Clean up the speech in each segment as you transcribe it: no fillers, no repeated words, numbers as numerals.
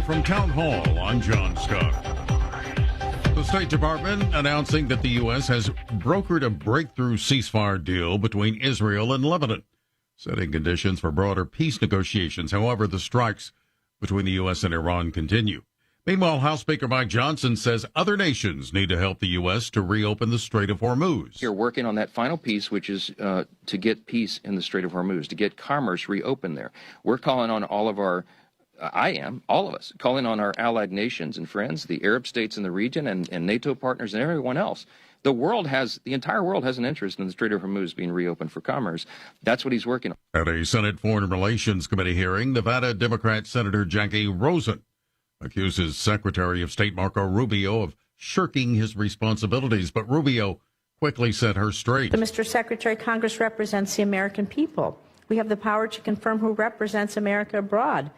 More from Town Hall. I'm John Scott. The State Department announcing that the U.S. has brokered a breakthrough ceasefire deal between Israel and Lebanon, setting conditions for broader peace negotiations. However, the strikes between the U.S. and Iran continue. Meanwhile, House Speaker Mike Johnson says other nations need to help the U.S. to reopen the Strait of Hormuz. You're working on that final piece, which is to get peace in the Strait of Hormuz, to get commerce reopened there. We're calling on all of us, calling on our allied nations and friends, the Arab states in the region and NATO partners and everyone else. The entire world has an interest in the Strait of Hormuz being reopened for commerce. That's what he's working on. At a Senate Foreign Relations Committee hearing, Nevada Democrat Senator Jackie Rosen accuses Secretary of State Marco Rubio of shirking his responsibilities, but Rubio quickly set her straight. Mr. Secretary, Congress represents the American people. We have the power to confirm who represents America abroad.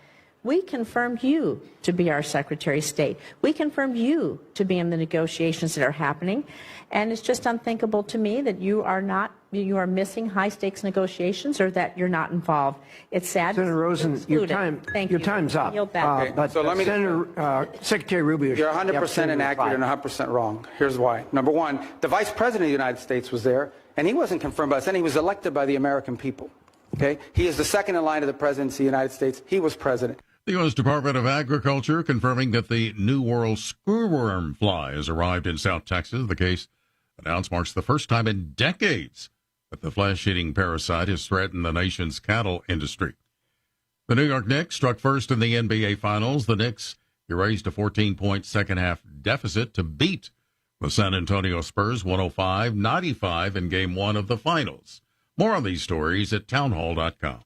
We confirmed you to be our Secretary of State. We confirmed you to be in the negotiations that are happening. And it's just unthinkable to me that you are missing high-stakes negotiations or that you're not involved. It's sad. Senator Rosen, your time's up. But so let me, Secretary Rubio, you're 100% inaccurate and 100% wrong. Here's why. Number one, the Vice President of the United States was there, and he wasn't confirmed by us, and he was elected by the American people. Okay? He is the second in line of the presidency of the United States. He was president. The U.S. Department of Agriculture confirming that the New World screwworm fly has arrived in South Texas. The case announced marks the first time in decades that the flesh-eating parasite has threatened the nation's cattle industry. The New York Knicks struck first in the NBA Finals. The Knicks erased a 14-point second-half deficit to beat the San Antonio Spurs 105-95 in Game 1 of the Finals. More on these stories at townhall.com.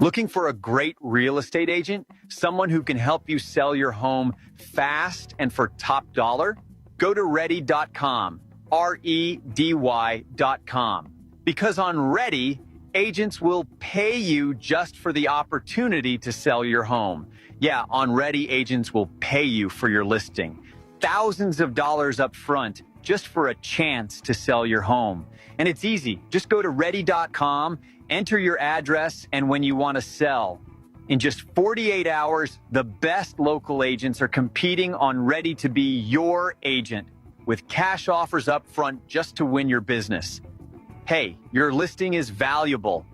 Looking for a great real estate agent? Someone who can help you sell your home fast and for top dollar? Go to ready.com, REDY.com. Because on Ready, agents will pay you just for the opportunity to sell your home. Yeah, on Ready, agents will pay you for your listing. Thousands of dollars up front just for a chance to sell your home. And it's easy. Just go to ready.com, enter your address, and when you want to sell. In just 48 hours, the best local agents are competing on Ready to be your agent with cash offers up front just to win your business. Hey, your listing is valuable.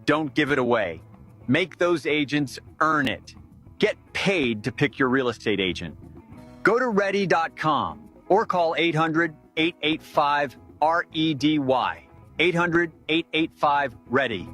Don't give it away. Make those agents earn it. Get paid to pick your real estate agent. Go to ready.com or call 800-885-REDY. 800-885-READY.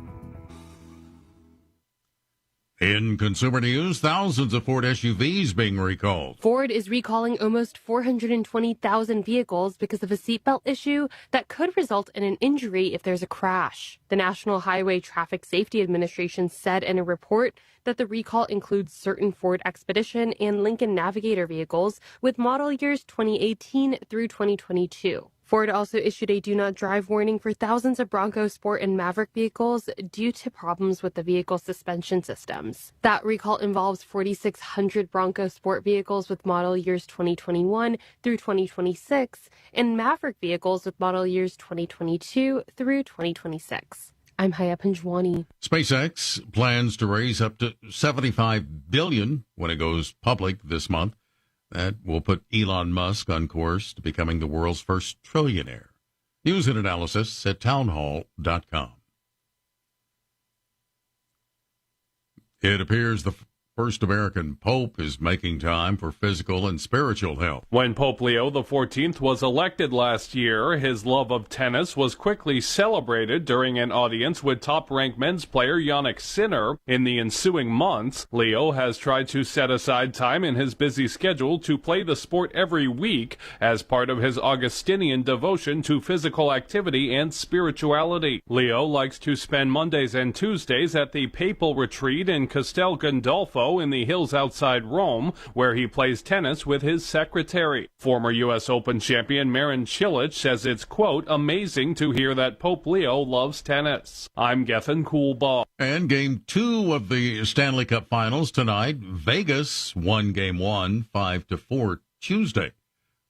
In consumer news, thousands of Ford SUVs being recalled. Ford is recalling almost 420,000 vehicles because of a seatbelt issue that could result in an injury if there's a crash. The National Highway Traffic Safety Administration said in a report that the recall includes certain Ford Expedition and Lincoln Navigator vehicles with model years 2018 through 2022. Ford also issued a do not drive warning for thousands of Bronco Sport and Maverick vehicles due to problems with the vehicle suspension systems. That recall involves 4,600 Bronco Sport vehicles with model years 2021 through 2026 and Maverick vehicles with model years 2022 through 2026. I'm Haya Panjwani. SpaceX plans to raise up to $75 billion when it goes public this month. That will put Elon Musk on course to becoming the world's first trillionaire. News and analysis at townhall.com. It appears the first American pope is making time for physical and spiritual health. When Pope Leo XIV was elected last year, his love of tennis was quickly celebrated during an audience with top-ranked men's player Jannik Sinner. In the ensuing months, Leo has tried to set aside time in his busy schedule to play the sport every week as part of his Augustinian devotion to physical activity and spirituality. Leo likes to spend Mondays and Tuesdays at the papal retreat in Castel Gandolfo in the hills outside Rome, where he plays tennis with his secretary. Former U.S. Open champion Marin Cilic says it's, quote, amazing to hear that Pope Leo loves tennis. I'm Gethin Coolbaugh. And Game 2 of the Stanley Cup Finals tonight. Vegas won Game 1 5-4 Tuesday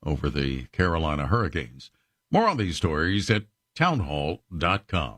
over the Carolina Hurricanes. More on these stories at townhall.com.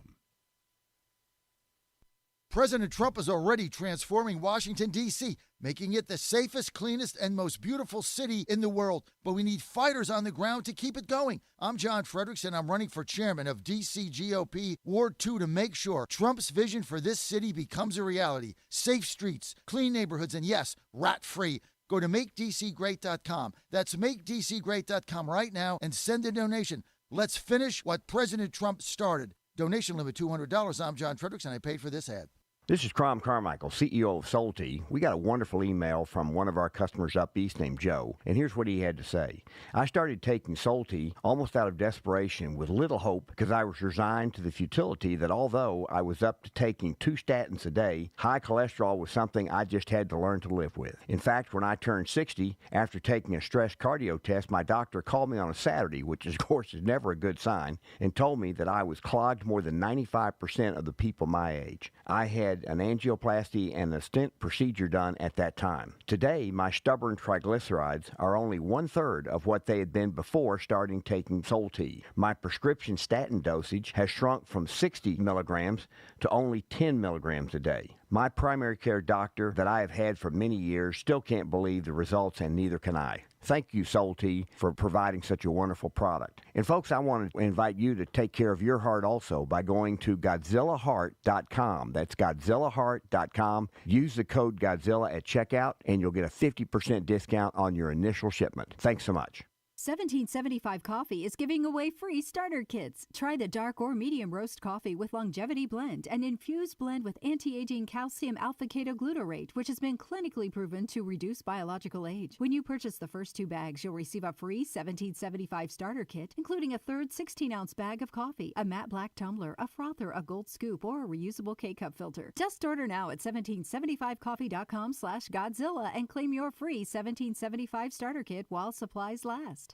President Trump is already transforming Washington, D.C., making it the safest, cleanest, and most beautiful city in the world. But we need fighters on the ground to keep it going. I'm John Fredericks, and I'm running for chairman of D.C. GOP Ward 2 to make sure Trump's vision for this city becomes a reality. Safe streets, clean neighborhoods, and yes, rat-free. Go to MakeDCGreat.com. That's MakeDCGreat.com right now and send a donation. Let's finish what President Trump started. Donation limit $200. I'm John Fredericks, and I paid for this ad. This is Crom Carmichael, CEO of Solti. We got a wonderful email from one of our customers up east named Joe, and here's what he had to say. I started taking Solti almost out of desperation with little hope because I was resigned to the futility that although I was up to taking 2 statins a day, high cholesterol was something I just had to learn to live with. In fact, when I turned 60, after taking a stress cardio test, my doctor called me on a Saturday, which of course is never a good sign, and told me that I was clogged more than 95% of the people my age. I had an angioplasty and a stent procedure done at that time. Today, my stubborn triglycerides are only 1/3 of what they had been before starting taking Solti. My prescription statin dosage has shrunk from 60 milligrams to only 10 milligrams a day. My primary care doctor that I have had for many years still can't believe the results, and neither can I. Thank you, Solti, for providing such a wonderful product. And folks, I want to invite you to take care of your heart also by going to GodzillaHeart.com. That's GodzillaHeart.com. Use the code Godzilla at checkout, and you'll get a 50% discount on your initial shipment. Thanks so much. 1775 Coffee is giving away free starter kits. Try the dark or medium roast coffee with longevity blend, an infused blend with anti-aging calcium alpha-ketoglutarate, which has been clinically proven to reduce biological age. When you purchase the first 2 bags, you'll receive a free 1775 starter kit, including a third 16-ounce bag of coffee, a matte black tumbler, a frother, a gold scoop, or a reusable K-cup filter. Just order now at 1775coffee.com/Godzilla and claim your free 1775 starter kit while supplies last.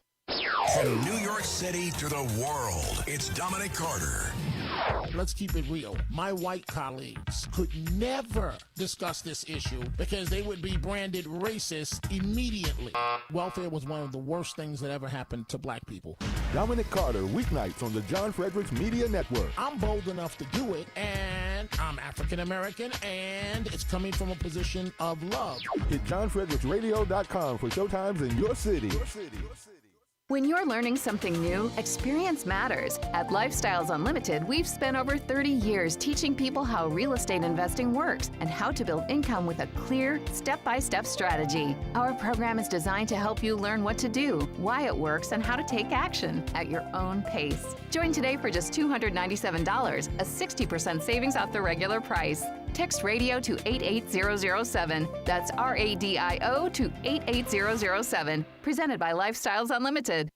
From New York City to the world, it's Dominic Carter. Let's keep it real. My white colleagues could never discuss this issue because they would be branded racist immediately. Welfare was one of the worst things that ever happened to black people. Dominic Carter, weeknights on the John Fredericks Media Network. I'm bold enough to do it, and I'm African American, and it's coming from a position of love. Hit JohnFredericksRadio.com for showtimes in your city. When you're learning something new, experience matters. At Lifestyles Unlimited, we've spent over 30 years teaching people how real estate investing works and how to build income with a clear, step-by-step strategy. Our program is designed to help you learn what to do, why it works, and how to take action at your own pace. Join today for just $297, a 60% savings off the regular price. Text radio to 88007. That's RADIO to 88007. Presented by Lifestyles Unlimited.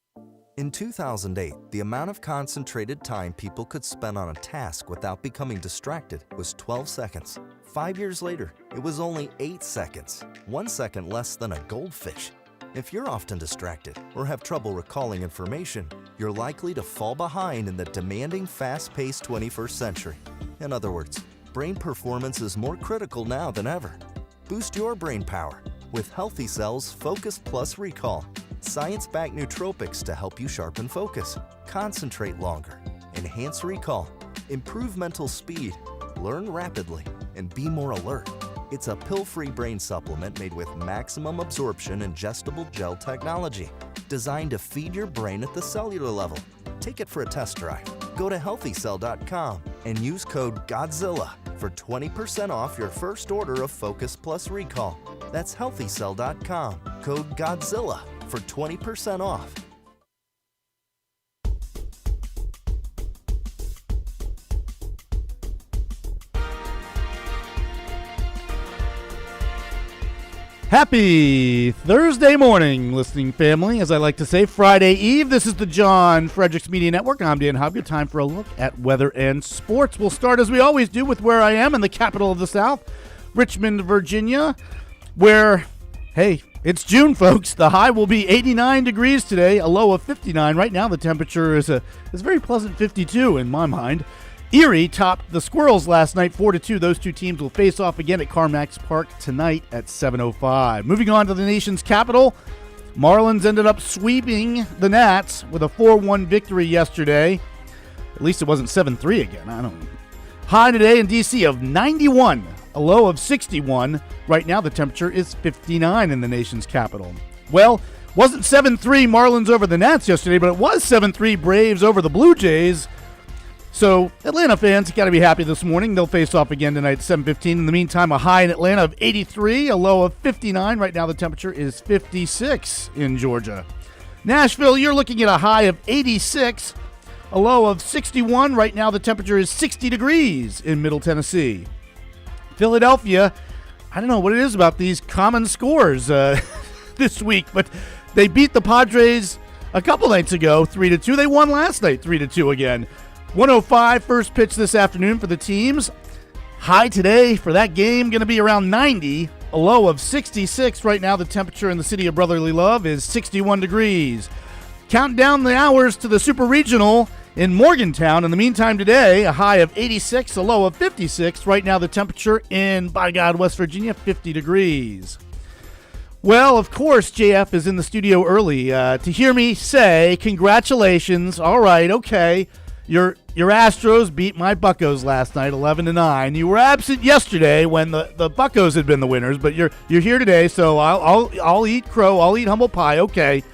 In 2008, the amount of concentrated time people could spend on a task without becoming distracted was 12 seconds. 5 years later, it was only 8 seconds, 1 second less than a goldfish. If you're often distracted or have trouble recalling information, you're likely to fall behind in the demanding, fast-paced 21st century. In other words, brain performance is more critical now than ever. Boost your brain power with Healthy Cells Focus Plus Recall. Science-backed nootropics to help you sharpen focus, concentrate longer, enhance recall, improve mental speed, learn rapidly, and be more alert. It's a pill-free brain supplement made with maximum absorption ingestible gel technology, designed to feed your brain at the cellular level. Take it for a test drive. Go to HealthyCell.com and use code GODZILLA for 20% off your first order of Focus Plus Recall. That's HealthyCell.com, code GODZILLA for 20% off. Happy Thursday morning, listening family. As I like to say, Friday Eve. This is the John Fredericks Media Network. I'm Dan Hobby. Time for a look at weather and sports. We'll start, as we always do, with where I am in the capital of the South, Richmond, Virginia, where, hey, it's June, folks. The high will be 89 degrees today, a low of 59. Right now, the temperature is a very pleasant 52 in my mind. Erie topped the Squirrels last night 4-2. Those two teams will face off again at Carmax Park tonight at 7:05. Moving on to the nation's capital, Marlins ended up sweeping the Nats with a 4-1 victory yesterday. At least it wasn't 7-3 again. I don't know. High today in D.C. of 91, a low of 61. Right now the temperature is 59 in the nation's capital. Well, wasn't 7-3 Marlins over the Nats yesterday, but it was 7-3 Braves over the Blue Jays. So Atlanta fans got to be happy this morning. They'll face off again tonight at 7:15. In the meantime, a high in Atlanta of 83, a low of 59. Right now the temperature is 56 in Georgia. Nashville, you're looking at a high of 86, a low of 61. Right now the temperature is 60 degrees in Middle Tennessee. Philadelphia, I don't know what it is about these common scores this week, but they beat the Padres a couple nights ago, 3-2. They won last night, 3-2 again. 105 first pitch this afternoon for the teams. High today for that game going to be around 90, a low of 66. Right now the temperature in the city of brotherly love is 61 degrees. Counting down the hours to the Super Regional in Morgantown. In the meantime today, a high of 86, a low of 56. Right now the temperature in, by God, West Virginia, 50 degrees. Well, of course, JF is in the studio early to hear me say congratulations. All right, okay. Your Astros beat my Buccos last night, 11-9. You were absent yesterday when the Buccos had been the winners, but you're here today, so I'll eat crow, I'll eat humble pie. Okay.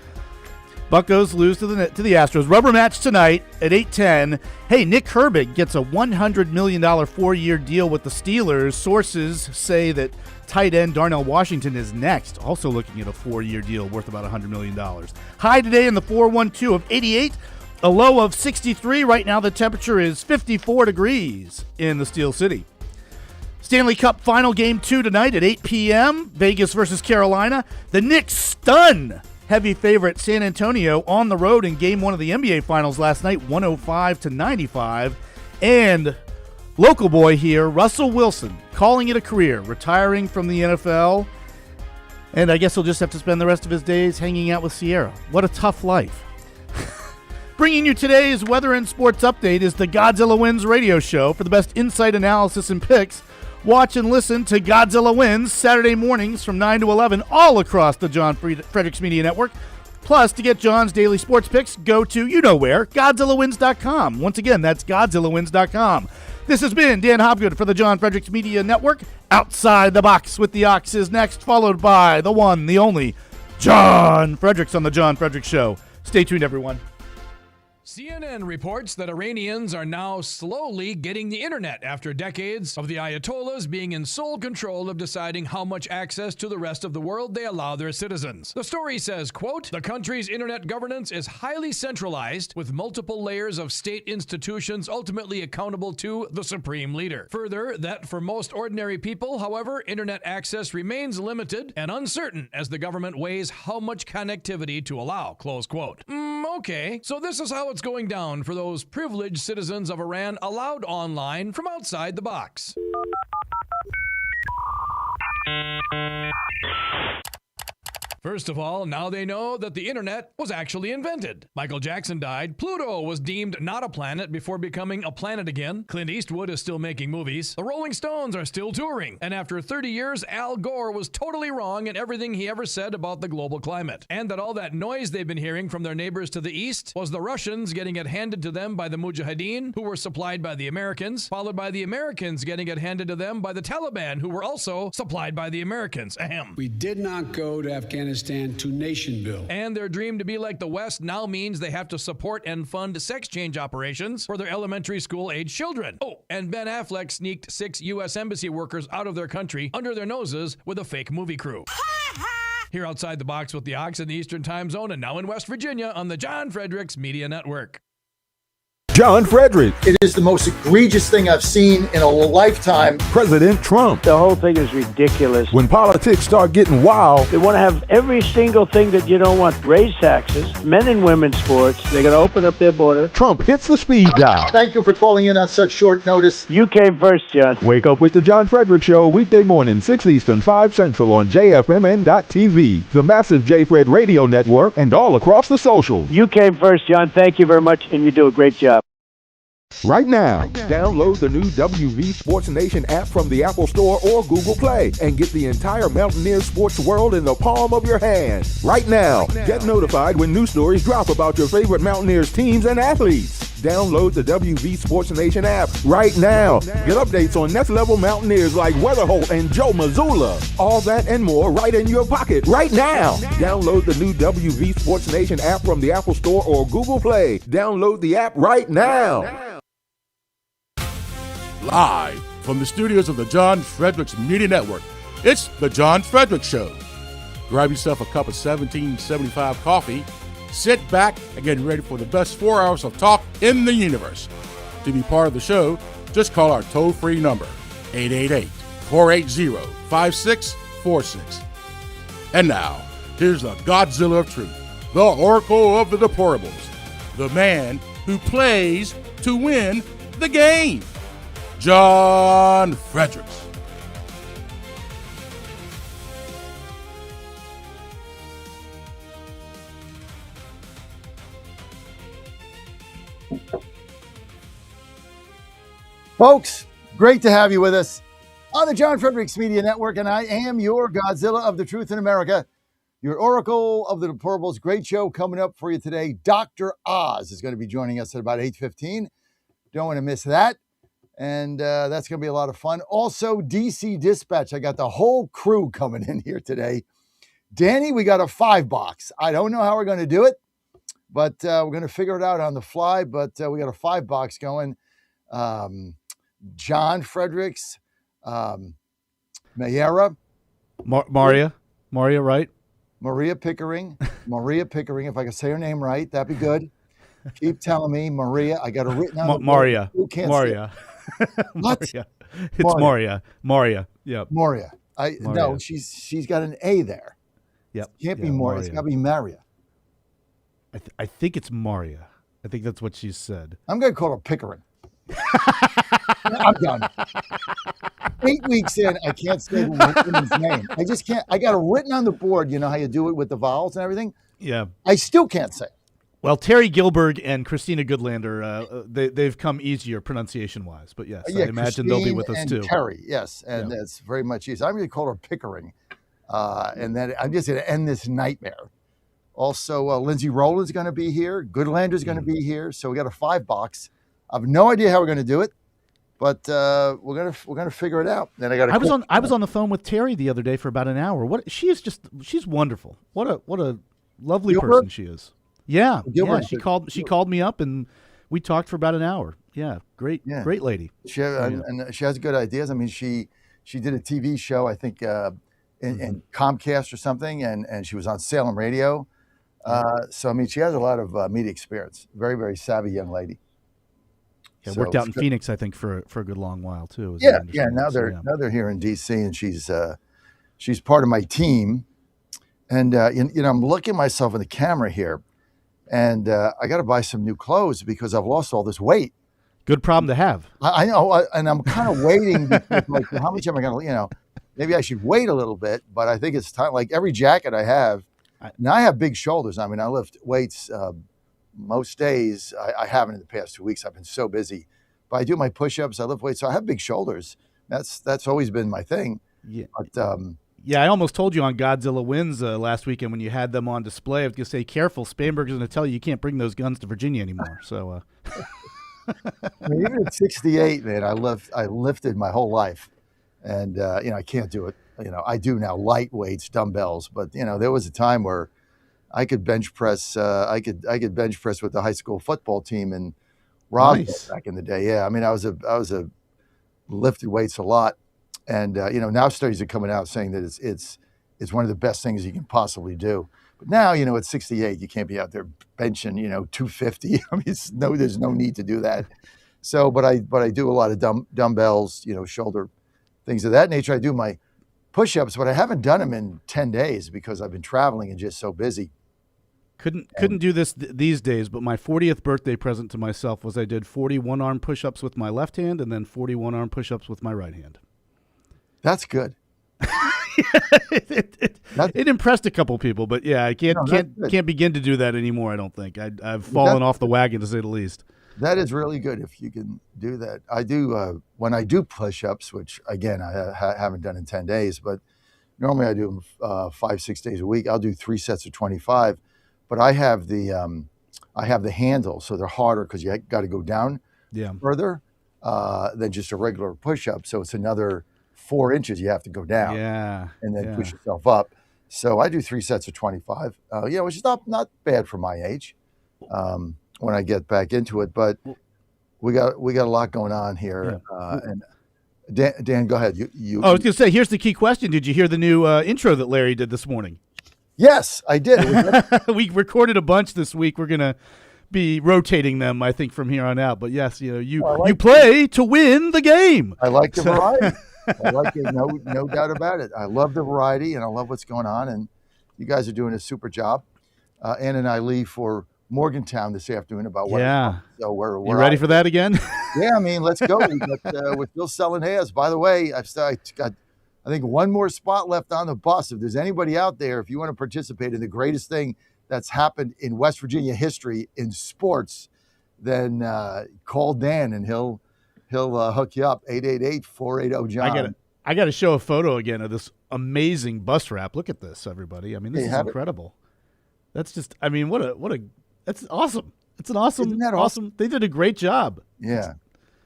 Buccos lose to the Astros. Rubber match tonight at 8:10. Hey, Nick Herbig gets a $100 million 4-year deal with the Steelers. Sources say that tight end Darnell Washington is next, also looking at a 4-year deal worth about $100 million. High today in the 412 of 88. A low of 63. Right now the temperature is 54 degrees in the Steel City. Stanley Cup Final Game 2 tonight at 8 p.m. Vegas versus Carolina. The Knicks stun heavy favorite San Antonio on the road in Game 1 of the NBA Finals last night, 105-95. And local boy here, Russell Wilson, calling it a career, retiring from the NFL. And I guess he'll just have to spend the rest of his days hanging out with Sierra. What a tough life. Bringing you today's weather and sports update is the Godzilla Wins radio show. For the best insight, analysis, and picks, watch and listen to Godzilla Wins Saturday mornings from 9 to 11 all across the John Fredericks Media Network. Plus, to get John's daily sports picks, go to you-know-where, GodzillaWins.com. Once again, that's GodzillaWins.com. This has been Dan Hopgood for the John Fredericks Media Network. Outside the Box with the Ox is next, followed by the one, the only, John Fredericks on the John Fredericks Show. Stay tuned, everyone. CNN reports that Iranians are now slowly getting the internet after decades of the Ayatollahs being in sole control of deciding how much access to the rest of the world they allow their citizens. The story says, quote, the country's internet governance is highly centralized with multiple layers of state institutions ultimately accountable to the supreme leader. Further, that for most ordinary people, however, internet access remains limited and uncertain as the government weighs how much connectivity to allow, close quote. Okay, so this is how it's going down for those privileged citizens of Iran allowed online from outside the box. First of all, now they know that the internet was actually invented. Michael Jackson died. Pluto was deemed not a planet before becoming a planet again. Clint Eastwood is still making movies. The Rolling Stones are still touring. And after 30 years, Al Gore was totally wrong in everything he ever said about the global climate. And that all that noise they've been hearing from their neighbors to the east was the Russians getting it handed to them by the Mujahideen, who were supplied by the Americans, followed by the Americans getting it handed to them by the Taliban, who were also supplied by the Americans. Ahem. We did not go to Afghanistan to nation build. And their dream to be like the West now means they have to support and fund sex change operations for their elementary school age children. Oh, and Ben Affleck sneaked 6 U.S. embassy workers out of their country under their noses with a fake movie crew. Here outside the box with the Ox in the Eastern Time Zone and now in West Virginia on the John Fredericks Media Network. John Fredericks. It is the most egregious thing I've seen in a lifetime. President Trump. The whole thing is ridiculous. When politics start getting wild. They want to have every single thing that you don't want. Raise taxes, men and women's sports. They're going to open up their border. Trump hits the speed dial. Thank you for calling in on such short notice. You came first, John. Wake up with the John Fredericks Show weekday morning, 6 Eastern, 5 Central on JFMN.TV, the massive J-Fred radio network, and all across the socials. You came first, John. Thank you very much, and you do a great job. Right now, download the new WV Sports Nation app from the Apple Store or Google Play and get the entire Mountaineer sports world in the palm of your hand. Right now, get notified when new stories drop about your favorite Mountaineers teams and athletes. Download the WV Sports Nation app right now. Get updates on next-level Mountaineers like Weatherholt and Joe Mazzulla. All that and more right in your pocket right now. Download the new WV Sports Nation app from the Apple Store or Google Play. Download the app right now. Live from the studios of the John Fredericks Media Network, it's the John Fredericks Show. Grab yourself a cup of 1775 coffee, sit back, and get ready for the best 4 hours of talk in the universe. To be part of the show, just call our toll-free number, 888-480-5646. And now, here's the Godzilla of Truth, the Oracle of the Deplorables, the man who plays to win the game, John Fredericks. Folks, great to have you with us on the John Fredericks Media Network, and I am your Godzilla of the Truth in America, your Oracle of the Deplorables. Great show coming up for you today. Dr. Oz is going to be joining us at about 8:15. Don't want to miss that, and that's going to be a lot of fun. Also, DC Dispatch. I got the whole crew coming in here today. Danny, we got a 5-box. I don't know how we're going to do it, but we're going to figure it out on the fly, but we got a 5-box going. John Fredericks, Mayera, Maria, right? Maria Pickering, if I can say her name right, that'd be good. Keep telling me, Maria. I got it written on Maria. Who can't Maria. What? Maria. It's Maria. Yep. Maria. Maria. No, she's got an A there. Yep. It can't be Maria. It's got to be Maria. I think it's Maria. I think that's what she said. I'm going to call her Pickering. I'm done. 8 weeks in, I can't say the woman's name. I just can't. I got it written on the board. You know how you do it with the vowels and everything? Yeah. I still can't say it. Well, Terry Gilberg and Christina Goodlander, they've come easier pronunciation-wise. But yes, I imagine they'll be with us too. Terry, yes, and that's very much easier. I'm going to call her Pickering, and then I'm just going to end this nightmare. Also, Lindsay Rowland's going to be here. Goodlander's going to be here. So we got a 5-box. I have no idea how we're going to do it, but we're gonna figure it out. Then I was on the phone with Terry the other day for about an hour. She's wonderful. What a lovely Gilbert? person she is. Yeah, Gilbert. yeah. She called me up and we talked for about an hour. Yeah, great lady. And she has good ideas. I mean, she did a TV show, I think, in Comcast or something, and she was on Salem Radio. So I mean, she has a lot of media experience. Very, very savvy young lady. Yeah, worked out in Phoenix, I think, for a good long while too. Yeah. Now they're here in DC, and she's part of my team. And I'm looking at myself in the camera here, and I got to buy some new clothes because I've lost all this weight. Good problem to have. I know, and I'm kind of waiting. Because, like, how much am I going to? Maybe I should wait a little bit. But I think it's time. Like every jacket I have, now I have big shoulders. I mean, I lift weights. Most days I haven't in the past 2 weeks. I've been so busy, but I do my push-ups. I lift weights, so I have big shoulders. That's always been my thing. Yeah. But, yeah, I almost told you on Godzilla Wins last weekend when you had them on display. I was going to say, careful. Spanberg's going to tell you can't bring those guns to Virginia anymore. So, I mean, even at 68, man, I lifted my whole life, and I can't do it. I do now light weights, dumbbells, but there was a time where I could bench press. I could bench press with the high school football team in Roswell back in the day. Yeah, I mean, I was a lifted weights a lot, and now studies are coming out saying that it's one of the best things you can possibly do. But now, at 68, you can't be out there benching 250. I mean, there's no need to do that. So, but I do a lot of dumbbells, shoulder things of that nature. I do my push-ups, but I haven't done them in 10 days because I've been traveling and just so busy. Couldn't do this these days, but my 40th birthday present to myself was I did 41 arm push-ups with my left hand and then 41 arm push-ups with my right hand. That's good. It impressed a couple people, but yeah, I can't begin to do that anymore. I don't think I've fallen off the wagon, to say the least. That is really good if you can do that. I do when I do push-ups, which again I haven't done in 10 days, but normally I do them 5-6 days a week. I'll do 3 sets of 25. But I have I have the handle, so they're harder because you got to go down further than just a regular push-up. So it's another 4 inches you have to go down, and then push yourself up. So I do 3 sets of 25, which is not bad for my age when I get back into it. But we got a lot going on here. And Dan, go ahead. You. I was going to say, here's the key question. Did you hear the new intro that Larry did this morning? Yes, I did. We recorded a bunch this week. We're going to be rotating them, I think, from here on out. But yes, you play to win the game. I like the variety. I like it, no doubt about it. I love the variety, and I love what's going on. And you guys are doing a super job. Ann and I leave for Morgantown this afternoon about 1 o'clock. So we're you ready for that again? Yeah, I mean, let's go. We're still selling hairs. By the way, I've got, I think, one more spot left on the bus. If there's anybody out there, if you want to participate in the greatest thing that's happened in West Virginia history in sports, then call Dan and he'll hook you up. 888-480-JOHN. I got to show a photo again of this amazing bus wrap. Look at this, everybody. I mean, this is incredible. That's just, I mean, that's awesome. It's an awesome. Isn't that awesome? They did a great job. Yeah.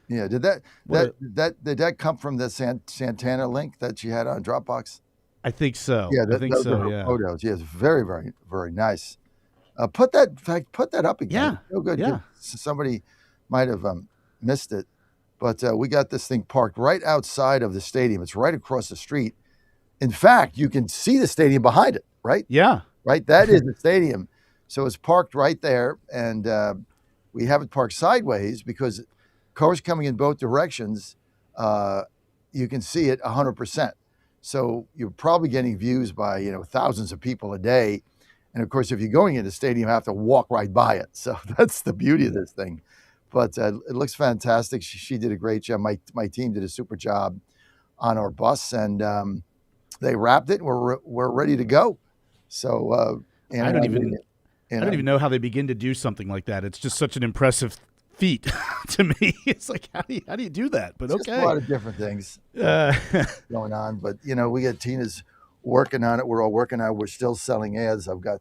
Yeah. Did that come from the Santana link that you had on Dropbox? I think so. Yeah, I think so. Yeah. Photos. Yeah, it's very, very, very nice. Put that up again. Yeah. So good. Yeah. Somebody might have missed it, but we got this thing parked right outside of the stadium. It's right across the street. In fact, you can see the stadium behind it. Right. Yeah. Right. That is the stadium. So it's parked right there, and we have it parked sideways because cars coming in both directions, you can see it 100%. So you're probably getting views by thousands of people a day, and of course, if you're going into the stadium, you have to walk right by it. So that's the beauty of this thing. But it looks fantastic. She did a great job. My team did a super job on our bus, and they wrapped it. And we're ready to go. So I don't even know how they begin to do something like that. It's just such an impressive feat to me. It's like, how do you do that? But it's okay. Just a lot of different things going on. But, we got Tina's working on it. We're all working on it. We're still selling ads. I've got...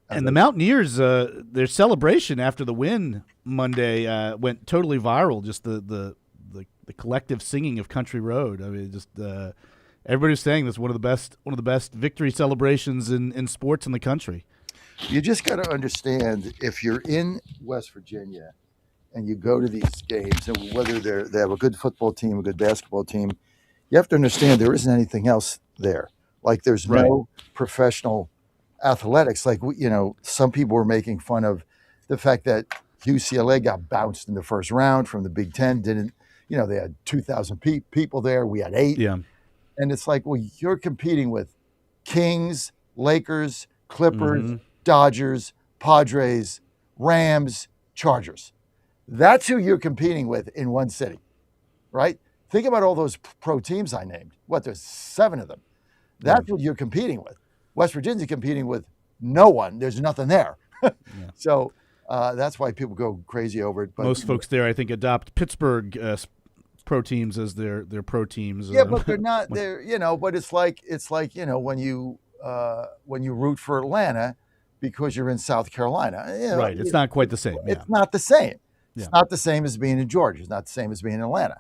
and the Mountaineers, their celebration after the win Monday went totally viral. Just the collective singing of Country Road. I mean, just... everybody's saying this is one of the best victory celebrations in sports in the country. You just got to understand, if you're in West Virginia and you go to these games, and whether they have a good football team, a good basketball team, you have to understand there isn't anything else there. Like there's no professional athletics. Like some people were making fun of the fact that UCLA got bounced in the first round from the Big Ten. They had 2,000 people there. We had 8. Yeah. And it's like, well, you're competing with Kings, Lakers, Clippers, Dodgers, Padres, Rams, Chargers. That's who you're competing with in one city, right? Think about all those pro teams I named. There's 7 of them. That's what you're competing with. West Virginia's competing with no one. There's nothing there. So that's why people go crazy over it. But most folks there, I think, adopt Pittsburgh pro teams as their pro teams. Yeah, but they're not there, but it's like when you root for Atlanta because you're in South Carolina. Right. It's not quite the same. It's not the same. It's not the same as being in Georgia. It's not the same as being in Atlanta.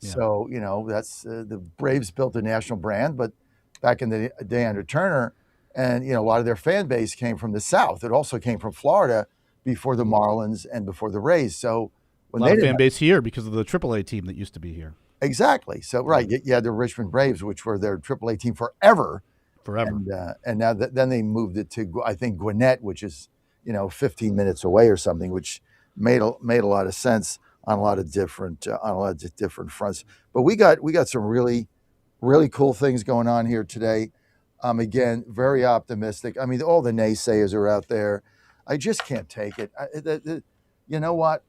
Yeah. So, that's the Braves built a national brand, but back in the day under Turner, and, a lot of their fan base came from the South. It also came from Florida before the Marlins and before the Rays. So a lot of fan base here because of the AAA team that used to be here. Exactly. So, right. You had the Richmond Braves, which were their AAA team forever. And now then they moved it to, I think, Gwinnett, which is, 15 minutes away or something, which made a lot of sense on a lot of different fronts. But we got some really, really cool things going on here today. Again, very optimistic. I mean, all the naysayers are out there. I just can't take it. You know what?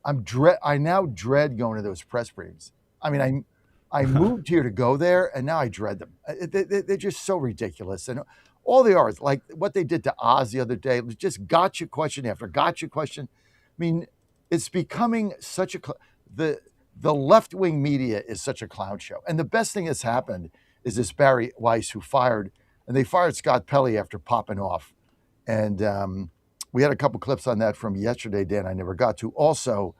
I now dread going to those press briefings. I mean, I moved here to go there, and now I dread them. They're just so ridiculous. And all they are is like what they did to Oz the other day. It was just gotcha question after gotcha question. I mean, it's becoming such the left-wing media is such a clown show. And the best thing that's happened is this Barry Weiss they fired Scott Pelley after popping off. And we had a couple clips on that from yesterday, Dan, I never got to. Also,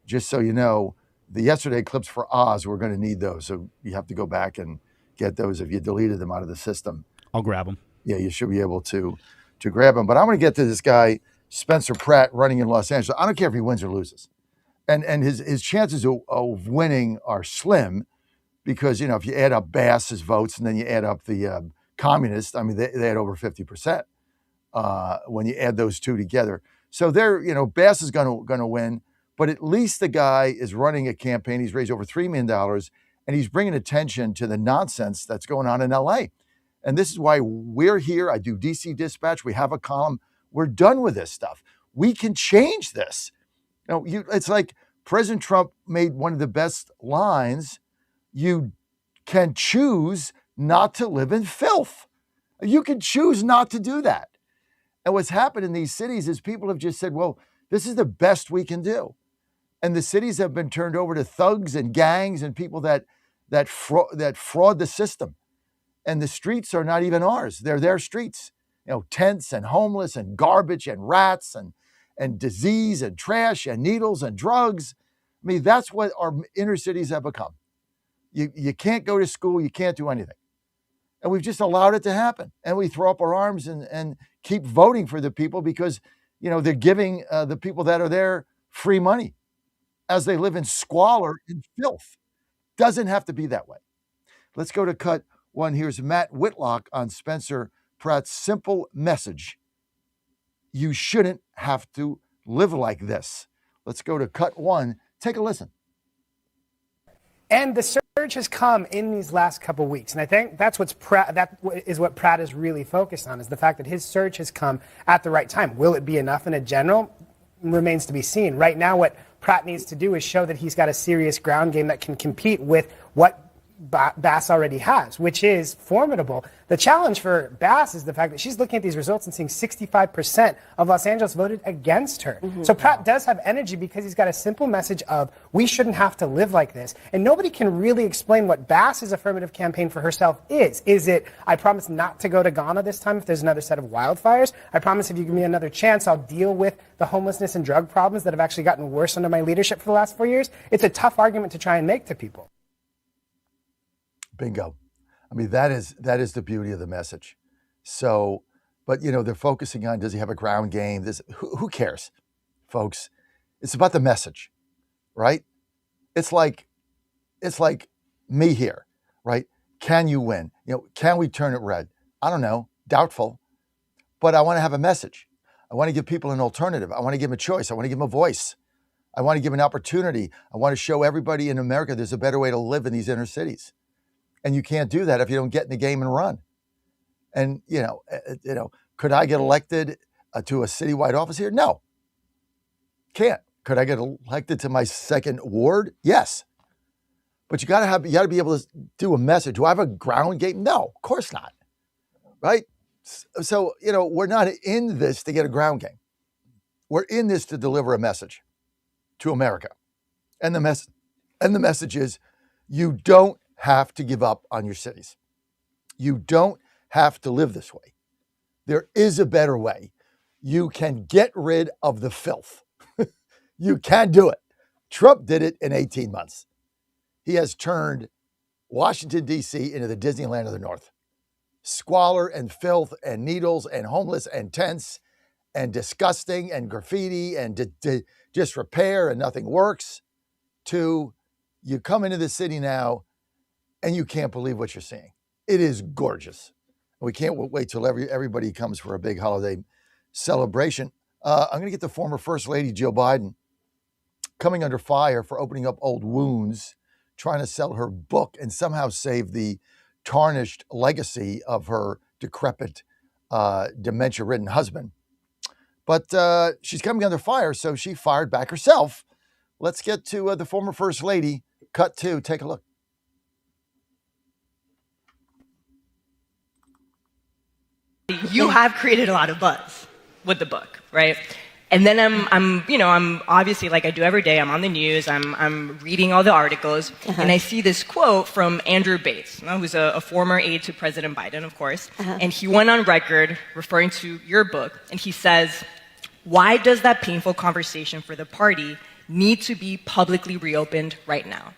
just so you know, the yesterday clips for Oz, we're going to need those. So you have to go back and get those if you deleted them out of the system. I'll grab them. Yeah, you should be able to grab them. But I'm going to get to this guy, Spencer Pratt, running in Los Angeles. I don't care if he wins or loses. And his chances of winning are slim because, you know, if you add up Bass's votes and then you add up the communists, I mean, they had over 50% when you add those two together. So they're, you know, Bass is going to win, but at least the guy is running a campaign. He's raised over $3 million, and he's bringing attention to the nonsense that's going on in L.A. And this is why we're here. I do DC Dispatch. We have a column. We're done with this stuff. We can change this. You know, it's like President Trump made one of the best lines. You can choose not to live in filth. You can choose not to do that. And what's happened in these cities is people have just said, well, this is the best we can do. And the cities have been turned over to thugs and gangs and people that fraud the system. And the streets are not even ours. They're their streets. You know, tents and homeless and garbage and rats and disease and trash and needles and drugs. I mean, that's what our inner cities have become. You can't go to school. You can't do anything. And we've just allowed it to happen. And we throw up our arms and keep voting for the people because, you know, they're giving the people that are there free money as they live in squalor and filth. Doesn't have to be that way. Let's go to cut one. Here's Matt Whitlock on Spencer Pratt's simple message. You shouldn't have to live like this. Let's go to cut one. Take a listen. And the surge has come in these last couple weeks, and I think that's what Pratt is really focused on, is the fact that his surge has come at the right time. Will it be enough in a general? Remains to be seen. Right now, what Pratt needs to do is show that he's got a serious ground game that can compete with what Bass already has, which is formidable. The challenge for Bass is the fact that she's looking at these results and seeing 65% of Los Angeles voted against her. Mm-hmm. So Pratt does have energy because he's got a simple message of we shouldn't have to live like this. And nobody can really explain what Bass's affirmative campaign for herself is. Is it, I promise not to go to Ghana this time if there's another set of wildfires? I promise if you give me another chance, I'll deal with the homelessness and drug problems that have actually gotten worse under my leadership for the last 4 years? It's a tough argument to try and make to people. Bingo. I mean, that is the beauty of the message. So, but you know, they're focusing on, does he have a ground game? Who cares, folks? It's about the message, right? It's like me here, right? Can you win? You know, can we turn it red? I don't know, doubtful, but I want to have a message. I want to give people an alternative. I want to give them a choice. I want to give them a voice. I want to give an opportunity. I want to show everybody in America there's a better way to live in these inner cities. And you can't do that if you don't get in the game and run. And, you know, could I get elected to a citywide office here? No. Can't. Could I get elected to my second ward? Yes. But you got to be able to do a message. Do I have a ground game? No, of course not. Right? So, you know, we're not in this to get a ground game. We're in this to deliver a message to America. And the message is you don't have to give up on your cities. You don't have to live this way. There is a better way. You can get rid of the filth. You can do it. Trump did it in 18 months. He has turned Washington, D.C. into the Disneyland of the North. Squalor and filth and needles and homeless and tents and disgusting and graffiti and disrepair and nothing works, to you come into the city now and you can't believe what you're seeing. It is gorgeous. We can't wait till everybody comes for a big holiday celebration. I'm going to get the former First Lady Jill Biden coming under fire for opening up old wounds, trying to sell her book and somehow save the tarnished legacy of her decrepit, dementia-ridden husband. But she's coming under fire, so she fired back herself. Let's get to the former First Lady. Cut 2. Take a look. You have created a lot of buzz with the book, right? And then I'm obviously, like I do every day, I'm on the news, I'm reading all the articles, and I see this quote from Andrew Bates, who's a former aide to President Biden, of course, and he went on record referring to your book, and he says, Why does that painful conversation for the party need to be publicly reopened right now?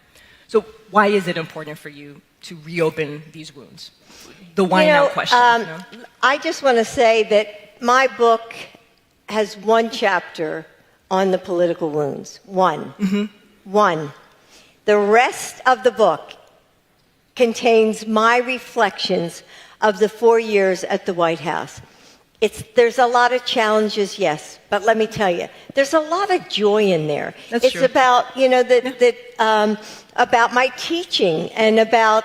So why is it important for you to reopen these wounds? The why now question. I just want to say that my book has one chapter on the political wounds. One. The rest of the book contains my reflections of the 4 years at the White House. There's a lot of challenges, yes, but let me tell you, there's a lot of joy in there. It's true. About, about my teaching and about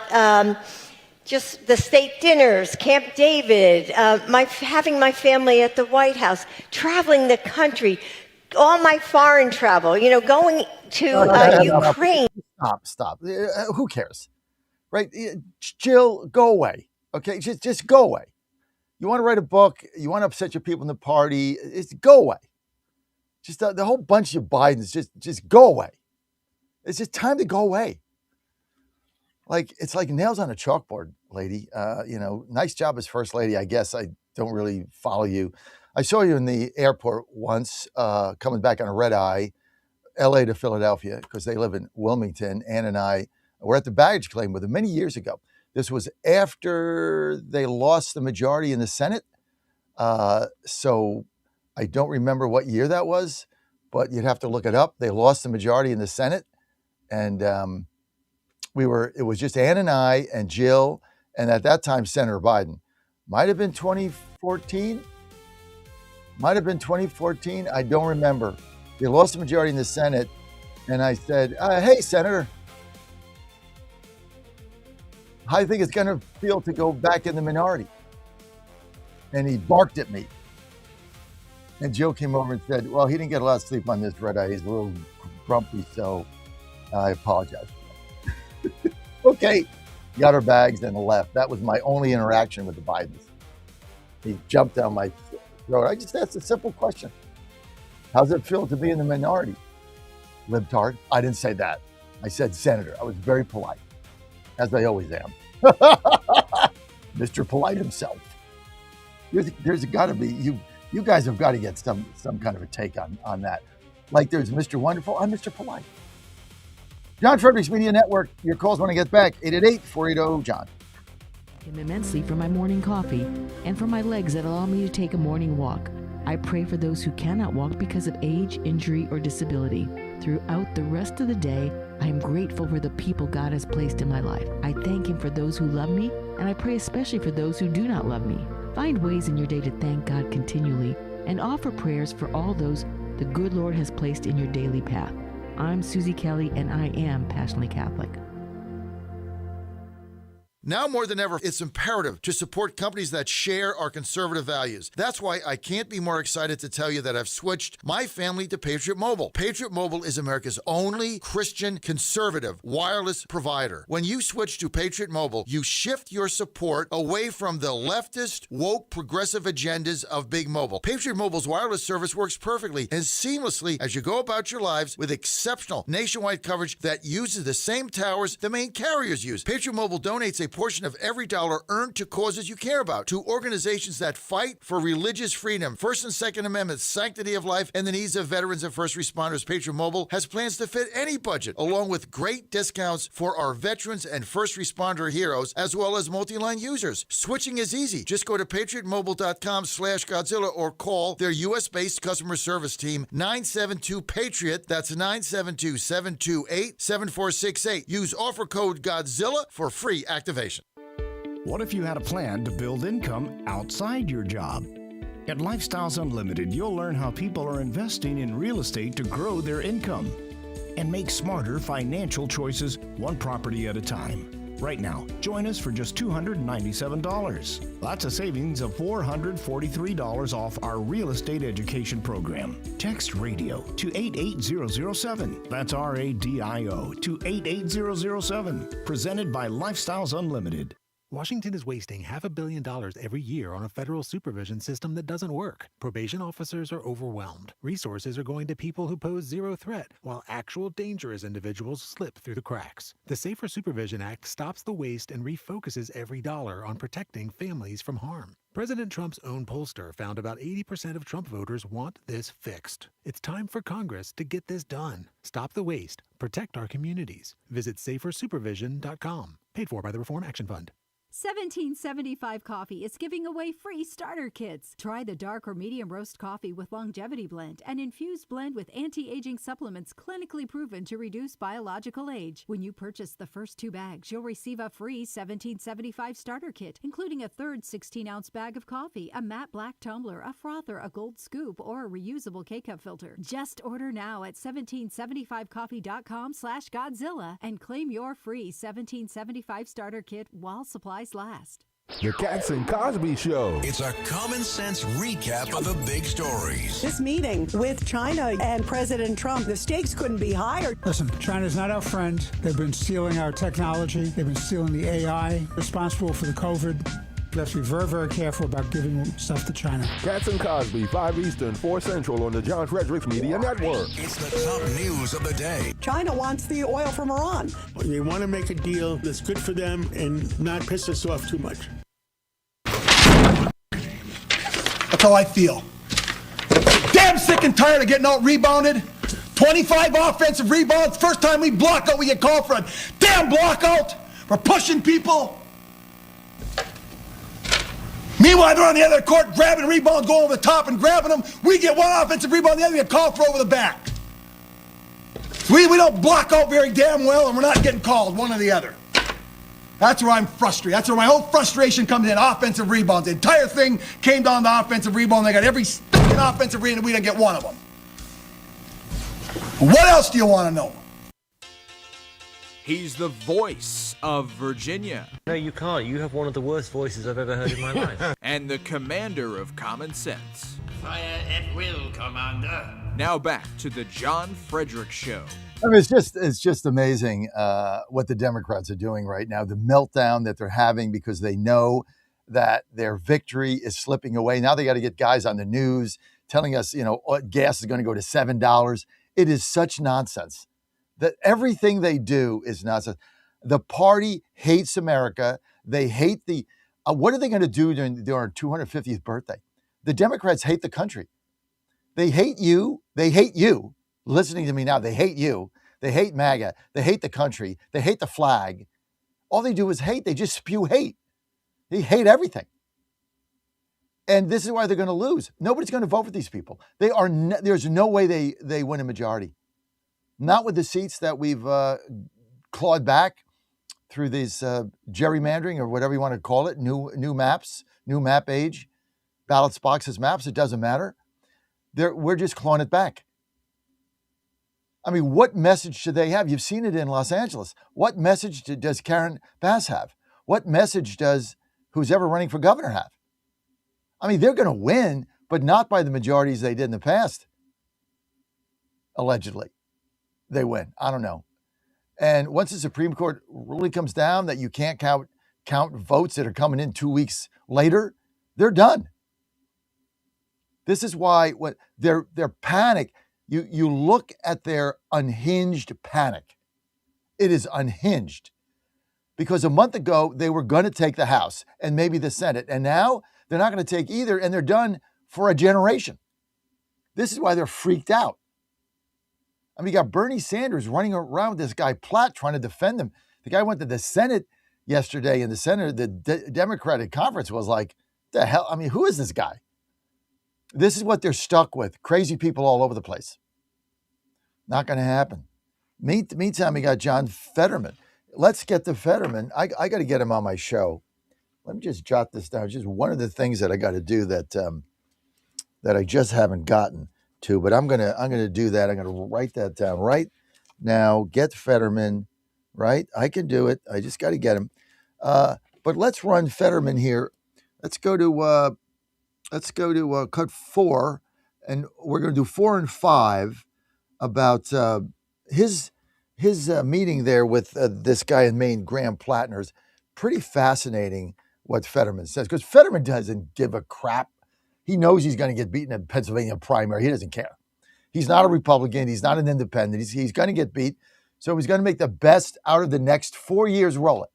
just the state dinners, Camp David, having my family at the White House, traveling the country, all my foreign travel, going to Ukraine. Stop. Who cares? Right? Jill, go away. Okay? Just go away. You want to write a book, you want to upset your people in the party, go away. Just the whole bunch of Bidens, just go away. It's just time to go away. It's like nails on a chalkboard, lady. Nice job as first lady, I guess. I don't really follow you. I saw you in the airport once, coming back on a red eye, LA to Philadelphia, because they live in Wilmington. Ann and I were at the baggage claim with them many years ago. This was after they lost the majority in the Senate. So I don't remember what year that was, but you'd have to look it up. They lost the majority in the Senate. And it was just Ann and I and Jill, and at that time, Senator Biden. Might have been 2014. I don't remember. They lost the majority in the Senate. And I said, hey, Senator, how do you think it's going to feel to go back in the minority? And he barked at me. And Joe came over and said, well, he didn't get a lot of sleep on this red eye. He's a little grumpy, so I apologize for that. Okay. Got our bags and left. That was my only interaction with the Bidens. He jumped down my throat. I just asked a simple question. How's it feel to be in the minority? Libtard. I didn't say that. I said senator. I was very polite, as I always am. Mr. Polite himself. There's got to be, you guys have got to get some kind of a take on that. Like there's Mr. Wonderful, I'm Mr. Polite. John Fredericks Media Network. Your calls when I get back. 888-480-JOHN. I'm immensely for my morning coffee and for my legs that allow me to take a morning walk. I pray for those who cannot walk because of age, injury, or disability. Throughout the rest of the day, I am grateful for the people God has placed in my life. I thank Him for those who love me, and I pray especially for those who do not love me. Find ways in your day to thank God continually and offer prayers for all those the good Lord has placed in your daily path. I'm Susie Kelly, and I am passionately Catholic. Now more than ever, it's imperative to support companies that share our conservative values. That's why I can't be more excited to tell you that I've switched my family to Patriot Mobile. Patriot Mobile is America's only Christian conservative wireless provider. When you switch to Patriot Mobile, you shift your support away from the leftist, woke, progressive agendas of Big Mobile. Patriot Mobile's wireless service works perfectly and seamlessly as you go about your lives with exceptional nationwide coverage that uses the same towers the main carriers use. Patriot Mobile donates a portion of every dollar earned to causes you care about, to organizations that fight for religious freedom, First and Second Amendments, sanctity of life, and the needs of veterans and first responders. Patriot Mobile has plans to fit any budget, along with great discounts for our veterans and first responder heroes, as well as multi-line users. Switching is easy. Just go to patriotmobile.com/Godzilla or call their U.S.-based customer service team, 972-PATRIOT. That's 972-728-7468. Use offer code Godzilla for free activation. What if you had a plan to build income outside your job? At Lifestyles Unlimited, you'll learn how people are investing in real estate to grow their income and make smarter financial choices one property at a time. Right now, join us for just $297. That's a savings of $443 off our real estate education program. Text RADIO to 88007. That's RADIO to 88007. Presented by Lifestyles Unlimited. Washington is wasting $500 million every year on a federal supervision system that doesn't work. Probation officers are overwhelmed. Resources are going to people who pose zero threat, while actual dangerous individuals slip through the cracks. The Safer Supervision Act stops the waste and refocuses every dollar on protecting families from harm. President Trump's own pollster found about 80% of Trump voters want this fixed. It's time for Congress to get this done. Stop the waste. Protect our communities. Visit safersupervision.com. Paid for by the Reform Action Fund. 1775 Coffee is giving away free starter kits. Try the dark or medium roast coffee with longevity blend, an infused blend with anti-aging supplements clinically proven to reduce biological age. When you purchase the first 2 bags, you'll receive a free 1775 starter kit, including a third 16-ounce bag of coffee, a matte black tumbler, a frother, a gold scoop, or a reusable K-cup filter. Just order now at 1775coffee.com/Godzilla and claim your free 1775 starter kit while supplies last. The Cats and Cosby Show. It's a common sense recap of the big stories. This meeting with China and President Trump, the stakes couldn't be higher. Listen, China's not our friend. They've been stealing our technology. They've been stealing the AI, responsible for the COVID. We have to be very, very careful about giving stuff to China. Cats and Cosby, 5 Eastern, 4 Central on the John Fredericks Media Network. It's the top news of the day. China wants the oil from Iran. They want to make a deal that's good for them and not piss us off too much. That's how I feel. Damn sick and tired of getting out rebounded. 25 offensive rebounds. First time we block out, we get called for a damn block out. We're pushing people. Meanwhile, they're on the other court grabbing rebounds, going over the top and grabbing them. We get one offensive rebound, the other get called for over the back. We don't block out very damn well, and we're not getting called, one or the other. That's where I'm frustrated. That's where my whole frustration comes in, offensive rebounds. The entire thing came down to offensive rebound. They got every stinking offensive rebound, and we didn't get one of them. What else do you want to know? He's the voice of Virginia. No, you can't. You have one of the worst voices I've ever heard in my life. And the commander of common sense. Fire at will, Commander. Now back to the John Fredericks Show. I mean, it's just amazing what the Democrats are doing right now. The meltdown that they're having because they know that their victory is slipping away. Now they got to get guys on the news telling us, gas is going to go to $7. It is such nonsense. That everything they do is nonsense. The party hates America. They hate what are they going to do during their 250th birthday? The Democrats hate the country. They hate you. They hate you. Listening to me now, they hate you. They hate MAGA. They hate the country. They hate the flag. All they do is hate. They just spew hate. They hate everything. And this is why they're going to lose. Nobody's going to vote for these people. There's no way they win a majority. Not with the seats that we've clawed back through these gerrymandering or whatever you want to call it, new maps, new map age, ballots, boxes, maps, it doesn't matter. We're just clawing it back. I mean, what message do they have? You've seen it in Los Angeles. What message does Karen Bass have? What message does who's ever running for governor have? I mean, they're going to win, but not by the majorities they did in the past. Allegedly. They win. I don't know. And once the Supreme Court ruling comes down that you can't count votes that are coming in 2 weeks later, they're done. This is why when their panic, you look at their unhinged panic. It is unhinged. Because a month ago, they were going to take the House and maybe the Senate. And now they're not going to take either, and they're done for a generation. This is why they're freaked out. I mean, you got Bernie Sanders running around with this guy Platt trying to defend him. The guy went to the Senate yesterday, and the Democratic conference was like, the hell? I mean, who is this guy? This is what they're stuck with. Crazy people all over the place. Not going to happen. Meantime, we got John Fetterman. Let's get to Fetterman. I got to get him on my show. Let me just jot this down. It's just one of the things that I got to do that I just haven't gotten to, but I'm gonna do that. I'm gonna write that down right now. Get Fetterman, right? I can do it. I just got to get him. But let's run Fetterman here. Let's go to cut 4, and we're gonna do 4 and 5 about his meeting there with this guy in Maine, Graham Plattner's pretty fascinating what Fetterman says, because Fetterman doesn't give a crap. He knows he's going to get beaten in Pennsylvania primary. He doesn't care. He's not a Republican. He's not an independent. He's going to get beat. So he's going to make the best out of the next 4 years rolling.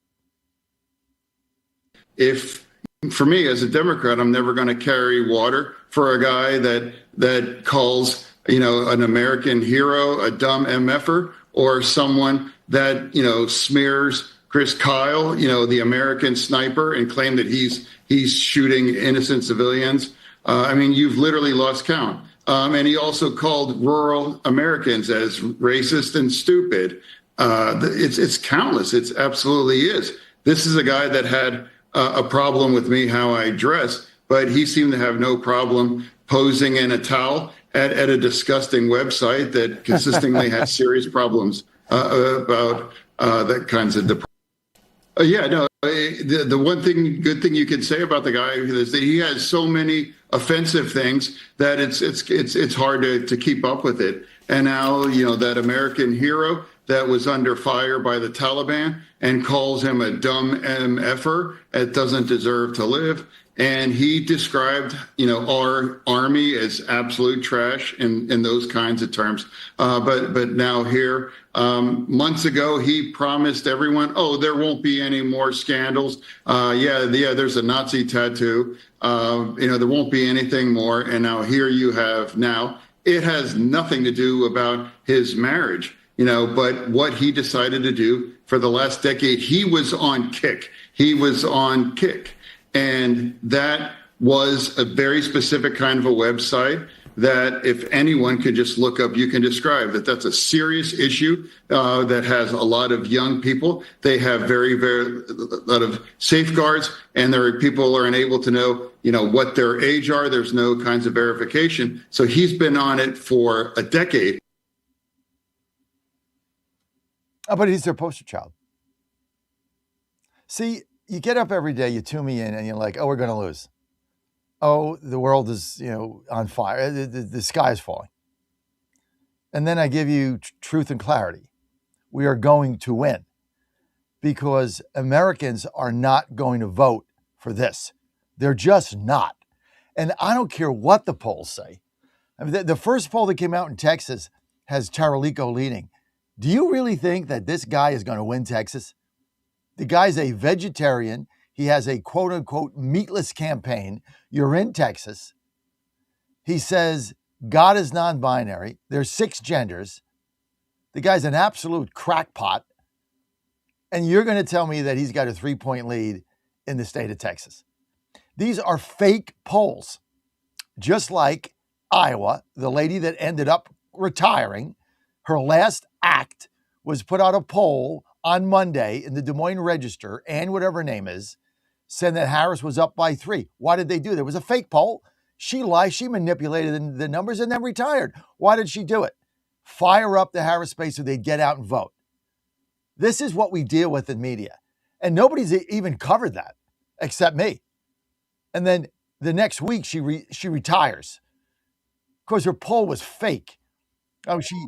If, for me as a Democrat, I'm never going to carry water for a guy that calls, an American hero a dumb MFer, or someone that, smears Chris Kyle, the American sniper, and claim that he's shooting innocent civilians. You've literally lost count. And he also called rural Americans as racist and stupid. It's countless. It absolutely is. This is a guy that had a problem with me, how I dress, but he seemed to have no problem posing in a towel at a disgusting website that consistently has serious problems about that kinds of depression. The one good thing you can say about the guy is that he has so many offensive things that it's hard to keep up with it. And now, that American hero that was under fire by the Taliban and calls him a dumb MFer that doesn't deserve to live. And he described, our army as absolute trash in those kinds of terms. But now here, months ago, he promised everyone, there won't be any more scandals. There's a Nazi tattoo. There won't be anything more. And now here you have it has nothing to do about his marriage, but what he decided to do for the last decade, he was on kick. And that was a very specific kind of a website that if anyone could just look up, you can describe that's a serious issue that has a lot of young people. They have very, very a lot of safeguards, and people are unable to know, what their age are. There's no kinds of verification. So he's been on it for a decade. Oh, but he's their poster child. See, you get up every day, you tune me in, and you're like, we're going to lose. The world is, on fire. The sky is falling. And then I give you truth and clarity. We are going to win because Americans are not going to vote for this. They're just not. And I don't care what the polls say. The first poll that came out in Texas has Taralico leading. Do you really think that this guy is going to win Texas? The guy's a vegetarian. He has a quote unquote meatless campaign. You're in Texas. He says God is non-binary. There's 6 genders. The guy's an absolute crackpot. And you're going to tell me that he's got a 3-point lead in the state of Texas. These are fake polls. Just like Iowa, the lady that ended up retiring, her last act was put out a poll on Monday in the Des Moines Register, and whatever her name is, said that Harris was up by 3. Why did they do that? It was a fake poll. She lied. She manipulated the numbers and then retired. Why did she do it? Fire up the Harris base so they'd get out and vote. This is what we deal with in media. And nobody's even covered that except me. And then the next week she retires because her poll was fake. She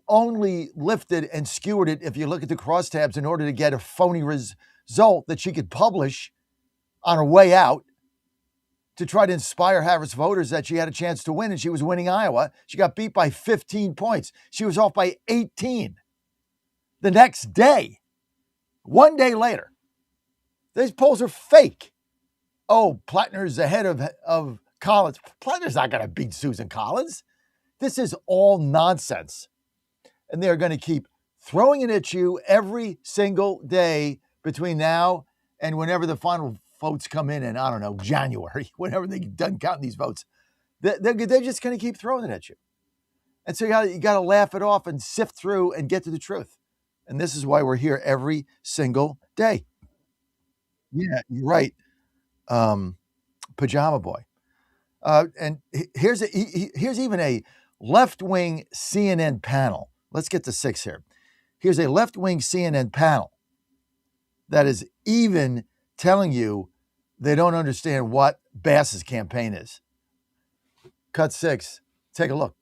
only lifted and skewered it, if you look at the crosstabs, in order to get a phony result that she could publish on her way out to try to inspire Harris voters that she had a chance to win, and she was winning Iowa. She got beat by 15 points. She was off by 18. The next day, 1 day later, these polls are fake. Plattner's ahead of Collins. Plattner's not going to beat Susan Collins. This is all nonsense. And they're going to keep throwing it at you every single day between now and whenever the final votes come in, I don't know, January, whenever they're done counting these votes. They're just going to keep throwing it at you. And so you got to laugh it off and sift through and get to the truth. And this is why we're here every single day. Yeah, you're right. Pajama Boy. And here's even a left-wing CNN panel. Let's get to 6 here. Here's a left-wing CNN panel that is even telling you they don't understand what Bass's campaign is. Cut 6. Take a look.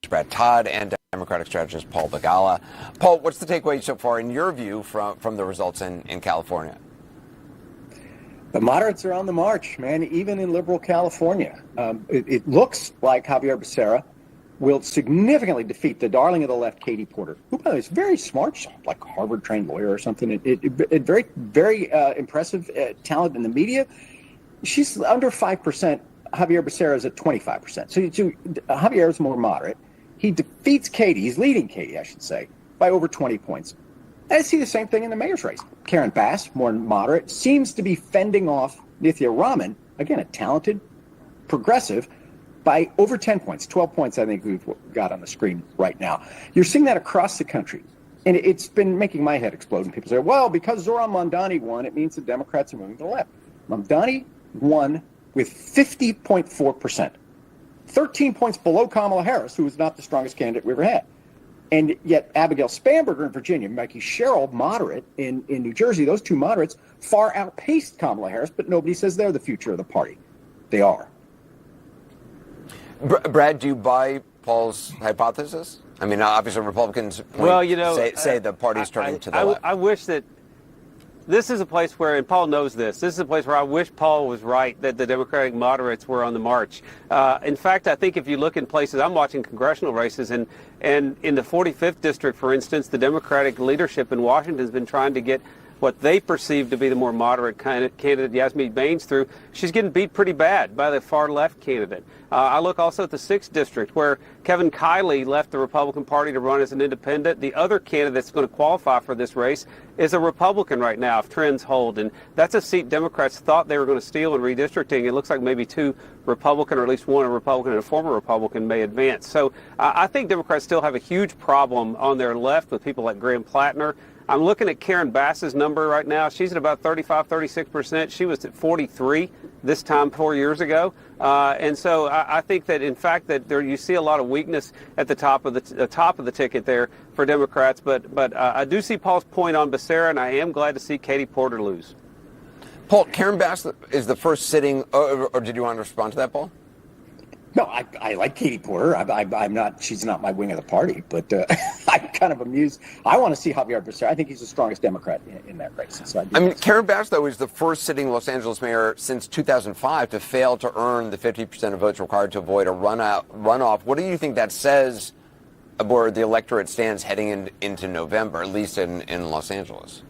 Brad Todd and Democratic strategist Paul Begala. Paul, what's the takeaway so far, in your view, from the results in California? The moderates are on the march, man, even in liberal California. It looks like Javier Becerra will significantly defeat the darling of the left, Katie Porter, who, by the way, is very smart, like a Harvard-trained lawyer or something. Very, very impressive talent in the media. She's under 5%. Javier Becerra is at 25%. So Javier is more moderate. He defeats Katie. He's leading Katie, I should say, by over 20 points. I see the same thing in the mayor's race. Karen Bass, more moderate, seems to be fending off Nithya Raman, again, a talented progressive, by over 10 points, 12 points I think we've got on the screen right now. You're seeing that across the country. And it's been making my head explode. And people say, well, because Zohran Mamdani won, it means the Democrats are moving to the left. Mamdani won with 50.4%, 13 points below Kamala Harris, who was not the strongest candidate we ever had. And yet Abigail Spanberger in Virginia, Mikey Sherrill, moderate in New Jersey, those two moderates far outpaced Kamala Harris, but nobody says they're the future of the party. They are. Brad, do you buy Paul's hypothesis? I mean, obviously Republicans say the party's turning to the left. I wish that this is a place where, and Paul knows this is a place where I wish Paul was right that the Democratic moderates were on the march. In fact, I think if you look in places, I'm watching congressional races, and in the 45th district, for instance, the Democratic leadership in Washington has been trying to get what they perceive to be the more moderate candidate, Yasmeen Baines, through. She's getting beat pretty bad by the far left candidate. I look also at the 6th district, where Kevin Kiley left the Republican Party to run as an independent. The other candidate that's going to qualify for this race is a Republican right now, if trends hold. And that's a seat Democrats thought they were going to steal in redistricting. It looks like maybe two Republican, or at least one a Republican and a former Republican, may advance. So I think Democrats still have a huge problem on their left with people like Graham Plattner. I'm looking at Karen Bass's number right now. She's at about 35, 36%. She was at 43 this time 4 years ago. And so I think that, in fact, that there you see a lot of weakness at the top of the ticket there for Democrats. But I do see Paul's point on Becerra, and I am glad to see Katie Porter lose. Paul, Karen Bass is the first sitting, or did you want to respond to that, Paul? No, I like Katie Porter. I'm not. She's not my wing of the party, but I'm kind of amused. I want to see Javier Becerra. I think he's the strongest Democrat in that race. So I mean, Karen Bass, though, is the first sitting Los Angeles mayor since 2005 to fail to earn the 50% of votes required to avoid a runoff. What do you think that says where the electorate stands heading into November, at least in Los Angeles?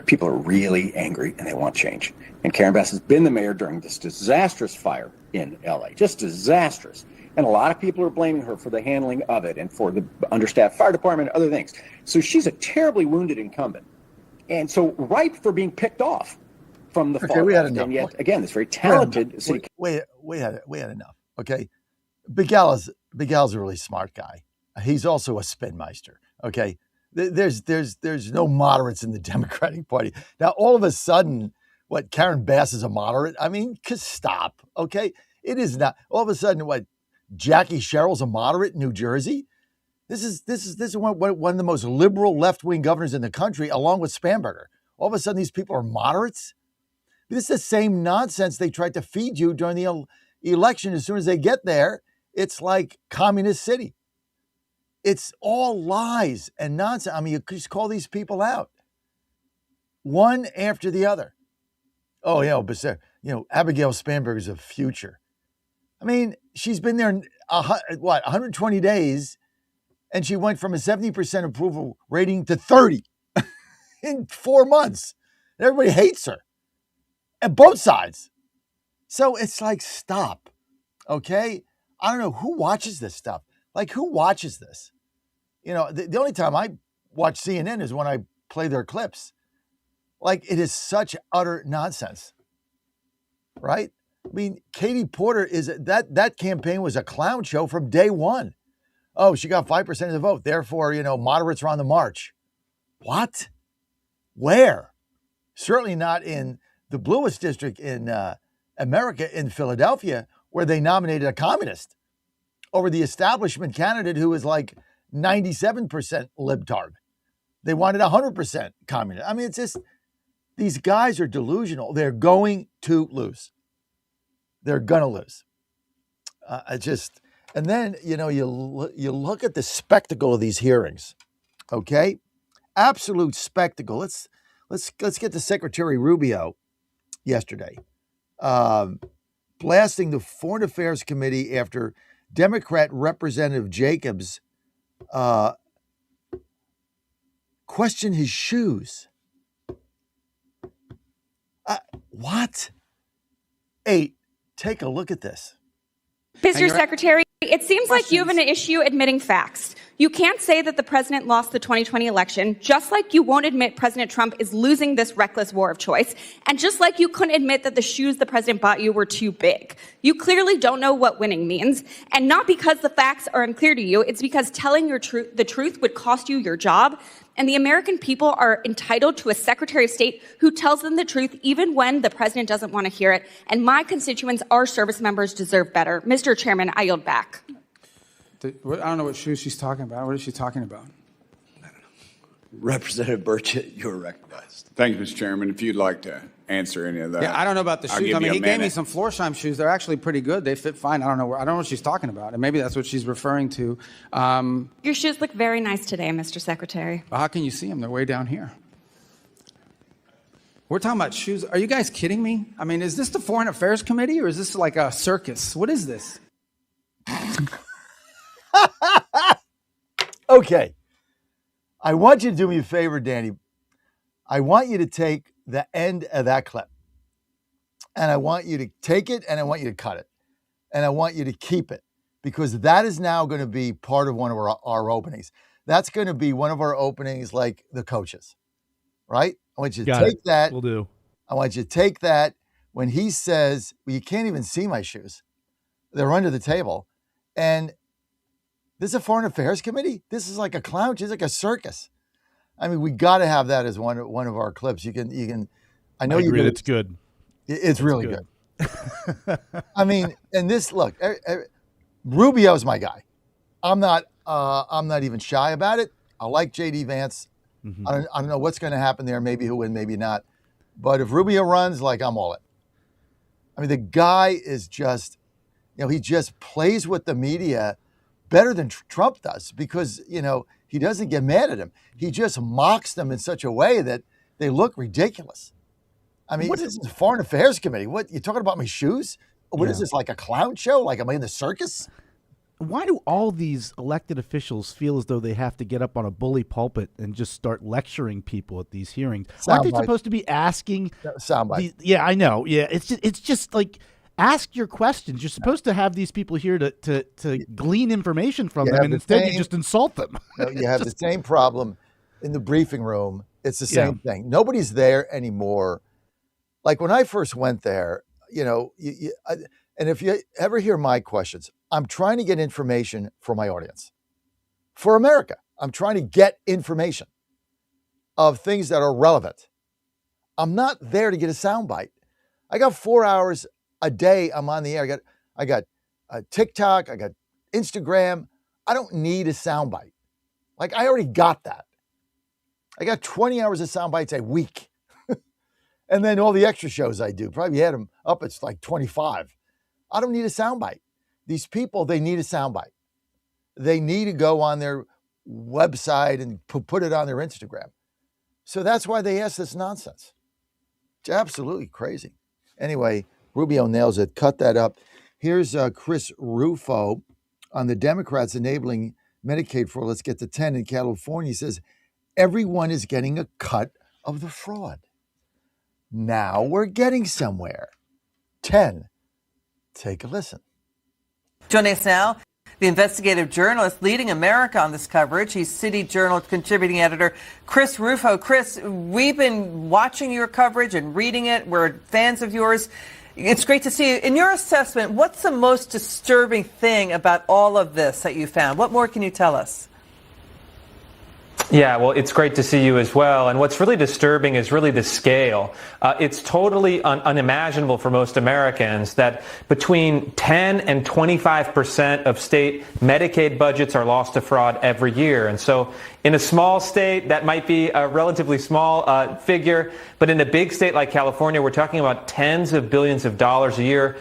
People are really angry and they want change. And Karen Bass has been the mayor during this disastrous fire in LA, just disastrous. And a lot of people are blaming her for the handling of it and for the understaffed fire department and other things. So she's a terribly wounded incumbent. And so ripe for being picked off from the far left. And yet, again, this very talented city. We had enough. Okay. Begala's a really smart guy. He's also a spinmeister. Okay. There's no moderates in the Democratic Party. Now, all of a sudden, Karen Bass is a moderate? I mean, stop, okay? It is not. All of a sudden, Jackie Sherrill's a moderate in New Jersey? This is one of the most liberal left-wing governors in the country, along with Spanberger. All of a sudden, these people are moderates? This is the same nonsense they tried to feed you during the election. As soon as they get there, it's like communist city. It's all lies and nonsense. I mean, you just call these people out, one after the other. Oh, but Abigail Spanberger's a future. I mean, she's been there 120 days, and she went from a 70% approval rating to 30 in 4 months. Everybody hates her, and both sides. So it's like, stop, okay? I don't know who watches this stuff. Like, who watches this? The only time I watch CNN is when I play their clips. Like, it is such utter nonsense, right? I mean, Katie Porter that campaign was a clown show from day one. Oh, she got 5% of the vote. Therefore, moderates are on the march. What? Where? Certainly not in the bluest district in America, in Philadelphia, where they nominated a communist over the establishment candidate who was like 97% libtard. They wanted 100% communist. I mean, it's just, these guys are delusional. They're going to lose. They're going to lose. And then, you look at the spectacle of these hearings, okay? Absolute spectacle. Let's get to Secretary Rubio yesterday, blasting the Foreign Affairs Committee after Democrat Representative Jacobs questioned his shoes. What? Hey, take a look at this. Mr. Secretary, it seems like you have an issue admitting facts. You can't say that the president lost the 2020 election, just like you won't admit President Trump is losing this reckless war of choice, and just like you couldn't admit that the shoes the president bought you were too big. You clearly don't know what winning means, and not because the facts are unclear to you, it's because telling the truth would cost you your job, and the American people are entitled to a Secretary of State who tells them the truth even when the president doesn't want to hear it, and my constituents, our service members, deserve better. Mr. Chairman, I yield back. I don't know what shoes she's talking about. What is she talking about? Representative Burchett, you're recognized. Thank you, Mr. Chairman. If you'd like to answer any of that. Yeah, I don't know about the I'll shoes. give I mean, you a he gave me minute. some Florsheim shoes. They're actually pretty good. They fit fine. I don't know what she's talking about. And maybe that's what she's referring to. Your shoes look very nice today, Mr. Secretary. How can you see them? They're way down here. We're talking about shoes. Are you guys kidding me? I mean, is this the Foreign Affairs Committee or is this like a circus? What is this? Okay. I want you to do me a favor, Danny. I want you to take the end of that clip. And I want you to take it and I want you to cut it. And I want you to keep it because that is now going to be part of one of our openings. That's going to be one of our openings like the coaches, right? I want you to take that. We'll do. I want you to take that when he says, well, you can't even see my shoes. They're under the table. And this is a Foreign Affairs Committee? This is like a clown. It's like a circus. I mean, we got to have that as one of our clips. You can. I know you. It's good. It's really good. I mean, and this look, Rubio's my guy. I'm not even shy about it. I like JD Vance. Mm-hmm. I don't know what's going to happen there. Maybe he'll win, maybe not. But if Rubio runs, I'm all in. I mean, the guy is just, he just plays with the media better than Trump does because, he doesn't get mad at him. He just mocks them in such a way that they look ridiculous. I mean, this is a Foreign Affairs Committee. What, you talking about my shoes? What is this, like a clown show? Like, am I in the circus? Why do all these elected officials feel as though they have to get up on a bully pulpit and just start lecturing people at these hearings? Aren't they supposed to be asking? Soundbite. Yeah, I know. Yeah, it's just like, ask your questions. You're supposed to have these people here to glean information from them, and instead you just insult them. You have the same problem in the briefing room. It's the same thing. Nobody's there anymore. Like when I first went there, and if you ever hear my questions, I'm trying to get information for my audience, for America. I'm trying to get information of things that are relevant. I'm not there to get a soundbite. I got 4 hours a day. I'm on the air. I got TikTok. I got Instagram. I don't need a soundbite. Like I already got that. I got 20 hours of soundbites a week. And then all the extra shows I do, probably had them up. It's like 25. I don't need a soundbite. These people, they need a soundbite. They need to go on their website and put it on their Instagram. So that's why they ask this nonsense. It's absolutely crazy. Anyway, Rubio nails it. Cut that up. Here's Chris Rufo on the Democrats enabling Medicaid fraud. Let's get to 10 in California. He says, everyone is getting a cut of the fraud. Now we're getting somewhere. 10. Take a listen. Joining us now, the investigative journalist leading America on this coverage. He's City Journal contributing editor Chris Rufo. Chris, we've been watching your coverage and reading it. We're fans of yours. It's great to see you. In your assessment, what's the most disturbing thing about all of this that you found? What more can you tell us? Yeah, well, it's great to see you as well. And what's really disturbing is really the scale. It's totally unimaginable for most Americans that between 10 and 25% of state Medicaid budgets are lost to fraud every year. And so In a small state, that might be a relatively small figure, but in a big state like California, we're talking about tens of billions of dollars a year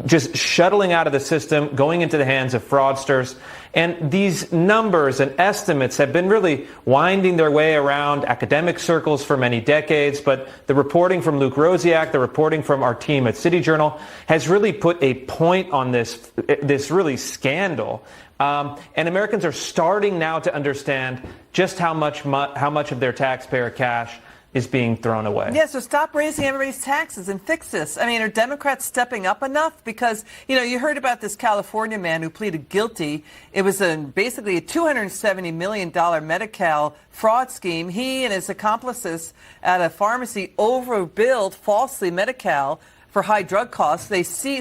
just shuttling out of the system, going into the hands of fraudsters. And these numbers and estimates have been really winding their way around academic circles for many decades, but the reporting from Luke Rosiak, the reporting from our team at City Journal has really put a point on this really scandal. And Americans are starting now to understand just how much of their taxpayer cash is being thrown away. Yeah, so stop raising everybody's taxes and fix this. I mean, are Democrats stepping up enough? Because, you heard about this California man who pleaded guilty. It was basically a $270 million Medi-Cal fraud scheme. He and his accomplices at a pharmacy overbilled falsely Medi-Cal for high drug costs.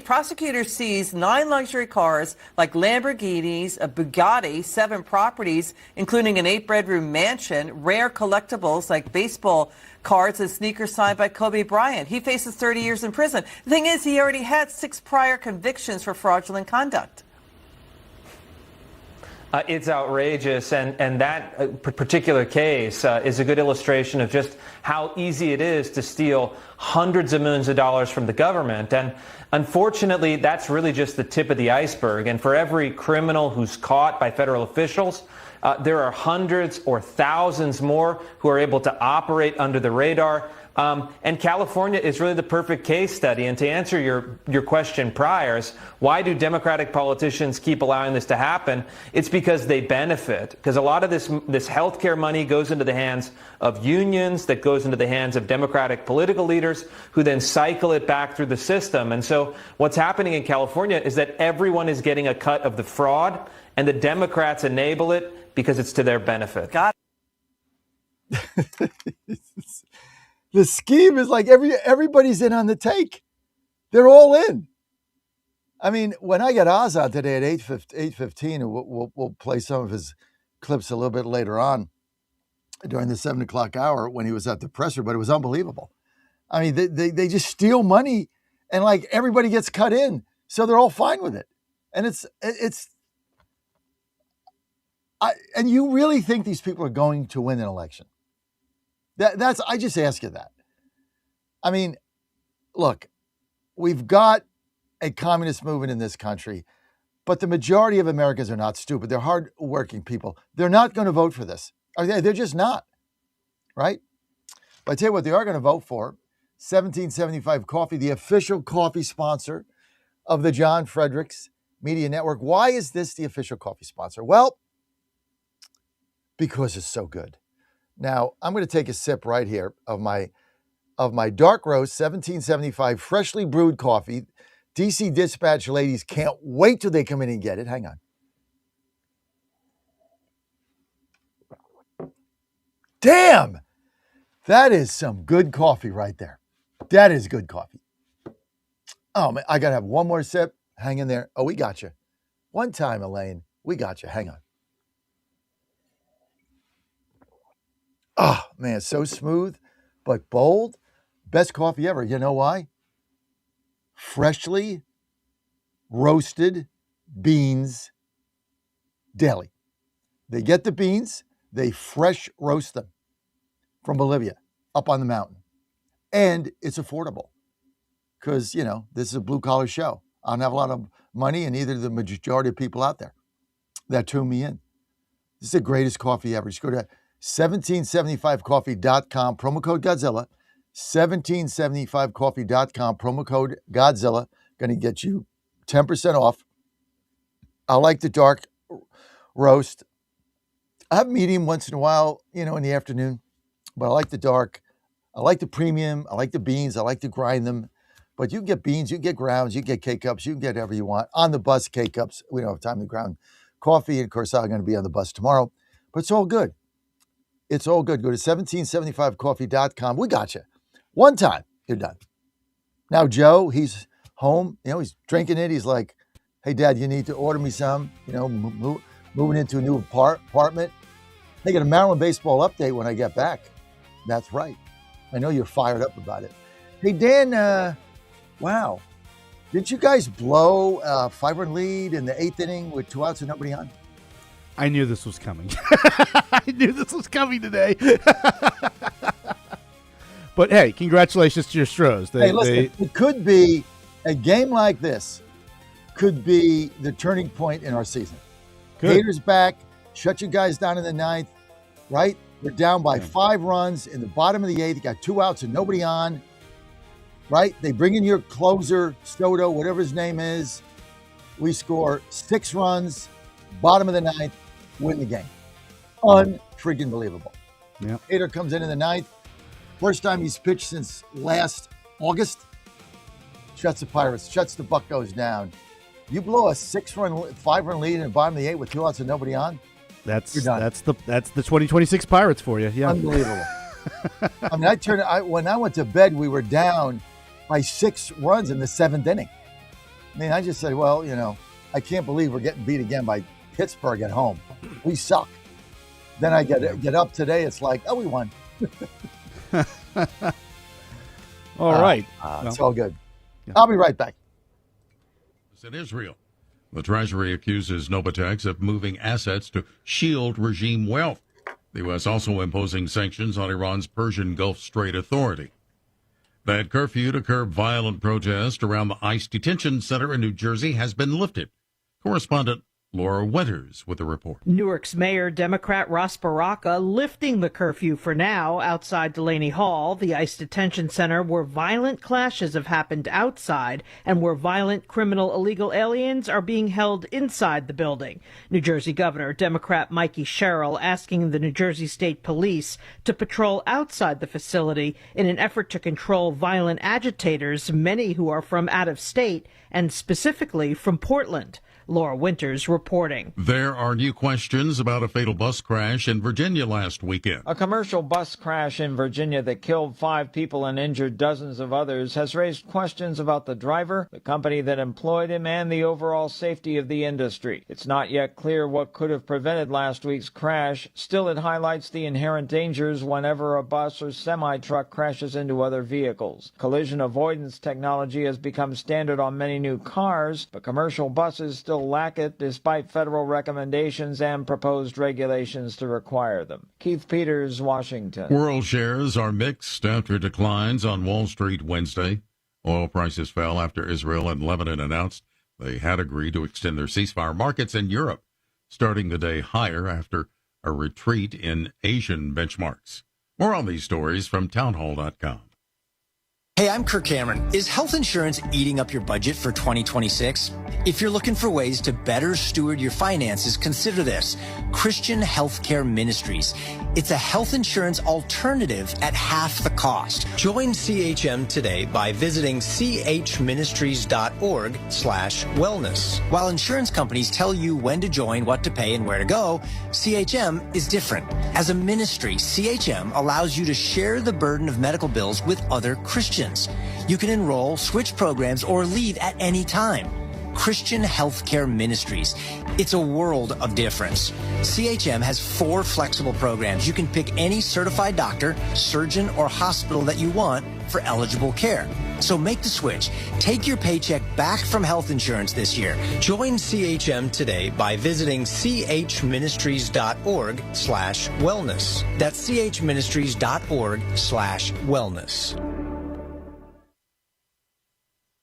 Prosecutors seized 9 luxury cars like Lamborghinis, a Bugatti, 7 properties, including an 8-bedroom mansion, rare collectibles like baseball cards and sneakers signed by Kobe Bryant. He faces 30 years in prison. The thing is, he already had 6 prior convictions for fraudulent conduct. It's outrageous, and that particular case is a good illustration of just how easy it is to steal hundreds of millions of dollars from the government. And unfortunately, that's really just the tip of the iceberg. And for every criminal who's caught by federal officials, there are hundreds or thousands more who are able to operate under the radar. And California is really the perfect case study. And to answer your question prior, is why do Democratic politicians keep allowing this to happen? It's because they benefit. Because a lot of this healthcare money goes into the hands of unions, that goes into the hands of Democratic political leaders, who then cycle it back through the system. And so what's happening in California is that everyone is getting a cut of the fraud, and the Democrats enable it because it's to their benefit. The scheme is like everybody's in on the take. They're all in. I mean, when I get Azad today at 8:15, and we'll play some of his clips a little bit later on during the 7 o'clock hour when he was at the presser, but it was unbelievable. I mean, they just steal money, and like everybody gets cut in, so they're all fine with it. And and you really think these people are going to win an election? I just ask you that. I mean, look, we've got a communist movement in this country, but the majority of Americans are not stupid. They're hardworking people. They're not going to vote for this. They're just not, right? But I tell you what, they are going to vote for 1775 Coffee, the official coffee sponsor of the John Fredericks Media Network. Why is this the official coffee sponsor? Well, because it's so good. Now, I'm going to take a sip right here of my dark roast 1775 freshly brewed coffee. DC Dispatch ladies can't wait till they come in and get it. Hang on. Damn! That is some good coffee right there. That is good coffee. Oh, man, I got to have one more sip. Hang in there. Oh, we got you. One time, Elaine. We got you. Hang on. Oh, man, so smooth, but bold. Best coffee ever. You know why? Freshly roasted beans daily. They get the beans, they fresh roast them from Bolivia up on the mountain. And it's affordable because, this is a blue-collar show. I don't have a lot of money, and neither do the majority of people out there that tune me in. This is the greatest coffee ever. Just go to 1775coffee.com, promo code Godzilla, 1775coffee.com, promo code Godzilla, going to get you 10% off. I like the dark roast. I have medium once in a while, in the afternoon, but I like the dark. I like the premium. I like the beans. I like to grind them. But you can get beans, you can get grounds, you can get K-Cups, you can get whatever you want. On the bus, K-Cups. We don't have time to ground coffee. And of course, I'm going to be on the bus tomorrow. But it's all good. It's all good. Go to 1775coffee.com. We got you. One time, you're done. Now, Joe, he's home. He's drinking it. He's like, hey, Dad, you need to order me some. Moving into a new apartment. They get a Maryland baseball update when I get back. That's right. I know you're fired up about it. Hey, Dan, wow. Did you guys blow Fiber lead in the 8th inning with 2 outs and nobody on? I knew this was coming. I knew this was coming today. But hey, congratulations to your Stros. Hey, listen, it could be a game like this. Could be the turning point in our season. Good. Gators back. Shut you guys down in the ninth. Right? We're down by 5 runs in the bottom of the 8th. You got 2 outs and nobody on. Right? They bring in your closer, Soto, whatever his name is. We score 6 runs, bottom of the 9th, win the game. Unfreaking believable. Yep. Hader comes in the 9th. First time he's pitched since last August. Shuts the Pirates, shuts the Buccos down. You blow a 5-run lead in the bottom of the 8th with 2 outs and nobody on. That's you're done. That's the 2026 Pirates for you. Yeah. Unbelievable. I mean, when I went to bed, we were down by 6 runs in the 7th inning. I mean, I just said, well, I can't believe we're getting beat again by Pittsburgh at home. We suck. Then I get up today. It's like, oh, we won. All right. It's all good. Yeah. I'll be right back. In Israel, the Treasury accuses Novatex of moving assets to shield regime wealth. The U.S. also imposing sanctions on Iran's Persian Gulf Strait Authority. That curfew to curb violent protest around the ICE detention center in New Jersey has been lifted. Correspondent Laura Winters with the report. Newark's Mayor Democrat Ross Baraka lifting the curfew for now outside Delaney Hall, the ICE detention center where violent clashes have happened outside and where violent criminal illegal aliens are being held inside the building. New Jersey Governor Democrat Mikey Sherrill asking the New Jersey State Police to patrol outside the facility in an effort to control violent agitators, many who are from out of state and specifically from Portland. Laura Winters reporting. There are new questions about a fatal bus crash in Virginia last weekend. A commercial bus crash in Virginia that killed 5 people and injured dozens of others has raised questions about the driver, the company that employed him, and the overall safety of the industry. It's not yet clear what could have prevented last week's crash. Still, it highlights the inherent dangers whenever a bus or semi-truck crashes into other vehicles. Collision avoidance technology has become standard on many new cars, but commercial buses still lack it despite federal recommendations and proposed regulations to require them. Keith Peters, Washington. World shares are mixed after declines on Wall Street Wednesday. Oil prices fell after Israel and Lebanon announced they had agreed to extend their ceasefire. Markets in Europe starting the day higher after a retreat in Asian benchmarks. More on these stories from townhall.com. Hey, I'm Kirk Cameron. Is health insurance eating up your budget for 2026? If you're looking for ways to better steward your finances, consider this: Christian Healthcare Ministries. It's a health insurance alternative at half the cost. Join CHM today by visiting chministries.org/wellness. While insurance companies tell you when to join, what to pay, and where to go, CHM is different. As a ministry, CHM allows you to share the burden of medical bills with other Christians. You can enroll, switch programs, or leave at any time. Christian Healthcare Ministries. It's a world of difference. CHM has 4 flexible programs. You can pick any certified doctor, surgeon, or hospital that you want for eligible care. So make the switch. Take your paycheck back from health insurance this year. Join CHM today by visiting chministries.org/wellness. That's chministries.org/wellness.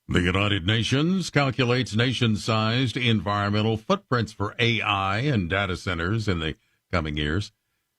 The United Nations calculates nation-sized environmental footprints for AI and data centers in the coming years.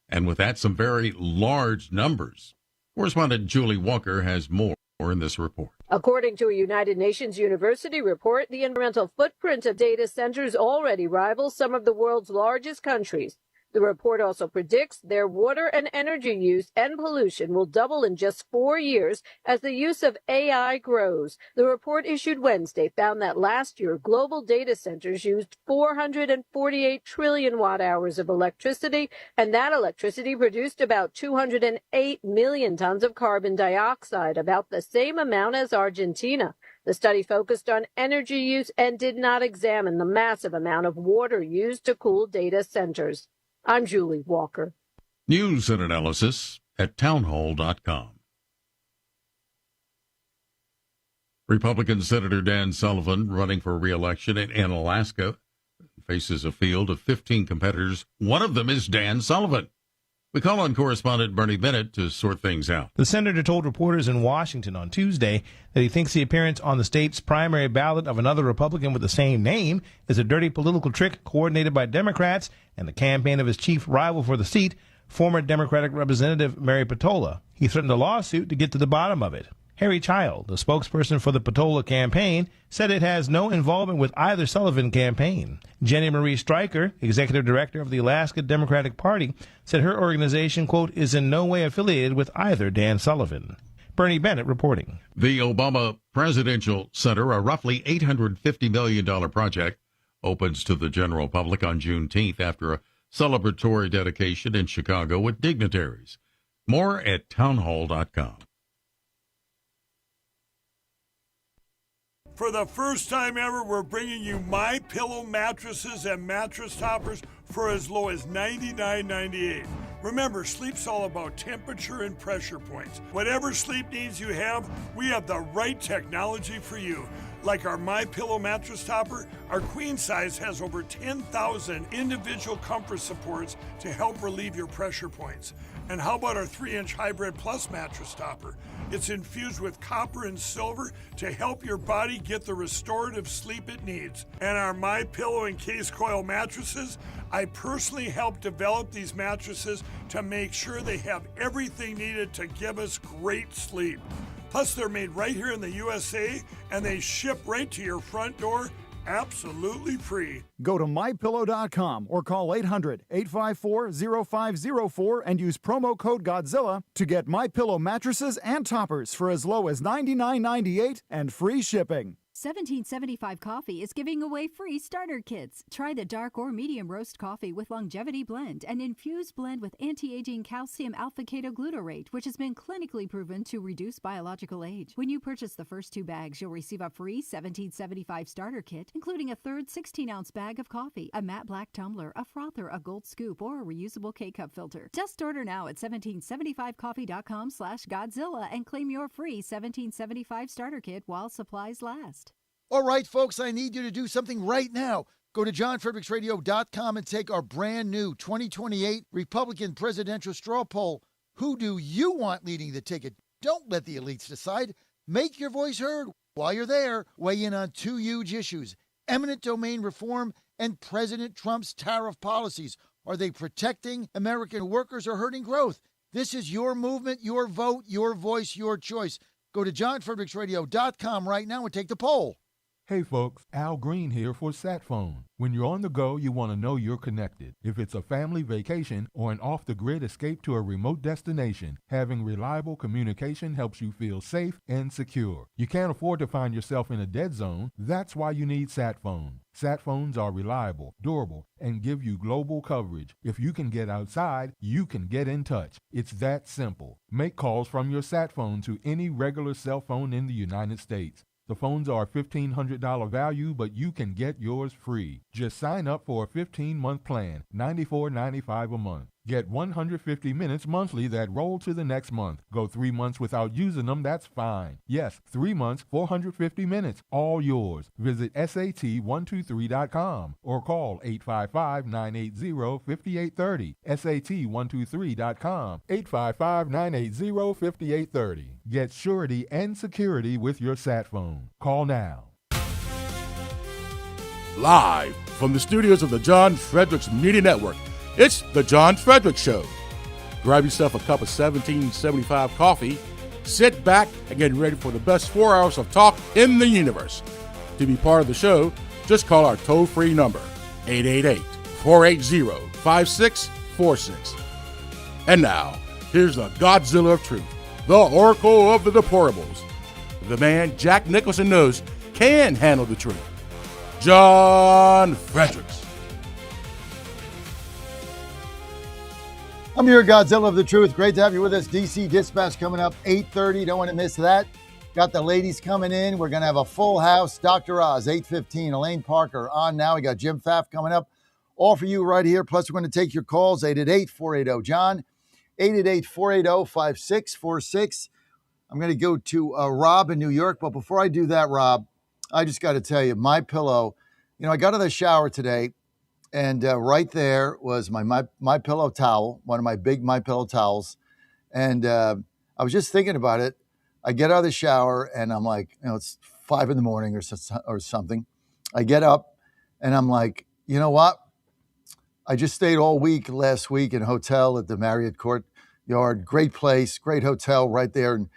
And with that, some very large numbers. Correspondent Julie Walker has more in this report. According to a United Nations University report, the environmental footprint of data centers already rivals some of the world's largest countries. The report also predicts their water and energy use and pollution will double in just 4 years as the use of AI grows. The report issued Wednesday found that last year, global data centers used 448 trillion watt-hours of electricity, and that electricity produced about 208 million tons of carbon dioxide, about the same amount as Argentina. The study focused on energy use and did not examine the massive amount of water used to cool data centers. I'm Julie Walker. News and analysis at townhall.com. Republican Senator Dan Sullivan running for re-election in Alaska faces a field of 15 competitors. One of them is Dan Sullivan. We call on correspondent Bernie Bennett to sort things out. The senator told reporters in Washington on Tuesday that he thinks the appearance on the state's primary ballot of another Republican with the same name is a dirty political trick coordinated by Democrats and the campaign of his chief rival for the seat, former Democratic Representative Mary Patola. He threatened a lawsuit to get to the bottom of it. Harry Child, the spokesperson for the Patola campaign, said it has no involvement with either Sullivan campaign. Jenny Marie Stryker, executive director of the Alaska Democratic Party, said her organization, quote, is in no way affiliated with either Dan Sullivan. Bernie Bennett reporting. The Obama Presidential Center, a roughly $850 million project, opens to the general public on Juneteenth after a celebratory dedication in Chicago with dignitaries. More at townhall.com. For the first time ever, we're bringing you My Pillow mattresses and mattress toppers for as low as $99.98. Remember, sleep's all about temperature and pressure points. Whatever sleep needs you have, we have the right technology for you. Like our My Pillow mattress topper, our queen size has over 10,000 individual comfort supports to help relieve your pressure points. And how about our 3-inch Hybrid Plus mattress topper? It's infused with copper and silver to help your body get the restorative sleep it needs. And our My Pillow and Case Coil mattresses, I personally helped develop these mattresses to make sure they have everything needed to give us great sleep. Plus, they're made right here in the USA, and they ship right to your front door, absolutely free. Go to MyPillow.com or call 800-854-0504 and use promo code Godzilla to get MyPillow mattresses and toppers for as low as $99.98 and free shipping. 1775 Coffee is giving away free starter kits. Try the dark or medium roast coffee with longevity blend, an infused blend with anti-aging calcium alpha-ketoglutarate, which has been clinically proven to reduce biological age. When you purchase the first 2 bags, you'll receive a free 1775 starter kit, including a third 16-ounce bag of coffee, a matte black tumbler, a frother, a gold scoop, or a reusable K-cup filter. Just order now at 1775coffee.com/Godzilla and claim your free 1775 starter kit while supplies last. All right, folks, I need you to do something right now. Go to johnfredericksradio.com and take our brand new 2028 Republican presidential straw poll. Who do you want leading the ticket? Don't let the elites decide. Make your voice heard. While you're there, weigh in on 2 huge issues: eminent domain reform and President Trump's tariff policies. Are they protecting American workers or hurting growth? This is your movement, your vote, your voice, your choice. Go to johnfredericksradio.com right now and take the poll. Hey folks, Al Green here for SatPhone. When you're on the go, you want to know you're connected. If it's a family vacation or an off-the-grid escape to a remote destination, having reliable communication helps you feel safe and secure. You can't afford to find yourself in a dead zone. That's why you need SatPhone. SatPhones are reliable, durable, and give you global coverage. If you can get outside, you can get in touch. It's that simple. Make calls from your SatPhone to any regular cell phone in the United States. The phones are a $1,500 value, but you can get yours free. Just sign up for a 15-month plan, $94.95 a month. Get 150 minutes monthly that roll to the next month. Go 3 months without using them, that's fine. Yes, 3 months, 450 minutes, all yours. Visit SAT123.com or call 855-980-5830. SAT123.com, 855-980-5830. Get surety and security with your sat phone. Call now. Live from the studios of the John Fredericks Media Network, it's The John Fredericks Show. Grab yourself a cup of 1775 coffee, sit back, and get ready for the best 4 hours of talk in the universe. To be part of the show, just call our toll-free number, 888-480-5646. And now, here's the Godzilla of Truth, the Oracle of the Deplorables, the man Jack Nicholson knows can handle the truth, John Fredericks. I'm your Godzilla of the Truth. Great to have you with us. DC Dispatch coming up 8:30. Don't want to miss that. Got the ladies coming in. We're going to have a full house. Dr. Oz, 8:15. Elaine Parker on now. We got Jim Pfaff coming up. All for you right here. Plus, we're going to take your calls, 888-480-JOHN, 888-480-5646. I'm going to go to Rob in New York. But before I do that, Rob, I just got to tell you, my pillow, I got out of the shower today And right there was my pillow towel, one of my big My Pillow towels. And I was just thinking about it. I get out of the shower and I'm like, it's 5 a.m. or something. I get up and I'm like, you know what? I just stayed all week last week in a hotel at the Marriott Courtyard. Great place, great hotel right there, and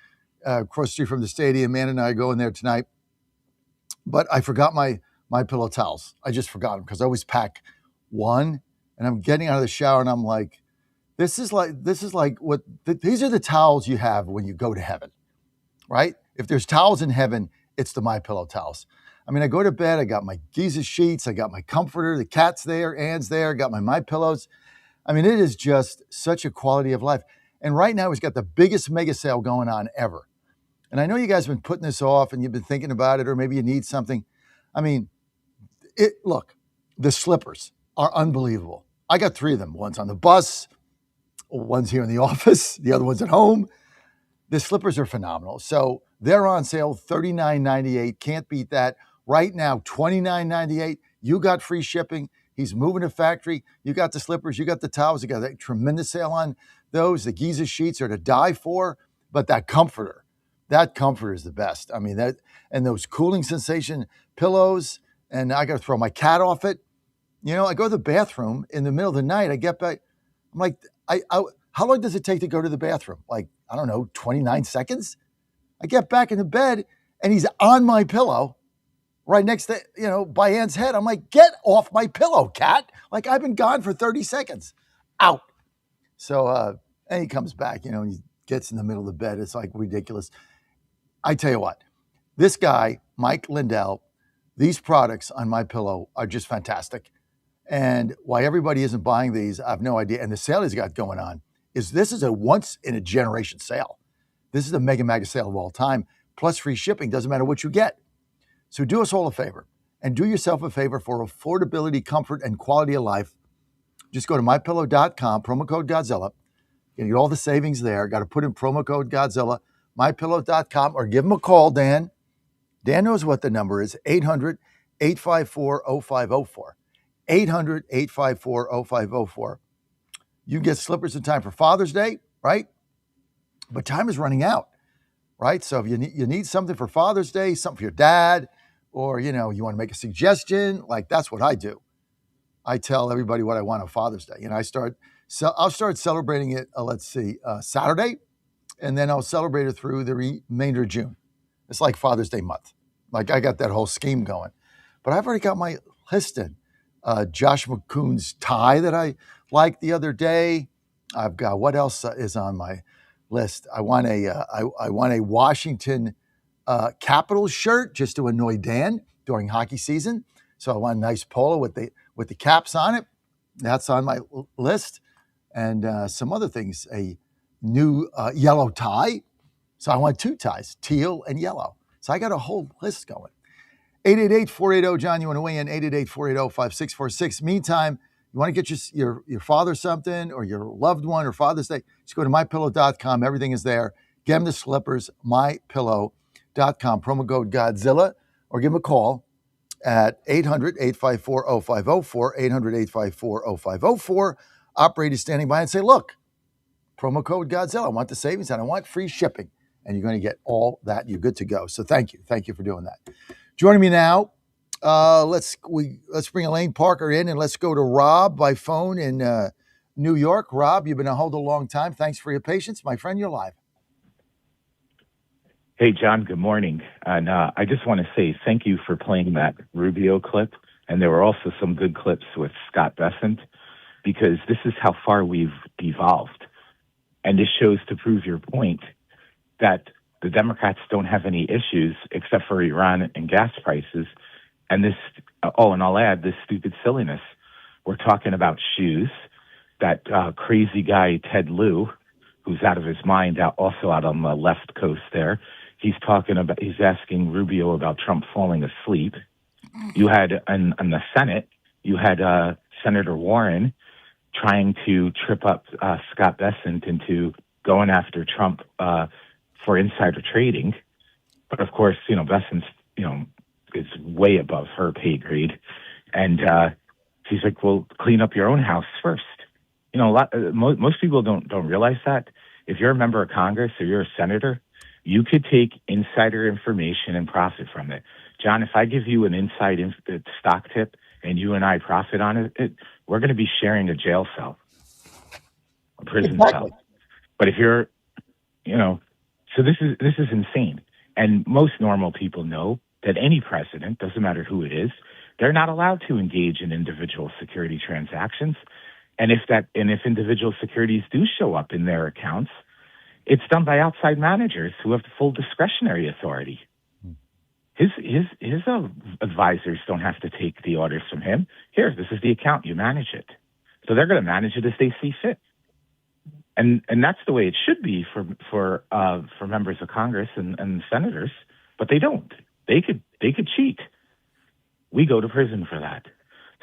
across the street from the stadium. Ann and I are going there tonight. But I forgot my pillow towels. I just forgot them because I always pack one. And I'm getting out of the shower and I'm like, these are the towels you have when you go to heaven, right? If there's towels in heaven, it's the My Pillow towels. I mean, I go to bed, I got my Giza sheets, I got my comforter, the cat's there, Ann's there, got my pillows. I mean, it is just such a quality of life. And right now, he's got the biggest mega sale going on ever. And I know you guys have been putting this off and you've been thinking about it, or maybe you need something. I mean, look, the slippers are unbelievable. I got 3 of them. One's on the bus, one's here in the office, the other one's at home. The slippers are phenomenal. So they're on sale, $39.98. Can't beat that. Right now, $29.98. You got free shipping. He's moving to factory. You got the slippers. You got the towels. You got a tremendous sale on those. The Giza sheets are to die for. But that comforter is the best. I mean, that, and those cooling sensation pillows. And I got to throw my cat off it. You know, I go to the bathroom in the middle of the night. I get back. I'm like, how long does it take to go to the bathroom? Like, I don't know, 29 seconds? I get back in the bed and he's on my pillow right next to, by Ann's head. I'm like, get off my pillow, cat. Like, I've been gone for 30 seconds. Out. So, and he comes back, and he gets in the middle of the bed. It's like ridiculous. I tell you what, this guy, Mike Lindell, these products on My Pillow are just fantastic. And why everybody isn't buying these, I have no idea. And the sale he's got going on this is a once in a generation sale. This is the mega sale of all time, plus free shipping. Doesn't matter what you get. So do us all a favor and do yourself a favor for affordability, comfort, and quality of life. Just go to mypillow.com, promo code Godzilla. You get all the savings there. Got to put in promo code Godzilla, mypillow.com, or give him a call, Dan. Dan knows what the number is, 800-854-0504. 800-854-0504. You can get slippers in time for Father's Day, right? But time is running out, right? So if you need something for Father's Day, something for your dad, or, you want to make a suggestion, like that's what I do. I tell everybody what I want on Father's Day. I'll start celebrating it, Saturday, and then I'll celebrate it through the remainder of June. It's like Father's Day month. Like I got that whole scheme going. But I've already got my list in. Josh McCoon's tie that I liked the other day. I've got, what else is on my list? I want a Washington Capitals shirt just to annoy Dan during hockey season. So I want a nice polo with the caps on it. That's on my list. And some other things, a new yellow tie. So I want 2 ties, teal and yellow. So I got a whole list going. 888-480-JOHN. You want to weigh in, 888-480-5646. Meantime, you want to get your father something or your loved one or Father's Day, just go to mypillow.com. Everything is there. Get him the slippers, mypillow.com, promo code Godzilla, or give him a call at 800-854-0504, 800-854-0504. Operator standing by and say, look, promo code Godzilla. I want the savings and I want free shipping. And you're going to get all that. You're good to go. So thank you. Thank you for doing that. Joining me now, let's bring Elaine Parker in and let's go to Rob by phone in New York. Rob, you've been on hold a long time. Thanks for your patience. My friend, you're live. Hey, John, good morning. And I just want to say thank you for playing that Rubio clip. And there were also some good clips with Scott Bessent, because this is how far we've devolved. And this shows, to prove your point, that the Democrats don't have any issues except for Iran and gas prices. And this, and I'll add this stupid silliness. We're talking about shoes. That crazy guy, Ted Lieu, who's out of his mind, also out on the left coast there, he's asking Rubio about Trump falling asleep. You had, in the Senate, you had Senator Warren trying to trip up Scott Bessent into going after Trump for insider trading. But of course, Bessent's, is way above her pay grade. And He's like, well, clean up your own house first. You know, most people don't realize that. If you're a member of Congress or you're a senator, you could take insider information and profit from it. John, if I give you an inside stock tip and you and I profit on it, we're going to be sharing a jail cell, a prison cell. But if you're, so this is insane. And most normal people know that any president, doesn't matter who it is, they're not allowed to engage in individual security transactions. And if individual securities do show up in their accounts, it's done by outside managers who have the full discretionary authority. His advisors don't have to take the orders from him. Here, this is the account, you manage it. So they're going to manage it as they see fit. And that's the way it should be for members of Congress and senators, but they don't. They could cheat. We go to prison for that.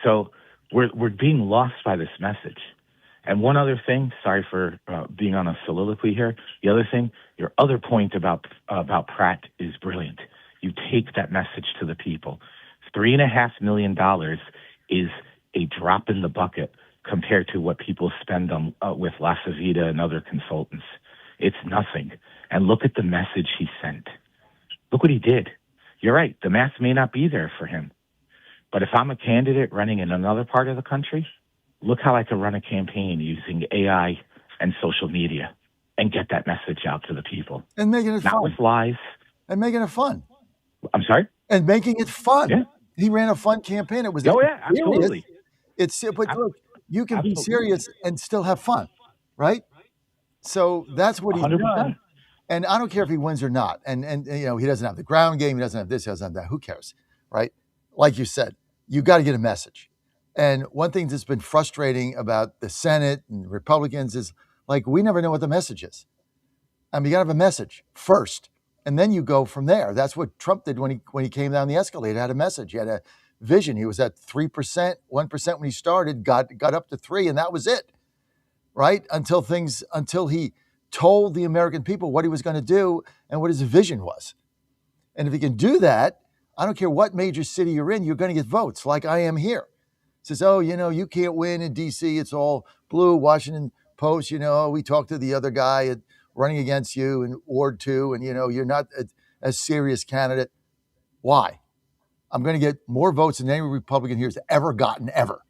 So we're being lost by this message. And one other thing, sorry for being on a soliloquy here. The other thing, your other point about Pratt is brilliant. You take that message to the people. $3.5 million is a drop in the bucket compared to what people spend on with La Savita and other consultants. It's nothing. And look at the message he sent. Look what he did. You're right. The math may not be there for him. But if I'm a candidate running in another part of the country, look how I can run a campaign using AI and social media and get that message out to the people. And making it not fun. With lies. And making it fun. I'm sorry? And making it fun. Yeah. He ran a fun campaign. It was absolutely. But look, you can be serious and still have fun, right? So that's what he's 100%. Done. And I don't care if he wins or not. And he doesn't have the ground game. He doesn't have this. He doesn't have that. Who cares, right? Like you said, you got to get a message. And one thing that's been frustrating about the Senate and Republicans is, like, we never know what the message is. I mean, you got to have a message first, and then you go from there. That's what Trump did when he came down the escalator. He had a message. He had a vision. He was at 3%, 1% when he started, got up to 3%, and that was it, right? Until he told the American people what he was going to do and what his vision was. And if he can do that, I don't care what major city you're in, you're going to get votes, like I am here. Says, you can't win in D.C. It's all blue. Washington Post, we talked to the other guy running against you in Ward 2, and, you're not a serious candidate. Why? I'm going to get more votes than any Republican here has ever gotten, ever,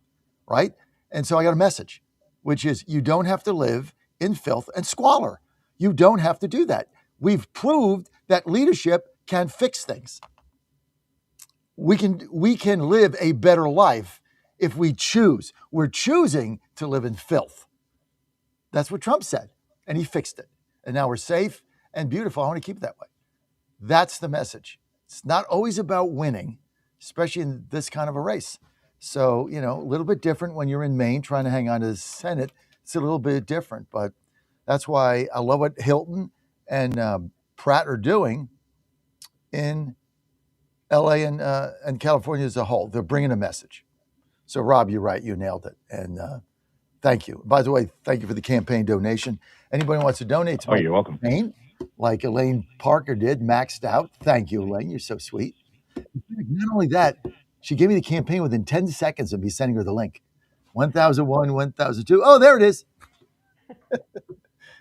right? And so I got a message, which is you don't have to live in filth and squalor. You don't have to do that. We've proved that leadership can fix things. We can live a better life if we choose. We're choosing to live in filth. That's what Trump said, and he fixed it. And now we're safe and beautiful. I want to keep it that way. That's the message. It's not always about winning, especially in this kind of a race. So, a little bit different when you're in Maine trying to hang on to the Senate. It's a little bit different, but that's why I love what Hilton and Pratt are doing in LA and California as a whole. They're bringing a message. So, Rob, you're right. You nailed it. And thank you. By the way, thank you for the campaign donation. Anybody who wants to donate to you're welcome. Campaign, like Elaine Parker did, maxed out. Thank you, Elaine. You're so sweet. Not only that, she gave me the campaign within 10 seconds of me sending her the link. 1001, 1002. Oh, there it is.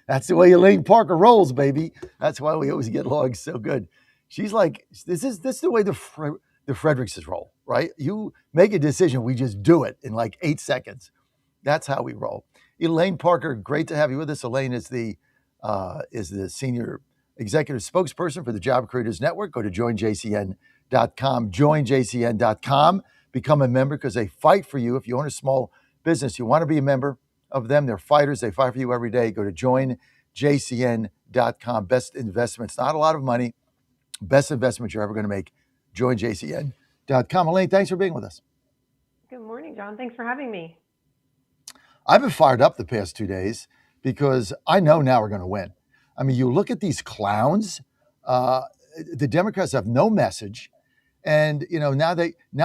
That's the way Elaine Parker rolls, baby. That's why we always get along so good. She's like, this is the way the Fredericks roll, right? You make a decision, we just do it in like 8 seconds. That's how we roll. Elaine Parker, great to have you with us. Elaine is the senior executive spokesperson for the Job Creators Network. Go to joinjcn.com, joinjcn.com. Become a member because they fight for you. If you own a small business, you want to be a member of them. They're fighters. They fight for you every day. Go to joinjcn.com. Best investments, not a lot of money. Best investment you're ever going to make. joinjcn.com. Elaine, thanks for being with us. Good morning, John. Thanks for having me. I've been fired up the past 2 days because I know now we're going to win. I mean, you look at these clowns. The Democrats have no message. And, now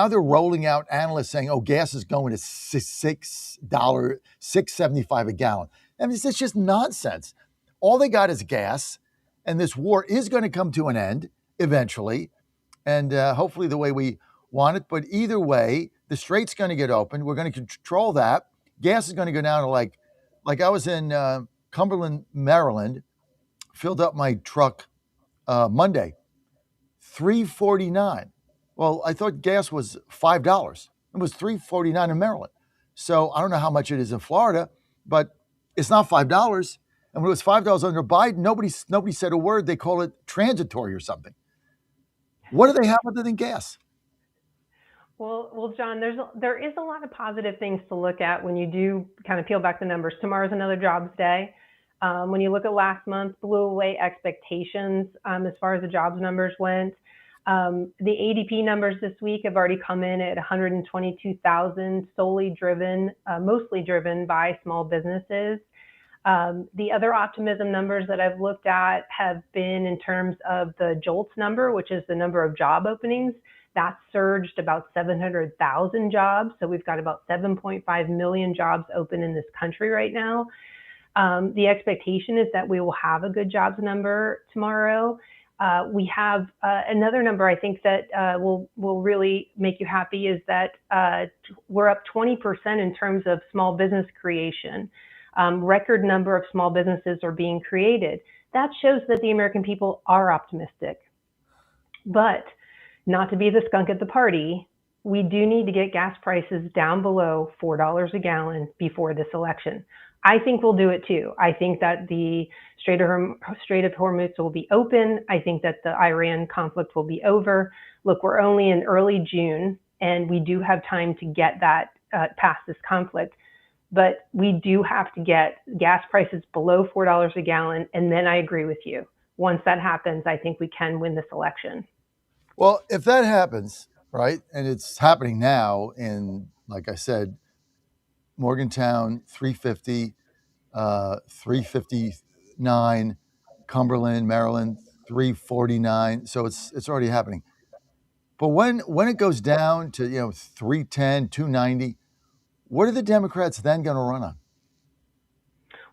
they're rolling out analysts saying, gas is going to $6.75 a gallon. I mean, it's just nonsense. All they got is gas. And this war is going to come to an end eventually. And hopefully the way we want it. But either way, the strait's going to get open. We're going to control that. Gas is going to go down to like I was in Cumberland, Maryland, filled up my truck Monday, $3.49. Well, I thought gas was $5. It was $3.49 in Maryland. So I don't know how much it is in Florida, but it's not $5. And when it was $5 under Biden, nobody said a word. They call it transitory or something. What do they have other than gas? Well, John, there is a lot of positive things to look at when you do kind of peel back the numbers. Tomorrow's another jobs day. When you look at last month, blew away expectations as far as the jobs numbers went. The ADP numbers this week have already come in at 122,000, mostly driven by small businesses. The other optimism numbers that I've looked at have been in terms of the JOLTS number, which is the number of job openings. That surged about 700,000 jobs. So we've got about 7.5 million jobs open in this country right now. The expectation is that we will have a good jobs number tomorrow. We have another number I think that will really make you happy is that we're up 20% in terms of small business creation. Record number of small businesses are being created. That shows that the American people are optimistic. But not to be the skunk at the party, we do need to get gas prices down below $4 a gallon before this election. I think we'll do it too. I think that the Strait of Hormuz will be open. I think that the Iran conflict will be over. Look, we're only in early June, and we do have time to get that past this conflict. But we do have to get gas prices below $4 a gallon, and then I agree with you. Once that happens, I think we can win this election. Well, if that happens, right, and it's happening now in, like I said, Morgantown, 350, 359, Cumberland, Maryland, 349. So it's already happening. But when it goes down to 310, 290, what are the Democrats then going to run on?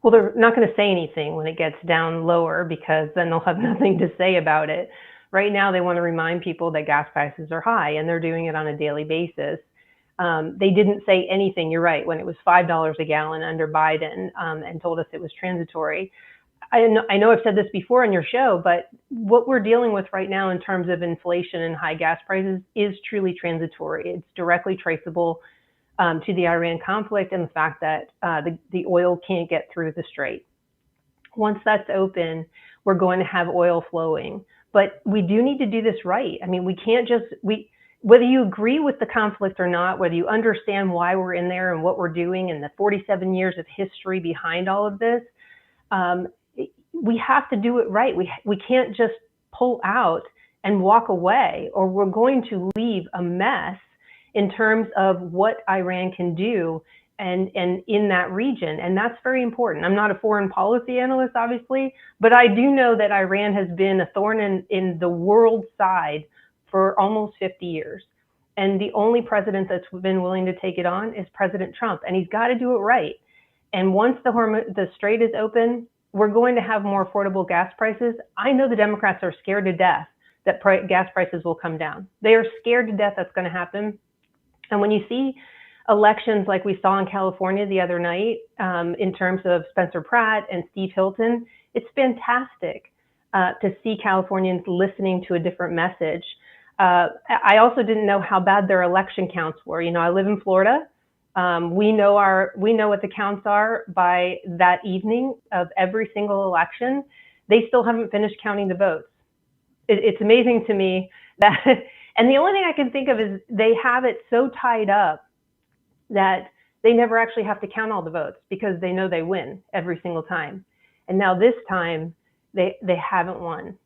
Well, they're not going to say anything when it gets down lower because then they'll have nothing to say about it. Right now, they want to remind people that gas prices are high, and they're doing it on a daily basis. They didn't say anything, you're right, when it was $5 a gallon under Biden and told us it was transitory. I know I've said this before on your show, but what we're dealing with right now in terms of inflation and high gas prices is truly transitory. It's directly traceable to the Iran conflict and the fact that the oil can't get through the strait. Once that's open, we're going to have oil flowing. But we do need to do this right. I mean, we can't whether you agree with the conflict or not, whether you understand why we're in there and what we're doing and the 47 years of history behind all of this, we have to do it right. We can't just pull out and walk away, or we're going to leave a mess in terms of what Iran can do and in that region. And that's very important. I'm not a foreign policy analyst, obviously, but I do know that Iran has been a thorn in the world side for almost 50 years. And the only president that's been willing to take it on is President Trump. And he's got to do it right. And once the strait is open, we're going to have more affordable gas prices. I know the Democrats are scared to death that gas prices will come down. They are scared to death that's going to happen. And when you see elections like we saw in California the other night, in terms of Spencer Pratt and Steve Hilton, it's fantastic to see Californians listening to a different message. I also didn't know how bad their election counts were. I live in Florida. We know what the counts are by that evening of every single election. They still haven't finished counting the votes. It's amazing to me that, and the only thing I can think of is they have it so tied up that they never actually have to count all the votes because they know they win every single time. And now this time they haven't won,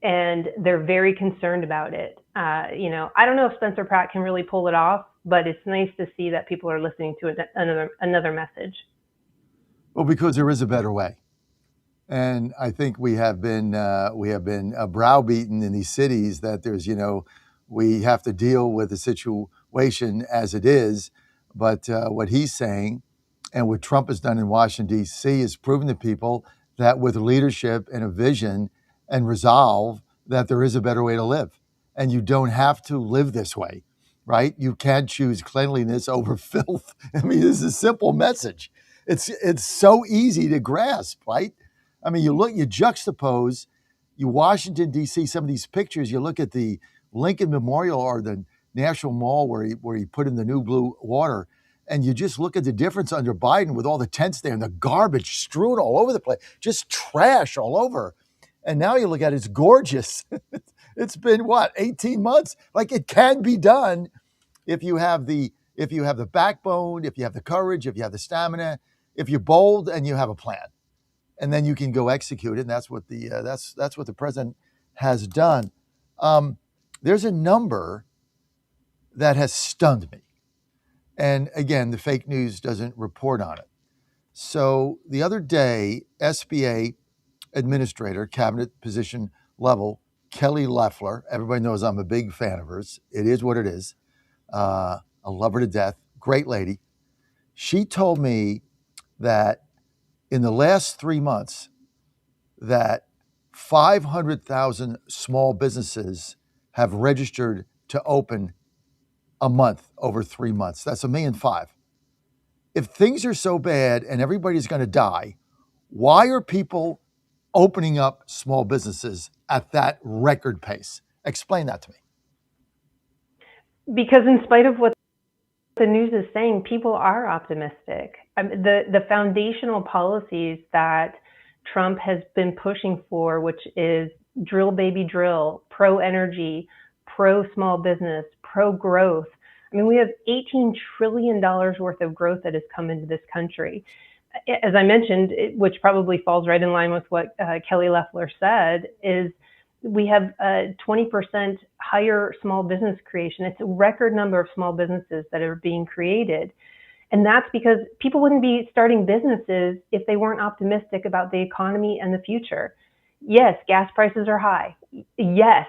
and they're very concerned about it. I don't know if Spencer Pratt can really pull it off, but it's nice to see that people are listening to another message. Well, because there is a better way. And I think we have been browbeaten in these cities that there's, we have to deal with the situation as it is. But what he's saying and what Trump has done in Washington, D.C. is proven to people that with leadership and a vision and resolve that there is a better way to live. And you don't have to live this way. right? You can't choose cleanliness over filth. I mean, this is a simple message. It's so easy to grasp, right? I mean, you juxtapose, Washington, D.C., some of these pictures, you look at the Lincoln Memorial or the National Mall where he put in the new blue water, and you just look at the difference under Biden with all the tents there and the garbage strewn all over the place, just trash all over. And now you look at it, it's gorgeous. It's been 18 months? Like, it can be done if you have the backbone, if you have the courage, if you have the stamina, if you're bold and you have a plan. And then you can go execute it. And that's what the president has done. There's a number that has stunned me. And again, the fake news doesn't report on it. So the other day, SBA administrator, cabinet position level, Kelly Loeffler, everybody knows I'm a big fan of hers. It is what it is. I love her to death. Great lady. She told me that in the last 3 months, that 500,000 small businesses have registered to open a month over 3 months. That's 1.5 million. If things are so bad and everybody's going to die, why are people opening up small businesses at that record pace? Explain that to me. Because in spite of what the news is saying, people are optimistic. The foundational policies that Trump has been pushing for, which is drill baby drill, pro-energy, pro-small business, pro-growth. I mean, we have $18 trillion worth of growth that has come into this country. As I mentioned, which probably falls right in line with what Kelly Loeffler said, is we have a 20% higher small business creation. It's a record number of small businesses that are being created. And that's because people wouldn't be starting businesses if they weren't optimistic about the economy and the future. Yes, gas prices are high. Yes,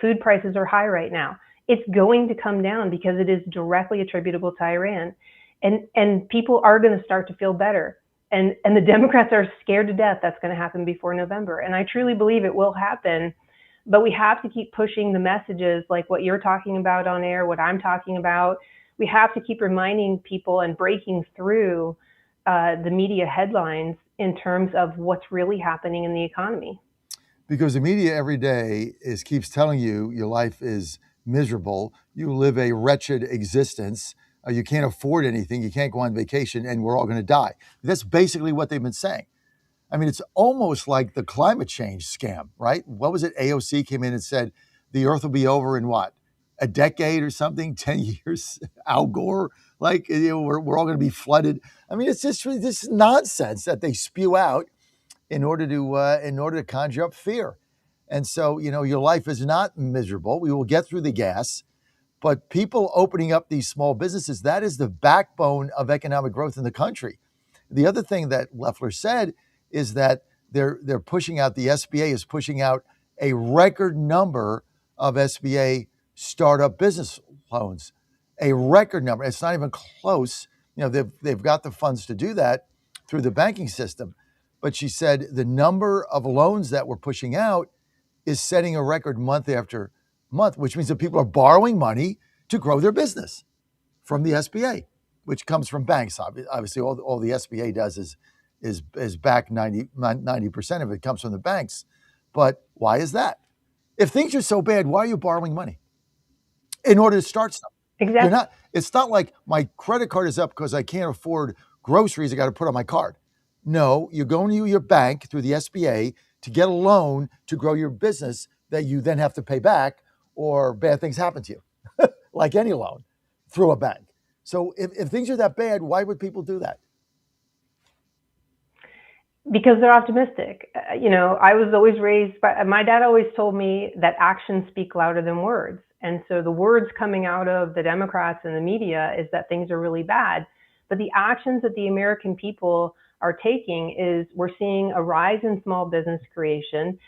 food prices are high right now. It's going to come down because it is directly attributable to Iran. And people are going to start to feel better. And the Democrats are scared to death that's going to happen before November. And I truly believe it will happen. But we have to keep pushing the messages like what you're talking about on air, what I'm talking about. We have to keep reminding people and breaking through the media headlines in terms of what's really happening in the economy. Because the media every day keeps telling you your life is miserable. You live a wretched existence. You can't afford anything. You can't go on vacation, and we're all going to die. That's basically what they've been saying. I mean, it's almost like the climate change scam, right? What was it? AOC came in and said the Earth will be over in what? A decade or something? 10 years? Al Gore? Like, we're all going to be flooded. I mean, it's just this nonsense that they spew out in order to conjure up fear. And so, your life is not miserable. We will get through the gas. But people opening up these small businesses, that is the backbone of economic growth in the country. The other thing that Loeffler said is that they're pushing out, the SBA is pushing out a record number of SBA startup business loans, a record number. It's not even close. They've got the funds to do that through the banking system. But she said the number of loans that we're pushing out is setting a record month after month, which means that people are borrowing money to grow their business from the SBA, which comes from banks. Obviously, all the SBA does is back 90% of it comes from the banks. But why is that? If things are so bad, why are you borrowing money? In order to start something. Exactly. It's not like my credit card is up because I can't afford groceries I got to put on my card. No, you're going to your bank through the SBA to get a loan to grow your business that you then have to pay back, or bad things happen to you, like any loan, through a bank. So if things are that bad, why would people do that? Because they're optimistic. I was always raised by, my dad always told me that actions speak louder than words. And so the words coming out of the Democrats and the media is that things are really bad. But the actions that the American people are taking is we're seeing a rise in small business creation.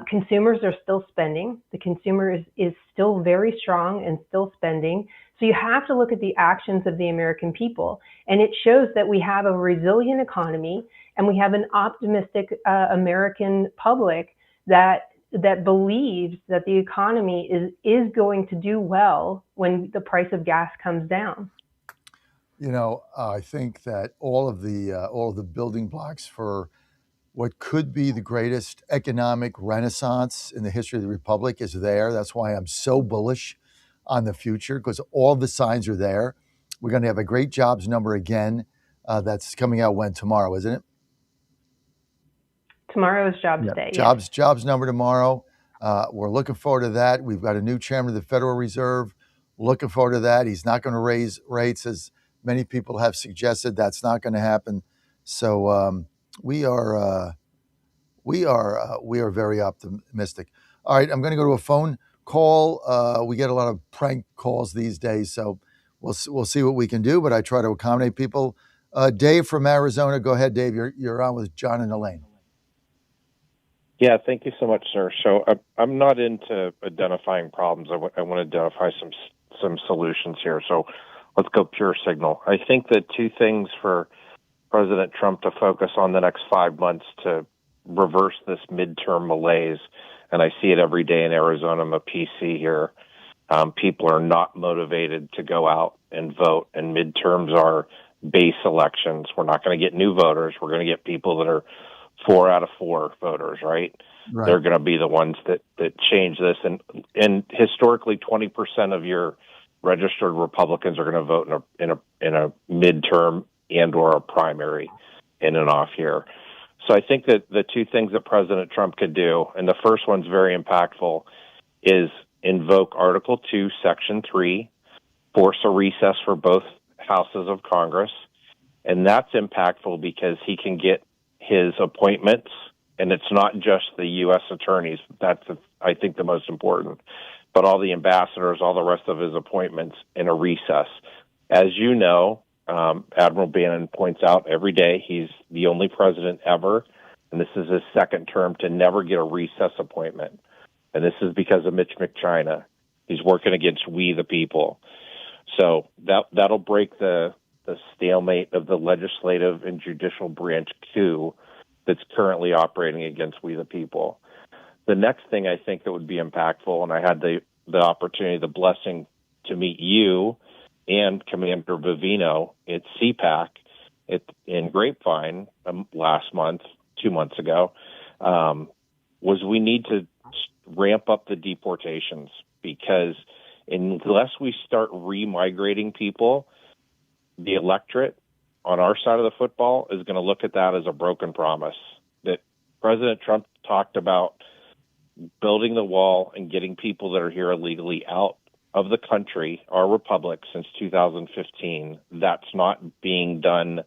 Consumers are still spending. The consumer is still very strong and still spending. So you have to look at the actions of the American people. And it shows that we have a resilient economy and we have an optimistic American public that that believes that the economy is going to do well when the price of gas comes down. You know, I think that all of the building blocks for what could be the greatest economic renaissance in the history of the republic is there. That's why I'm so bullish on the future, because all the signs are there. We're going to have a great jobs number again. That's coming out tomorrow, isn't it? Tomorrow is jobs day. Jobs number tomorrow. We're looking forward to that. We've got a new chairman of the Federal Reserve. Looking forward to that. He's not going to raise rates, as many people have suggested. That's not going to happen. So we are very optimistic. All right, I'm going to go to a phone call. We get a lot of prank calls these days, so we'll see what we can do. But I try to accommodate people. Dave from Arizona, go ahead, Dave. You're on with John and Elaine. Yeah, thank you so much, sir. So I'm not into identifying problems. I want to identify some solutions here. So let's go pure signal. I think that two things for President Trump to focus on the next 5 months to reverse this midterm malaise, and I see it every day in Arizona. I'm a PC here. People are not motivated to go out and vote, and midterms are base elections. We're not going to get new voters. We're going to get people that are 4 out of 4 voters, right? They're going to be the ones that change this. And historically, 20% of your registered Republicans are going to vote in a midterm and or a primary in and off here. So I think that the two things that President Trump could do, and the first one's very impactful, is invoke Article 2, Section 3, force a recess for both houses of Congress. And that's impactful because he can get his appointments, and it's not just the U.S. attorneys. That's, I think, the most important. But all the ambassadors, all the rest of his appointments in a recess. As you know, Admiral Bannon points out every day he's the only president ever, and this is his second term, to never get a recess appointment. And this is because of Mitch McChina. He's working against we the people. So that'll break the stalemate of the legislative and judicial branch coup that's currently operating against we the people. The next thing I think that would be impactful, and I had the opportunity, the blessing to meet you and Commander Vivino at CPAC in Grapevine last month, 2 months ago, was we need to ramp up the deportations, because unless we start remigrating people, the electorate on our side of the football is going to look at that as a broken promise. That President Trump talked about building the wall and getting people that are here illegally out of the country, our republic, since 2015. That's not being done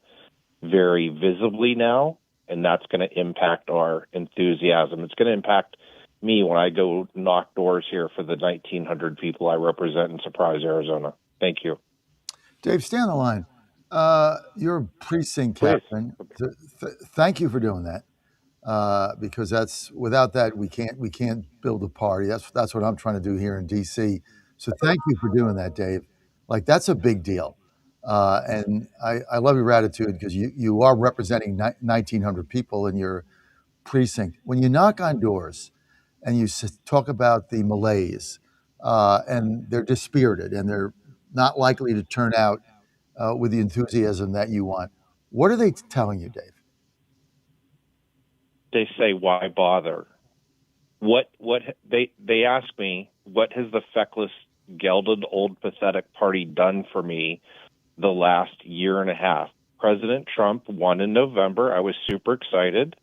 very visibly now, and that's going to impact our enthusiasm. It's going to impact me when I go knock doors here for the 1,900 people I represent in Surprise, Arizona. Thank you. Dave, stay on the line. You're a precinct captain. Thank you for doing that, because without that we can't build a party. That's what I'm trying to do here in D.C. So thank you for doing that, Dave. Like, that's a big deal, and I love your attitude, because you are representing 1,900 people in your precinct. When you knock on doors and you talk about the malaise, and they're dispirited and they're not likely to turn out with the enthusiasm that you want, what are they telling you, Dave? They say, why bother? What they ask me, what has the feckless, gelded, old, pathetic party done for me the last year and a half? President Trump won in November. I was super excited.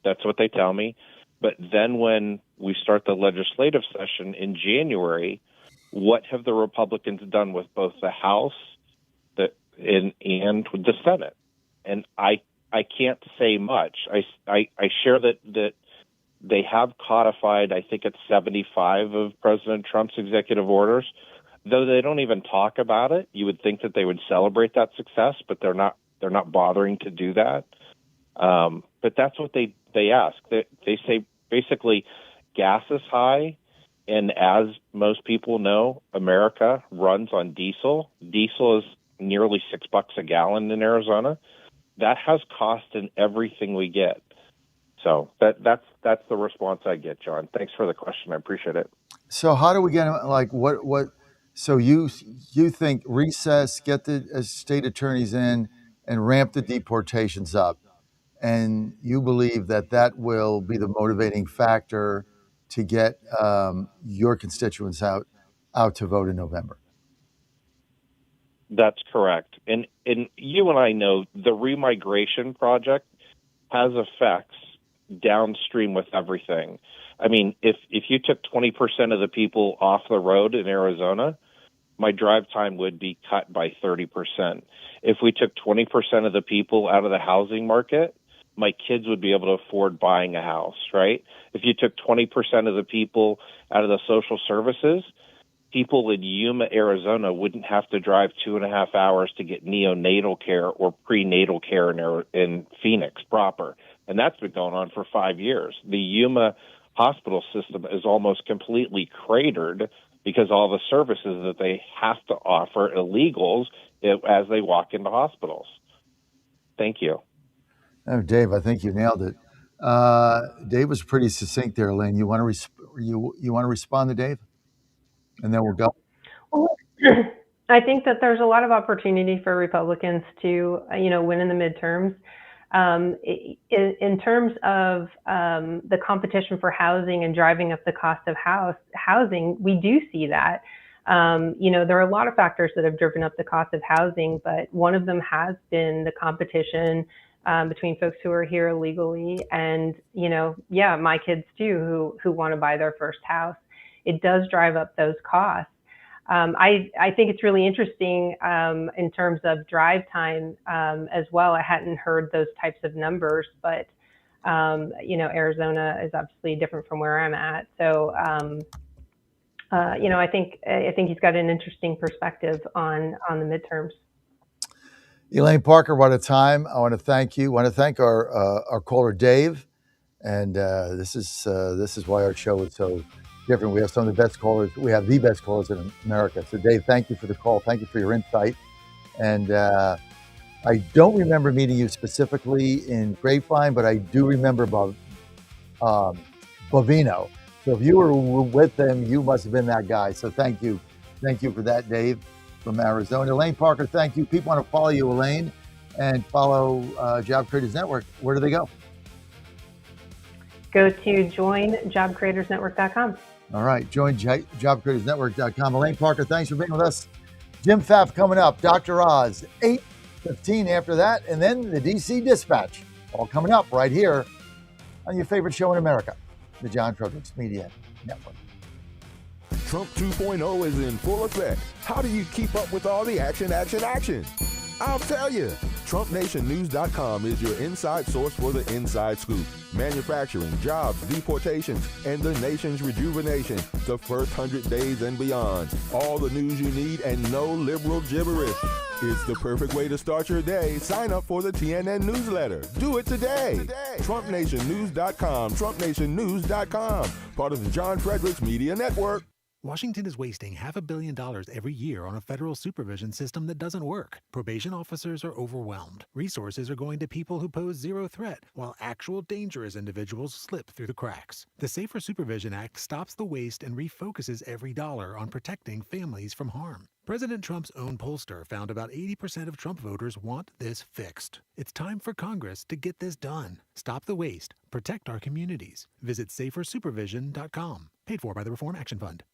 That's what they tell me. But then when we start the legislative session in January, what have the Republicans done with both the House and with the Senate? And I can't say much. I share that they have codified, I think it's 75 of President Trump's executive orders, though they don't even talk about it. You would think that they would celebrate that success, but they're not bothering to do that. But that's what they ask. They say basically gas is high, and as most people know, America runs on diesel. Diesel is nearly $6 a gallon in Arizona. That has cost in everything we get. So that's the response I get, John. Thanks for the question. I appreciate it. So how do we get like what? So you think recess, get the state attorneys in, and ramp the deportations up, and you believe that will be the motivating factor to get your constituents out to vote in November. That's correct. And you and I know the remigration project has effects downstream with everything. I mean, if you took 20% of the people off the road in Arizona, my drive time would be cut by 30%. If we took 20% of the people out of the housing market, my kids would be able to afford buying a house, right? If you took 20% of the people out of the social services, people in Yuma, Arizona wouldn't have to drive 2.5 hours to get neonatal care or prenatal care in Phoenix proper. And that's been going on for 5 years. The Yuma hospital system is almost completely cratered because all the services that they have to offer illegals as they walk into hospitals. Thank you. Oh, Dave, I think you nailed it. Dave was pretty succinct there, Elaine. You want to respond to Dave? And then we'll go. Well, I think that there's a lot of opportunity for Republicans to, win in the midterms. In terms of the competition for housing and driving up the cost of housing, we do see that. There are a lot of factors that have driven up the cost of housing, but one of them has been the competition between folks who are here illegally and, my kids too, who want to buy their first house. It does drive up those costs. I think it's really interesting in terms of drive time as well. I hadn't heard those types of numbers, but Arizona is obviously different from where I'm at. So I think he's got an interesting perspective on the midterms. Elaine Parker, what a time! I want to thank you. I want to thank our caller Dave, and this is why our show is so different. We have some of the best callers. We have the best callers in America. So, Dave, thank you for the call. Thank you for your insight. And I don't remember meeting you specifically in Grapevine, but I do remember Bovino. So if you were with him, you must have been that guy. So thank you. Thank you for that, Dave from Arizona. Elaine Parker, thank you. People want to follow you, Elaine, and follow Job Creators Network. Where do they go? Go to joinjobcreatorsnetwork.com. All right, join jobcreatorsnetwork.com. Elaine Parker, thanks for being with us. Jim Pfaff coming up, Dr. Oz, 8:15 after that, and then the DC Dispatch, all coming up right here on your favorite show in America, the John Fredericks Media Network. Trump 2.0 is in full effect. How do you keep up with all the action? I'll tell you. TrumpNationNews.com is your inside source for the inside scoop. Manufacturing, jobs, deportations, and the nation's rejuvenation. The first 100 days and beyond. All the news you need and no liberal gibberish. It's the perfect way to start your day. Sign up for the TNN newsletter. Do it today. TrumpNationNews.com. TrumpNationNews.com. Part of the John Fredericks Media Network. Washington is wasting $500 million every year on a federal supervision system that doesn't work. Probation officers are overwhelmed. Resources are going to people who pose zero threat, while actual dangerous individuals slip through the cracks. The Safer Supervision Act stops the waste and refocuses every dollar on protecting families from harm. President Trump's own pollster found about 80% of Trump voters want this fixed. It's time for Congress to get this done. Stop the waste. Protect our communities. Visit safersupervision.com. Paid for by the Reform Action Fund.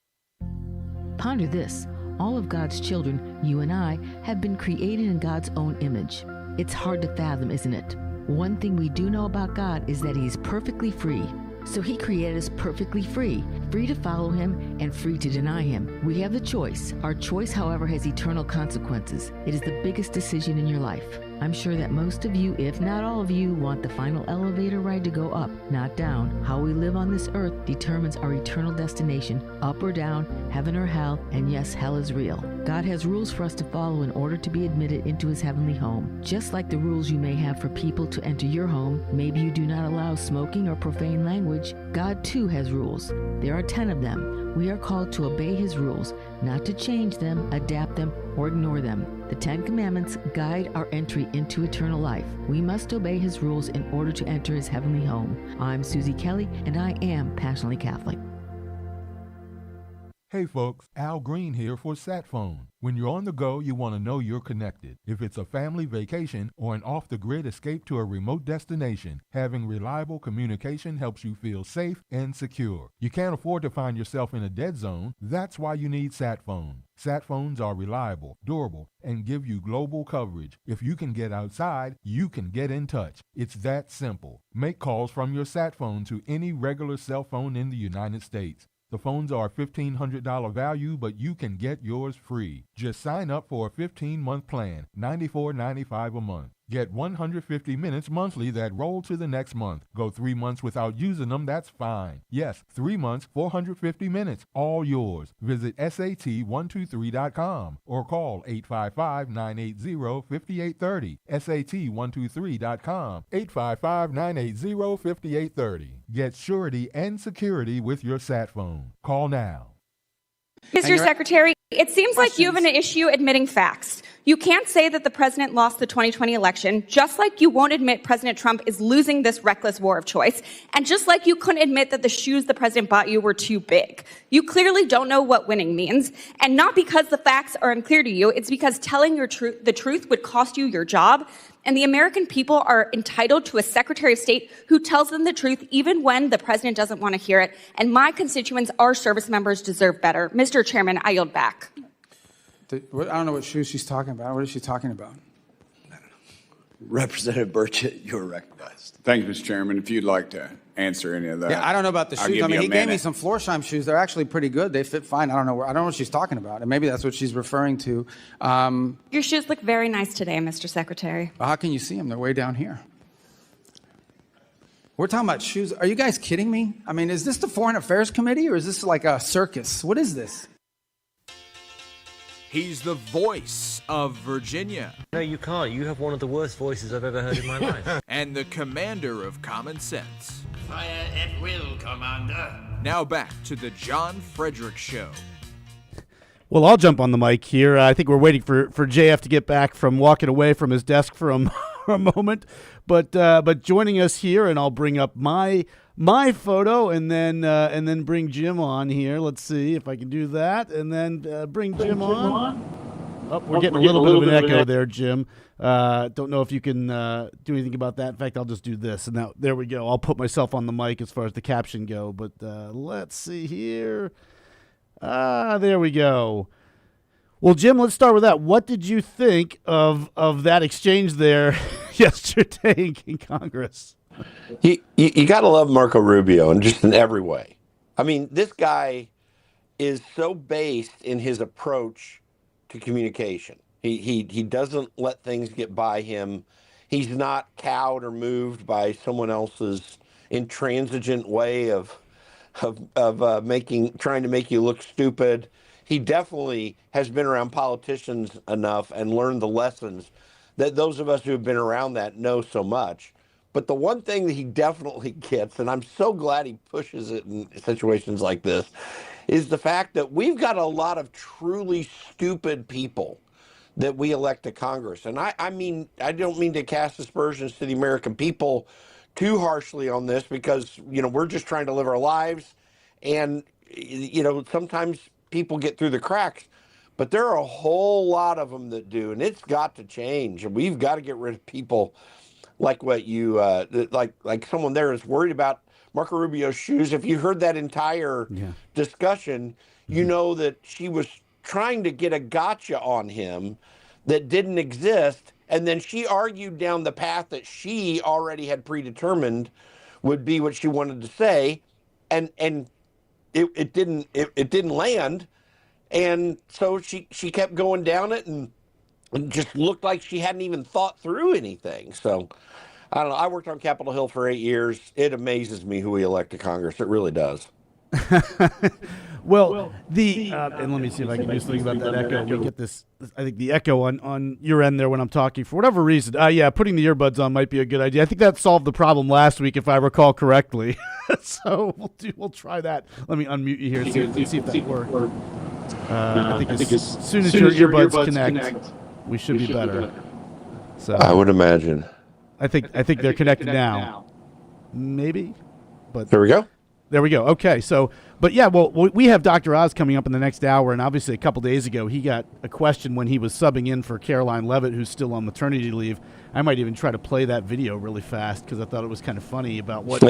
Ponder this. All of God's children, you and I, have been created in God's own image. It's hard to fathom, isn't it? One thing we do know about God is that He's perfectly free. So He created us perfectly free to follow Him and free to deny Him. We have the choice. Our choice, however, has eternal consequences. It is the biggest decision in your life. I'm sure that most of you, if not all of you, want the final elevator ride to go up, not down. How we live on this earth determines our eternal destination, up or down, heaven or hell, and yes, hell is real. God has rules for us to follow in order to be admitted into His heavenly home. Just like the rules you may have for people to enter your home, maybe you do not allow smoking or profane language, God too has rules. There are are 10 of them. We are called to obey his rules, not to change them, adapt them, or ignore them. The 10 Commandments guide our entry into eternal life. We must obey his rules in order to enter his heavenly home. I'm Susie Kelly, and I am passionately Catholic. Hey folks, Al Green here for Sat Phone. When you're on the go, you want to know you're connected. If it's a family vacation or an off-the-grid escape to a remote destination, having reliable communication helps you feel safe and secure. You can't afford to find yourself in a dead zone. That's why you need Sat Phone. Sat phones are reliable, durable, and give you global coverage. If you can get outside, you can get in touch. It's that simple. Make calls from your Sat phone to any regular cell phone in the United States. The phones are $1,500 value, but you can get yours free. Just sign up for a 15-month plan, $94.95 a month. Get 150 minutes monthly that roll to the next month. Go 3 months without using them, that's fine. Yes, 3 months, 450 minutes, all yours. Visit SAT123.com or call 855-980-5830. SAT123.com, 855-980-5830. Get surety and security with your sat phone. Call now. Mr. Secretary, it seems like you have an issue admitting facts. You can't say that the president lost the 2020 election, just like you won't admit President Trump is losing this reckless war of choice, and just like you couldn't admit that the shoes the president bought you were too big. You clearly don't know what winning means, and not because the facts are unclear to you, it's because telling the truth would cost you your job, and the American people are entitled to a Secretary of State who tells them the truth even when the president doesn't want to hear it, and my constituents, our service members, deserve better. Mr. Chairman, I yield back. I don't know what shoes she's talking about. What is she talking about? Representative Burchett, you're recognized. Thank you, Mr. Chairman. If you'd like to answer any of that. Yeah, I don't know about the shoes. I mean, he gave me some Florsheim shoes. They're actually pretty good. They fit fine. I don't know what she's talking about. And maybe that's what she's referring to. Your shoes look very nice today, Mr. Secretary. How can you see them? They're way down here. We're talking about shoes. Are you guys kidding me? I mean, is this the Foreign Affairs Committee or is this like a circus? What is this? He's the voice of Virginia. No, you can't. You have one of the worst voices I've ever heard in my life. And the commander of common sense. Fire at will, Commander. Now back to the John Fredericks Show. Well, I'll jump on the mic here. I think we're waiting for JF to get back from walking away from his desk for a moment. But joining us here, and I'll bring up my photo and then bring Jim on here. Let's see if I can do that, and then bring Jim on. Oh, we're getting a little bit of an echo there, Jim. Don't know if you can do anything about that. In fact, I'll just do this, and now there we go. I'll put myself on the mic as far as the caption go. But let's see here. There we go. Well, Jim, let's start with that. What did you think of that exchange there yesterday in Congress? You got to love Marco Rubio, and just in every way. I mean, this guy is so based in his approach to communication. He doesn't let things get by him. He's not cowed or moved by someone else's intransigent way of trying to make you look stupid. He definitely has been around politicians enough and learned the lessons that those of us who have been around that know so much. But the one thing that he definitely gets, and I'm so glad he pushes it in situations like this, is the fact that we've got a lot of truly stupid people that we elect to Congress. And I mean, I don't mean to cast aspersions to the American people too harshly on this because, we're just trying to live our lives. And, sometimes people get through the cracks. But there are a whole lot of them that do, and it's got to change. And we've got to get rid of people like what you like someone there is worried about Marco Rubio's shoes. If you heard that entire discussion, you know that she was trying to get a gotcha on him that didn't exist, and then she argued down the path that she already had predetermined would be what she wanted to say, and it didn't land, and so she kept going down it and just looked like she hadn't even thought through anything. So I don't know. I worked on Capitol Hill for 8 years. It amazes me who we elect to Congress. It really does. Well, and let me see if I can do something about that echo. We get this, I think the echo on your end there when I'm talking for whatever reason. Putting the earbuds on might be a good idea. I think that solved the problem last week, if I recall correctly. So we'll try that. Let me unmute you here and see if that works. I think as soon as your earbuds connect, we should be better. So I would imagine. I think they're connected now. Maybe, but there we go. There we go. Okay, so, but yeah, well, we have Dr. Oz coming up in the next hour, and obviously a couple days ago he got a question when he was subbing in for Caroline Levitt, who's still on maternity leave. I might even try to play that video really fast because I thought it was kind of funny about what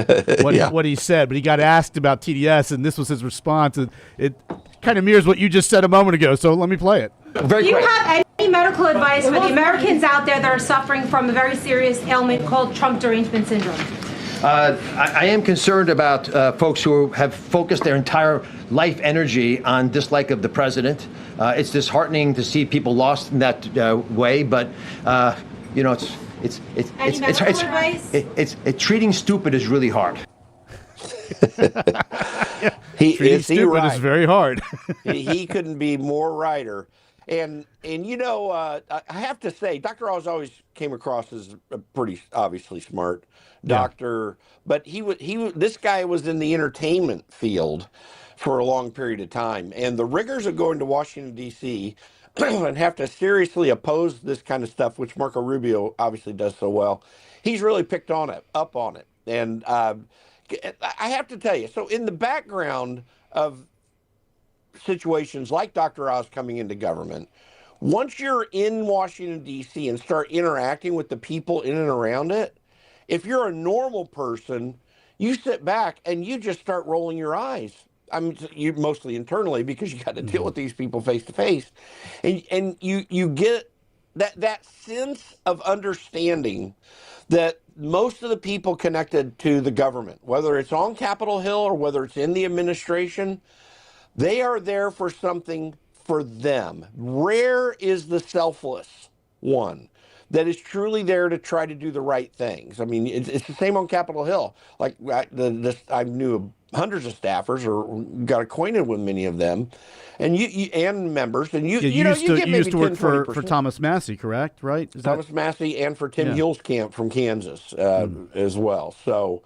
he said. But he got asked about TDS, and this was his response. And it kind of mirrors what you just said a moment ago. So let me play it. Do you have any medical advice for the Americans out there that are suffering from a very serious ailment called Trump derangement syndrome? I am concerned about folks who have focused their entire life energy on dislike of the president. It's disheartening to see people lost in that way, but treating stupid is really hard. Treating stupid is very hard. He couldn't be more righter. And I have to say, Dr. Oz always came across as a pretty obviously smart doctor, but this guy was in the entertainment field for a long period of time, and the rigors of going to Washington D.C. and have to seriously oppose this kind of stuff, which Marco Rubio obviously does so well. He's really picked up on it, and I have to tell you, so in the background of situations like Dr. Oz coming into government, once you're in Washington, D.C. and start interacting with the people in and around it, if you're a normal person, you sit back and you just start rolling your eyes. I mean, you mostly internally because you got to deal with these people face to face, and you get that sense of understanding that most of the people connected to the government, whether it's on Capitol Hill or whether it's in the administration, they are there for something for them. Rare is the selfless one that is truly there to try to do the right things. I mean, it's the same on Capitol Hill. Like I knew hundreds of staffers or got acquainted with many of them, and you and members, and you used to work for Thomas Massey, correct? Right? Thomas Massey and for Tim Hillskamp from Kansas as well. So,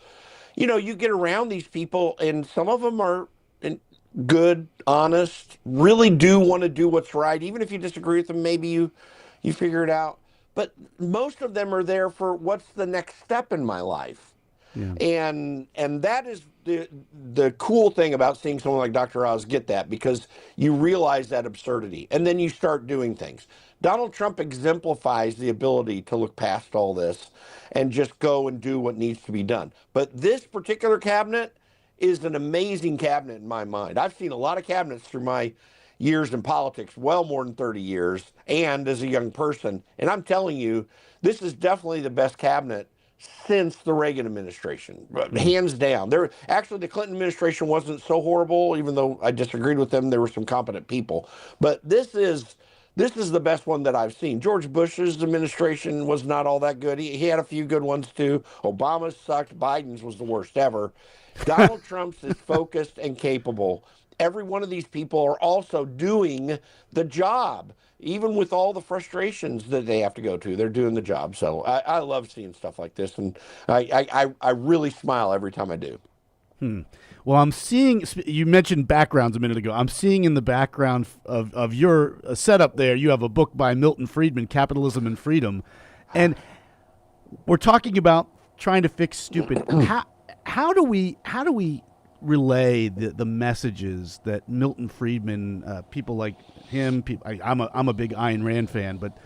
you get around these people, and some of them are good, honest, really do want to do what's right. Even if you disagree with them, maybe you figure it out. But most of them are there for what's the next step in my life. Yeah. And that is the cool thing about seeing someone like Dr. Oz get that, because you realize that absurdity and then you start doing things. Donald Trump exemplifies the ability to look past all this and just go and do what needs to be done. But this particular cabinet is an amazing cabinet in my mind. I've seen a lot of cabinets through my years in politics, well more than 30 years, and as a young person. And I'm telling you, this is definitely the best cabinet since the Reagan administration, hands down. Actually, the Clinton administration wasn't so horrible, even though I disagreed with them. There were some competent people. But this is the best one that I've seen. George Bush's administration was not all that good. He had a few good ones, too. Obama's sucked. Biden's was the worst ever. Donald Trump's is focused and capable. Every one of these people are also doing the job, even with all the frustrations that they have to go to. They're doing the job. So I love seeing stuff like this, and I really smile every time I do. Well, I'm seeing, you mentioned backgrounds a minute ago. I'm seeing in the background of your setup there, you have a book by Milton Friedman, Capitalism and Freedom. And we're talking about trying to fix stupid. How do we relay the messages that Milton Friedman, people like him, I'm a big Ayn Rand fan, but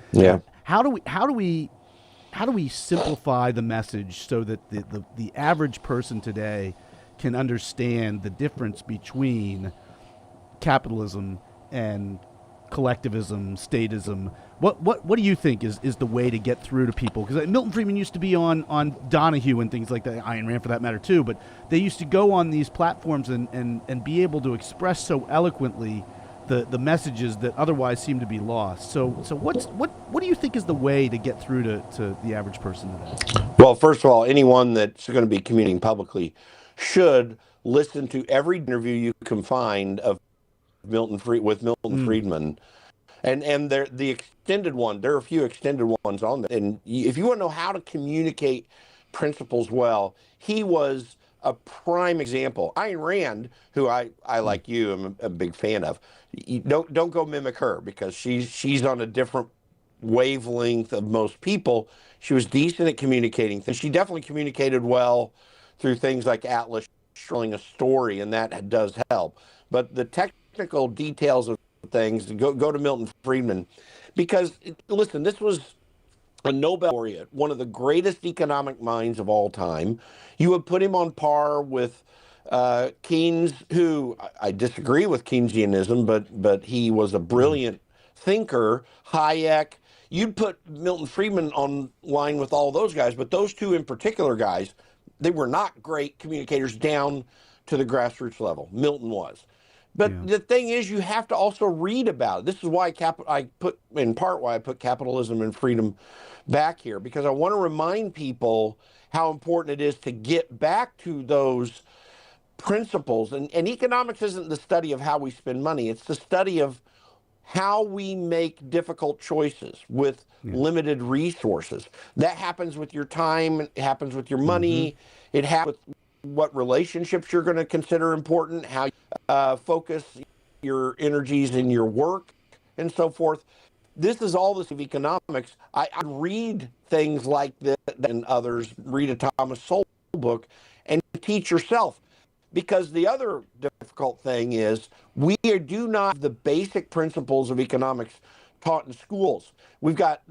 how do we simplify the message so that the average person today can understand the difference between capitalism and collectivism, statism? What do you think is the way to get through to people? Because Milton Friedman used to be on Donahue and things like that, Ayn Rand for that matter too, but they used to go on these platforms and be able to express so eloquently the messages that otherwise seem to be lost. So what do you think is the way to get through to the average person today? Well, first of all, anyone that's going to be communicating publicly should listen to every interview you can find of Milton Friedman. And the extended one, there are a few extended ones on there. And if you want to know how to communicate principles well, he was a prime example. Ayn Rand, who I like you, am a big fan of. You don't go mimic her, because she's on a different wavelength of most people. She was decent at communicating things. She definitely communicated well through things like Atlas telling a story, and that does help. But the technical details of things, go to Milton Friedman, because listen, this was a Nobel laureate, one of the greatest economic minds of all time. You would put him on par with Keynes, who I disagree with Keynesianism, but he was a brilliant thinker. Hayek. You'd put Milton Friedman on line with all those guys, but those two in particular guys, they were not great communicators down to the grassroots level. Milton was. But the thing is, you have to also read about it. This is why I put capitalism and freedom back here, because I want to remind people how important it is to get back to those principles. And economics isn't the study of how we spend money. It's the study of how we make difficult choices with limited resources. That happens with your time. It happens with your money. It happens with what relationships you're going to consider important, how you focus your energies in your work, and so forth. This is all this of economics. I read things like this and others, read a Thomas Sowell book, and teach yourself. Because the other difficult thing is we do not have the basic principles of economics taught in schools. We've had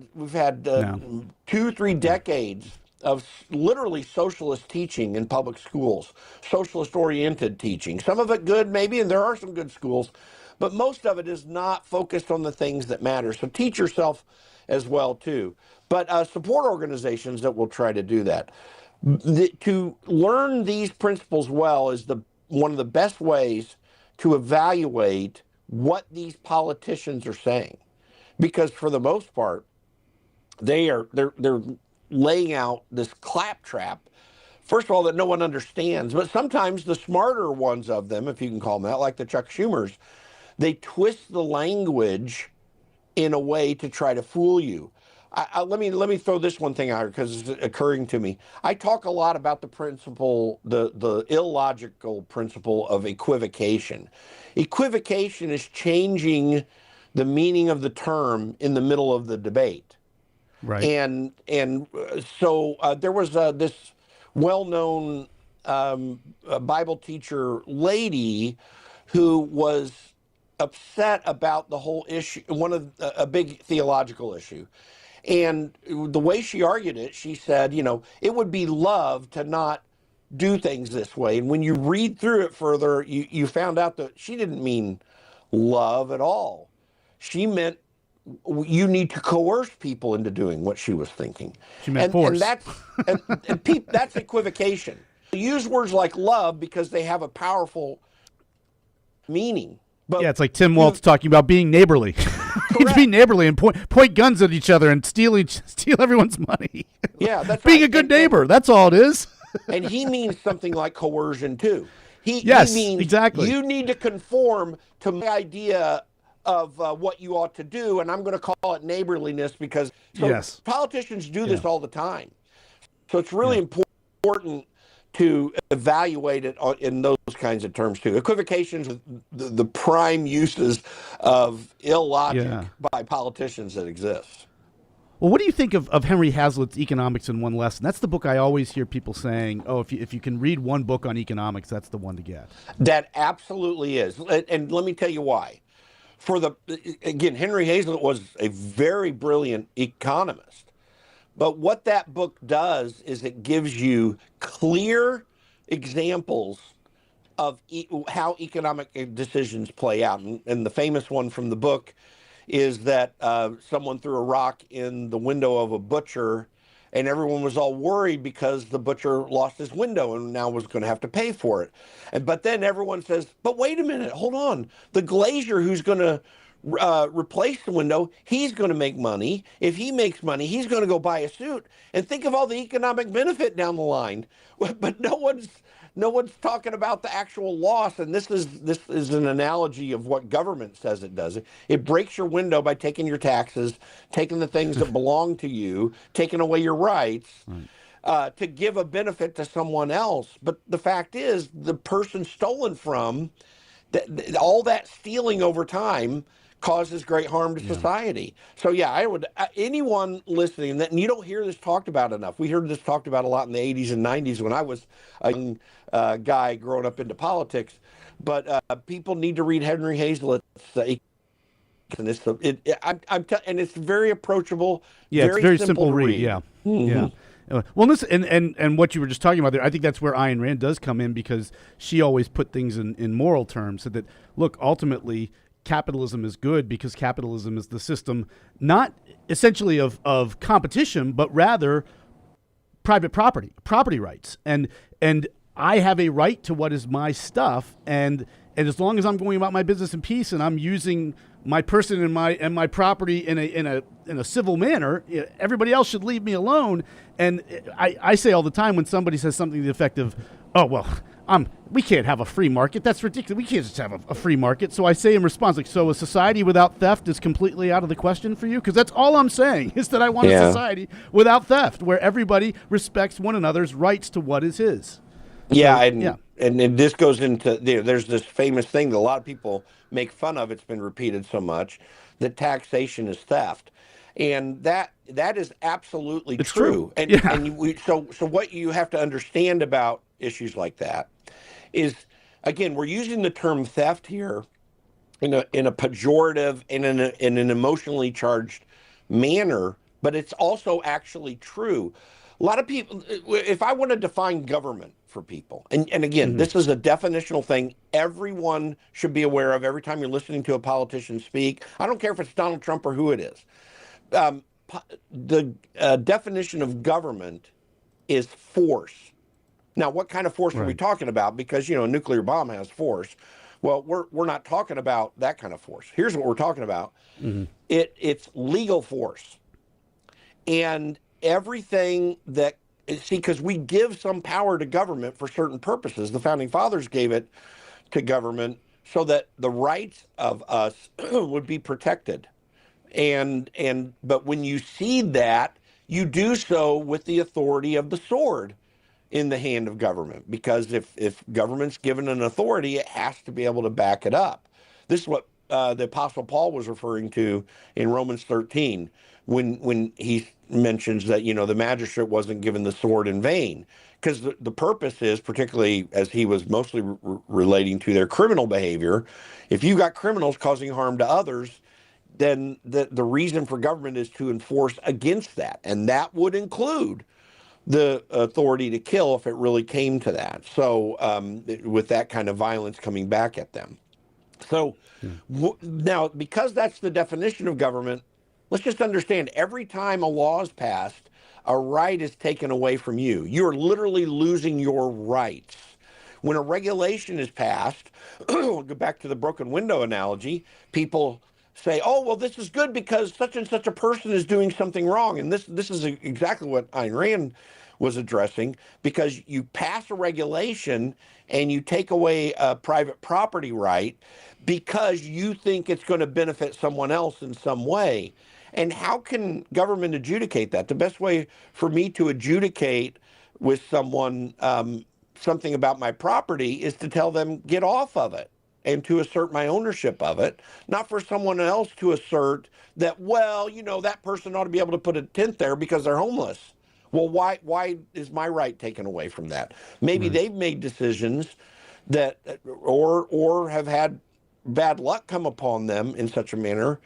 2-3 decades of literally socialist teaching in public schools, socialist-oriented teaching. Some of it good, maybe, and there are some good schools, but most of it is not focused on the things that matter. So teach yourself as well, too. But support organizations that will try to do that. To learn these principles well is one of the best ways to evaluate what these politicians are saying, because for the most part, they're laying out this claptrap. First of all, that no one understands, but sometimes the smarter ones of them, if you can call them that, like the Chuck Schumers, they twist the language in a way to try to fool you. Let me throw this one thing out because it's occurring to me. I talk a lot about the principle, the illogical principle of equivocation. Equivocation is changing the meaning of the term in the middle of the debate. Right. And so there was this well-known Bible teacher lady who was upset about the whole issue, a big theological issue. And the way she argued it, she said, it would be love to not do things this way. And when you read through it further, you found out that she didn't mean love at all. She meant you need to coerce people into doing what she was thinking. She meant force. And that's equivocation. Use words like love because they have a powerful meaning. But it's like Tim Waltz talking about being neighborly. To be neighborly and point guns at each other and steal everyone's money. Yeah, that's being right. a good neighbor. That's all it is. And he means something like coercion too. He means exactly. You need to conform to my idea of what you ought to do, and I'm going to call it neighborliness because politicians do this all the time. So it's really important to evaluate it in those kinds of terms too. Equivocations are the prime uses of illogic by politicians that exist. Well, what do you think of Henry Hazlitt's Economics in One Lesson? That's the book I always hear people saying, if you can read one book on economics, that's the one to get. That absolutely is. And let me tell you why. Again, Henry Hazlitt was a very brilliant economist. But what that book does is it gives you clear examples of how economic decisions play out. And the famous one from the book is that someone threw a rock in the window of a butcher, and everyone was all worried because the butcher lost his window and now was going to have to pay for it. But then everyone says, but wait a minute, hold on. The glazier who's going to replace the window, he's going to make money. If he makes money, he's going to go buy a suit. And think of all the economic benefit down the line. But no No one's talking about the actual loss, and this is an analogy of what government says it does. It breaks your window by taking your taxes, taking the things that belong to you, taking away your rights, to give a benefit to someone else. But the fact is, the person stolen from, all that stealing over time causes great harm to society. So yeah, I would anyone listening that, and you don't hear this talked about enough. We heard this talked about a lot in the 80s and 90s when I was a young guy growing up into politics. But people need to read Henry Hazlitt's. And it's very approachable. Yeah, it's very simple read. Yeah, yeah. Well, listen, and what you were just talking about there, I think that's where Ayn Rand does come in, because she always put things in moral terms. So that, look, ultimately, capitalism is good because capitalism is the system not essentially of competition, but rather private property rights. And I have a right to what is my stuff, and as long as I'm going about my business in peace and I'm using my person and my property in a civil manner, everybody else should leave me alone. And I say all the time when somebody says something to the effect of, "Oh well, we can't have a free market. That's ridiculous. We can't just have a free market." So I say in response, like, so a society without theft is completely out of the question for you? Because that's all I'm saying, is that I want a society without theft, where everybody respects one another's rights to what is his. Yeah, and this goes into, there's this famous thing that a lot of people make fun of. It's been repeated so much, that taxation is theft. And that is absolutely true. And so what you have to understand about issues like that is, again, we're using the term theft here in a pejorative and in an emotionally charged manner, but it's also actually true. A lot of people, if I want to define government for people, and again, this is a definitional thing everyone should be aware of every time you're listening to a politician speak. I don't care if it's Donald Trump or who it is. The definition of government is force. Now, what kind of force are we talking about? Because, a nuclear bomb has force. Well, we're not talking about that kind of force. Here's what we're talking about. It's legal force. And everything that, because we give some power to government for certain purposes. The Founding Fathers gave it to government so that the rights of us would be protected. But when you cede that, you do so with the authority of the sword in the hand of government, because if government's given an authority, it has to be able to back it up. This is what the Apostle Paul was referring to in Romans 13 when he mentions that, the magistrate wasn't given the sword in vain, because the purpose is, particularly as he was mostly relating to their criminal behavior, if you got criminals causing harm to others, then the reason for government is to enforce against that. And that would include the authority to kill if it really came to that. So with that kind of violence coming back at them. So now, because that's the definition of government, let's just understand, every time a law is passed, a right is taken away from you. You're literally losing your rights. When a regulation is passed, we'll go back to the broken window analogy, people say, oh, well, this is good because such and such a person is doing something wrong. And this is exactly what Ayn Rand was addressing, because you pass a regulation and you take away a private property right because you think it's going to benefit someone else in some way. And how can government adjudicate that? The best way for me to adjudicate with someone something about my property is to tell them, get off of it, and to assert my ownership of it, not for someone else to assert that, well, that person ought to be able to put a tent there because they're homeless. Well, why is my right taken away from that? Maybe they've made decisions that, or have had bad luck come upon them in such a manner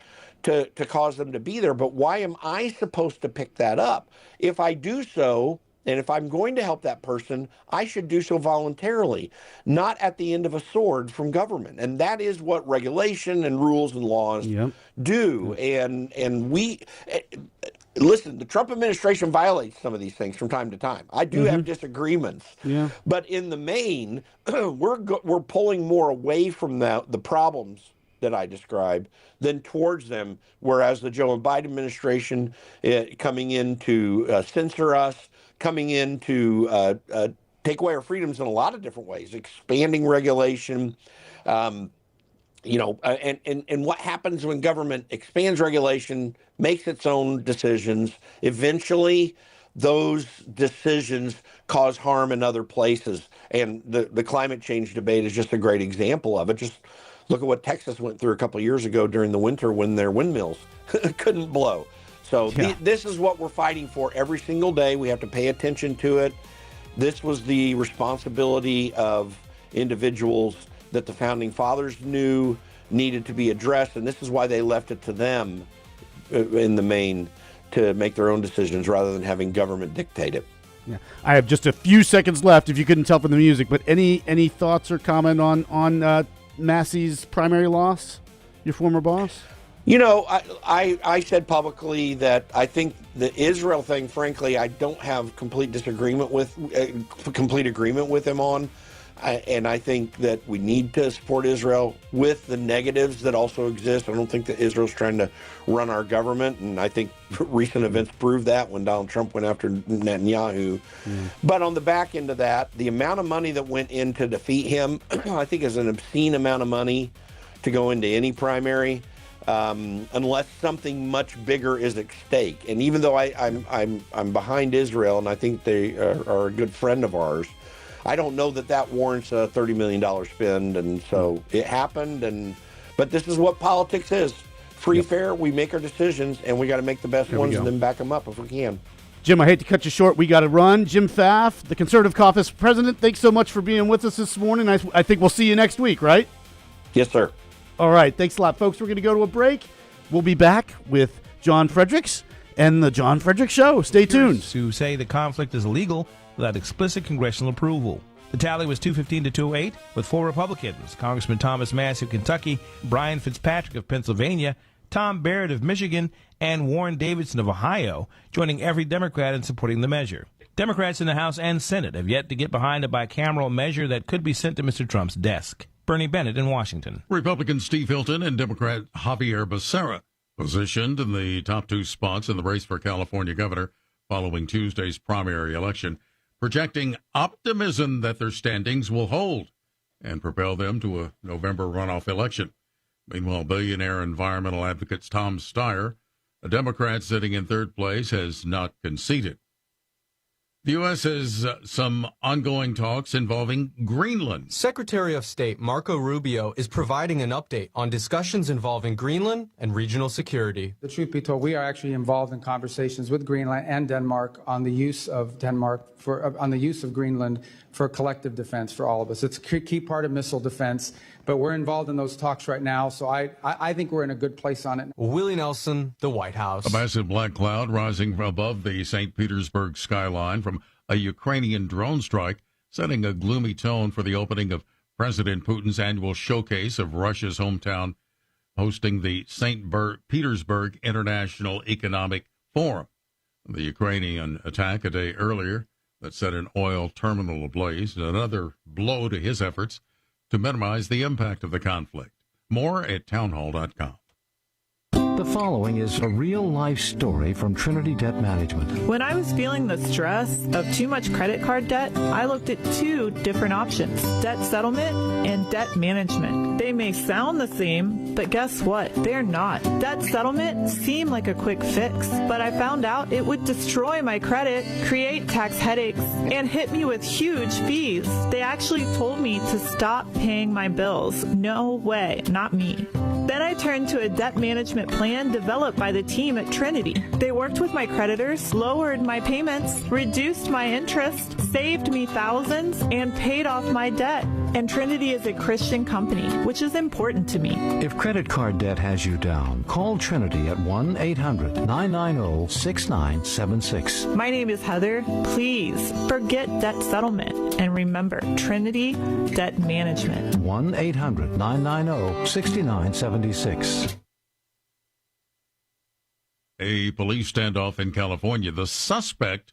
to cause them to be there. But why am I supposed to pick that up? If I do so, and if I'm going to help that person, I should do so voluntarily, not at the end of a sword from government. And that is what regulation and rules and laws do. And we... Listen, the Trump administration violates some of these things from time to time. I do have disagreements, but in the main, we're pulling more away from the problems that I described than towards them. Whereas the Joe Biden administration coming in to censor us, coming in to take away our freedoms in a lot of different ways, expanding regulation. And what happens when government expands regulation, makes its own decisions, eventually those decisions cause harm in other places. And the climate change debate is just a great example of it. Just look at what Texas went through a couple of years ago during the winter when their windmills couldn't blow. So this is what we're fighting for every single day. We have to pay attention to it. This was the responsibility of individuals that the Founding Fathers knew needed to be addressed, and this is why they left it to them in the main to make their own decisions rather than having government dictate it. Yeah, I have just a few seconds left. If you couldn't tell from the music, but any thoughts or comment on Massey's primary loss? Your former boss? I said publicly that I think the Israel thing, frankly, I don't have complete agreement with him on. And I think that we need to support Israel with the negatives that also exist. I don't think that Israel's trying to run our government, and I think recent events prove that when Donald Trump went after Netanyahu. But on the back end of that, the amount of money that went in to defeat him, I think is an obscene amount of money to go into any primary, unless something much bigger is at stake. And even though I'm behind Israel, and I think they are a good friend of ours, I don't know that warrants a $30 million spend, and so it happened. But this is what politics is. Free, fair, we make our decisions, and we got to make the best ones and then back them up if we can. Jim, I hate to cut you short. We got to run. Jim Pfaff, the Conservative Caucus President, thanks so much for being with us this morning. I think we'll see you next week, right? Yes, sir. All right. Thanks a lot, folks. We're going to go to a break. We'll be back with John Fredericks and the John Fredericks Show. Stay tuned. To say the conflict is illegal without explicit congressional approval. The tally was 215 to 208, with 4 Republicans: Congressman Thomas Massie of Kentucky, Brian Fitzpatrick of Pennsylvania, Tom Barrett of Michigan, and Warren Davidson of Ohio, joining every Democrat in supporting the measure. Democrats in the House and Senate have yet to get behind a bicameral measure that could be sent to Mr. Trump's desk. Bernie Bennett in Washington. Republican Steve Hilton and Democrat Javier Becerra positioned in the top 2 spots in the race for California governor following Tuesday's primary election, projecting optimism that their standings will hold and propel them to a November runoff election. Meanwhile, billionaire environmental advocate Tom Steyer, a Democrat sitting in third place, has not conceded. The U.S. has some ongoing talks involving Greenland. Secretary of State Marco Rubio is providing an update on discussions involving Greenland and regional security. The truth be told, we are actually involved in conversations with Greenland and Denmark on the use of Greenland for collective defense for all of us. It's a key part of missile defense, but we're involved in those talks right now, so I think we're in a good place on it. Willie Nelson, the White House. A massive black cloud rising above the St. Petersburg skyline from a Ukrainian drone strike, setting a gloomy tone for the opening of President Putin's annual showcase of Russia's hometown, hosting the St. Petersburg International Economic Forum. The Ukrainian attack a day earlier that set an oil terminal ablaze, another blow to his efforts to minimize the impact of the conflict. More at townhall.com. The following is a real-life story from Trinity Debt Management. When I was feeling the stress of too much credit card debt, I looked at 2 different options: debt settlement and debt management. They may sound the same, but guess what? They're not. Debt settlement seemed like a quick fix, but I found out it would destroy my credit, create tax headaches, and hit me with huge fees. They actually told me to stop paying my bills. No way, not me. Then I turned to a debt management plan developed by the team at Trinity. They worked with my creditors, lowered my payments, reduced my interest, saved me thousands, and paid off my debt. And Trinity is a Christian company, which is important to me. If credit card debt has you down, call Trinity at 1-800-990-6976. My name is Heather. Please forget debt settlement and remember Trinity Debt Management. 1-800-990-6976. A police standoff in California. The suspect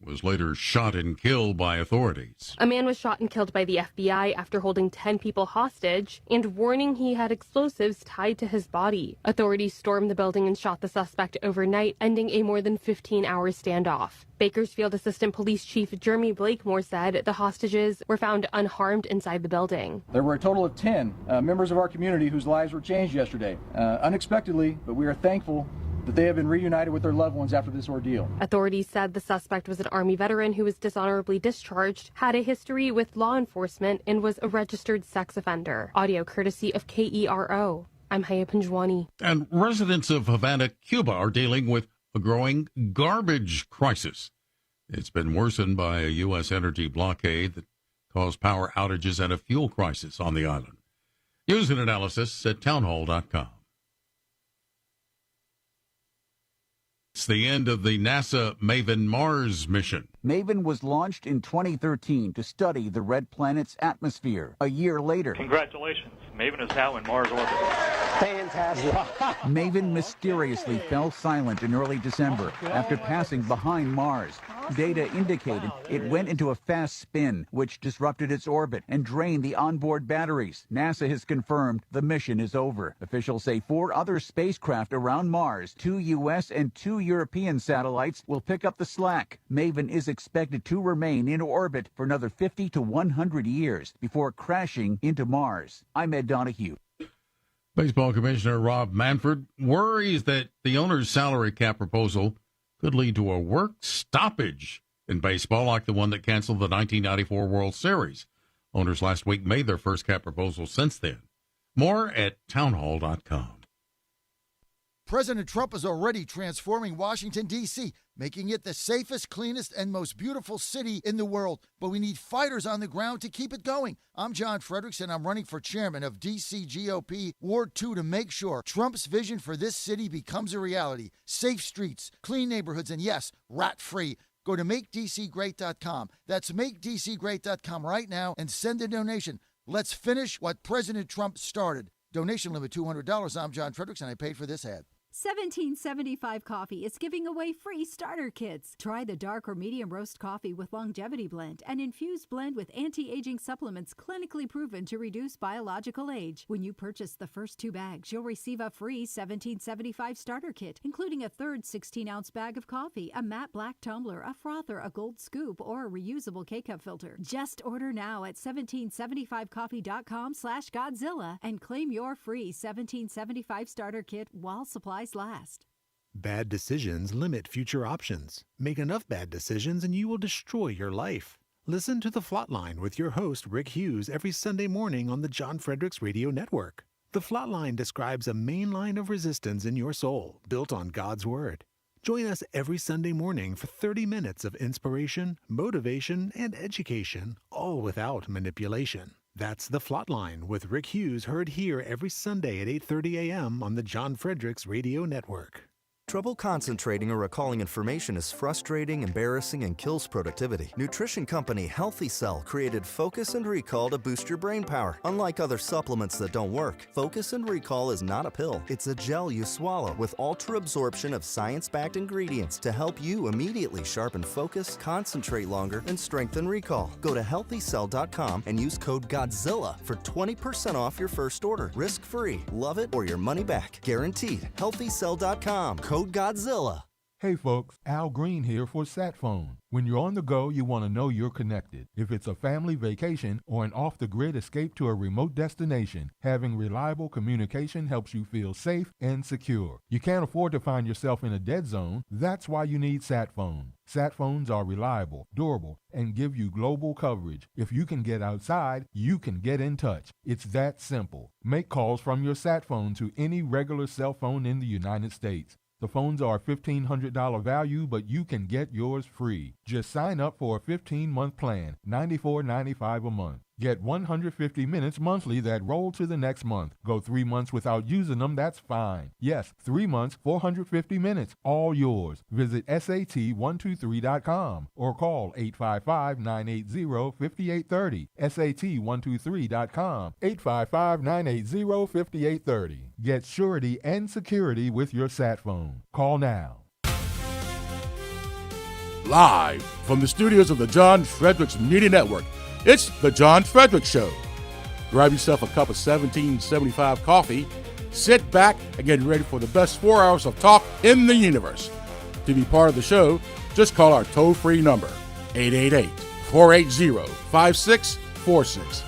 was later shot and killed by authorities. A man was shot and killed by the FBI after holding 10 people hostage and warning he had explosives tied to his body. Authorities stormed the building and shot the suspect overnight, ending a more than 15-hour standoff. Bakersfield Assistant Police Chief Jeremy Blakemore said the hostages were found unharmed inside the building. There were a total of 10 members of our community whose lives were changed yesterday, unexpectedly, but we are thankful that they have been reunited with their loved ones after this ordeal. Authorities said the suspect was an Army veteran who was dishonorably discharged, had a history with law enforcement, and was a registered sex offender. Audio courtesy of KERO. I'm Haya Panjwani. And residents of Havana, Cuba are dealing with a growing garbage crisis. It's been worsened by a U.S. energy blockade that caused power outages and a fuel crisis on the island. News and analysis at townhall.com. It's the end of the NASA MAVEN Mars mission. MAVEN was launched in 2013 to study the red planet's atmosphere. A year later, congratulations, MAVEN is now in Mars orbit. Fantastic. MAVEN mysteriously fell silent in early December after passing behind Mars. Data indicated it went into a fast spin, which disrupted its orbit and drained the onboard batteries. NASA has confirmed the mission is over. Officials say 4 other spacecraft around Mars, 2 U.S. and 2 European satellites, will pick up the slack. MAVEN is expected to remain in orbit for another 50 to 100 years before crashing into Mars. I'm Ed Donahue. Baseball Commissioner Rob Manfred worries that the owner's salary cap proposal could lead to a work stoppage in baseball like the one that canceled the 1994 World Series. Owners last week made their first cap proposal since then. More at townhall.com. President Trump is already transforming Washington, D.C., making it the safest, cleanest, and most beautiful city in the world. But we need fighters on the ground to keep it going. I'm John Fredericks, and I'm running for chairman of D.C. GOP Ward 2 to make sure Trump's vision for this city becomes a reality. Safe streets, clean neighborhoods, and yes, rat-free. Go to MakeDCGreat.com. That's MakeDCGreat.com right now and send a donation. Let's finish what President Trump started. Donation limit $200. I'm John Fredericks, and I paid for this ad. 1775 Coffee is giving away free starter kits. Try the dark or medium roast coffee with longevity blend, an infused blend with anti-aging supplements clinically proven to reduce biological age. When you purchase the first 2 bags, you'll receive a free 1775 starter kit, including a third 16-ounce bag of coffee, a matte black tumbler, a frother, a gold scoop, or a reusable K-cup filter. Just order now at 1775coffee.com/Godzilla and claim your free 1775 starter kit while supplies last. Bad decisions limit future options. Make enough bad decisions and you will destroy your life. Listen to The Flatline with your host, Rick Hughes, every Sunday morning on the John Fredericks Radio Network. The Flatline describes a main line of resistance in your soul, built on God's Word. Join us every Sunday morning for 30 minutes of inspiration, motivation, and education, all without manipulation. That's The Flatline with Rick Hughes, heard here every Sunday at 8:30 a.m. on the John Fredericks Radio Network. Trouble concentrating or recalling information is frustrating, embarrassing, and kills productivity. Nutrition company Healthy Cell created Focus and Recall to boost your brain power. Unlike other supplements that don't work, Focus and Recall is not a pill. It's a gel you swallow with ultra-absorption of science-backed ingredients to help you immediately sharpen focus, concentrate longer, and strengthen recall. Go to healthycell.com and use code GODZILLA for 20% off your first order. Risk-free. Love it or your money back. Guaranteed. Healthycell.com. Code Godzilla. Hey folks, Al Green here for SatPhone. When you're on the go, you want to know you're connected. If it's a family vacation or an off-the-grid escape to a remote destination, having reliable communication helps you feel safe and secure. You can't afford to find yourself in a dead zone. That's why you need SatPhone. SatPhones are reliable, durable, and give you global coverage. If you can get outside, you can get in touch. It's that simple. Make calls from your SatPhone to any regular cell phone in the United States. The phones are $1,500 value, but you can get yours free. Just sign up for a 15-month plan, $94.95 a month. Get 150 minutes monthly that roll to the next month. Go 3 months without using them, that's fine. Yes, 3 months, 450 minutes, all yours. Visit SAT123.com or call 855-980-5830. SAT123.com, 855-980-5830. Get surety and security with your SatPhone. Call now. Live from the studios of the John Fredericks Media Network, it's The John Fredericks Show. Grab yourself a cup of 1775 coffee, sit back, and get ready for the best 4 hours of talk in the universe. To be part of the show, just call our toll-free number, 888-480-5646.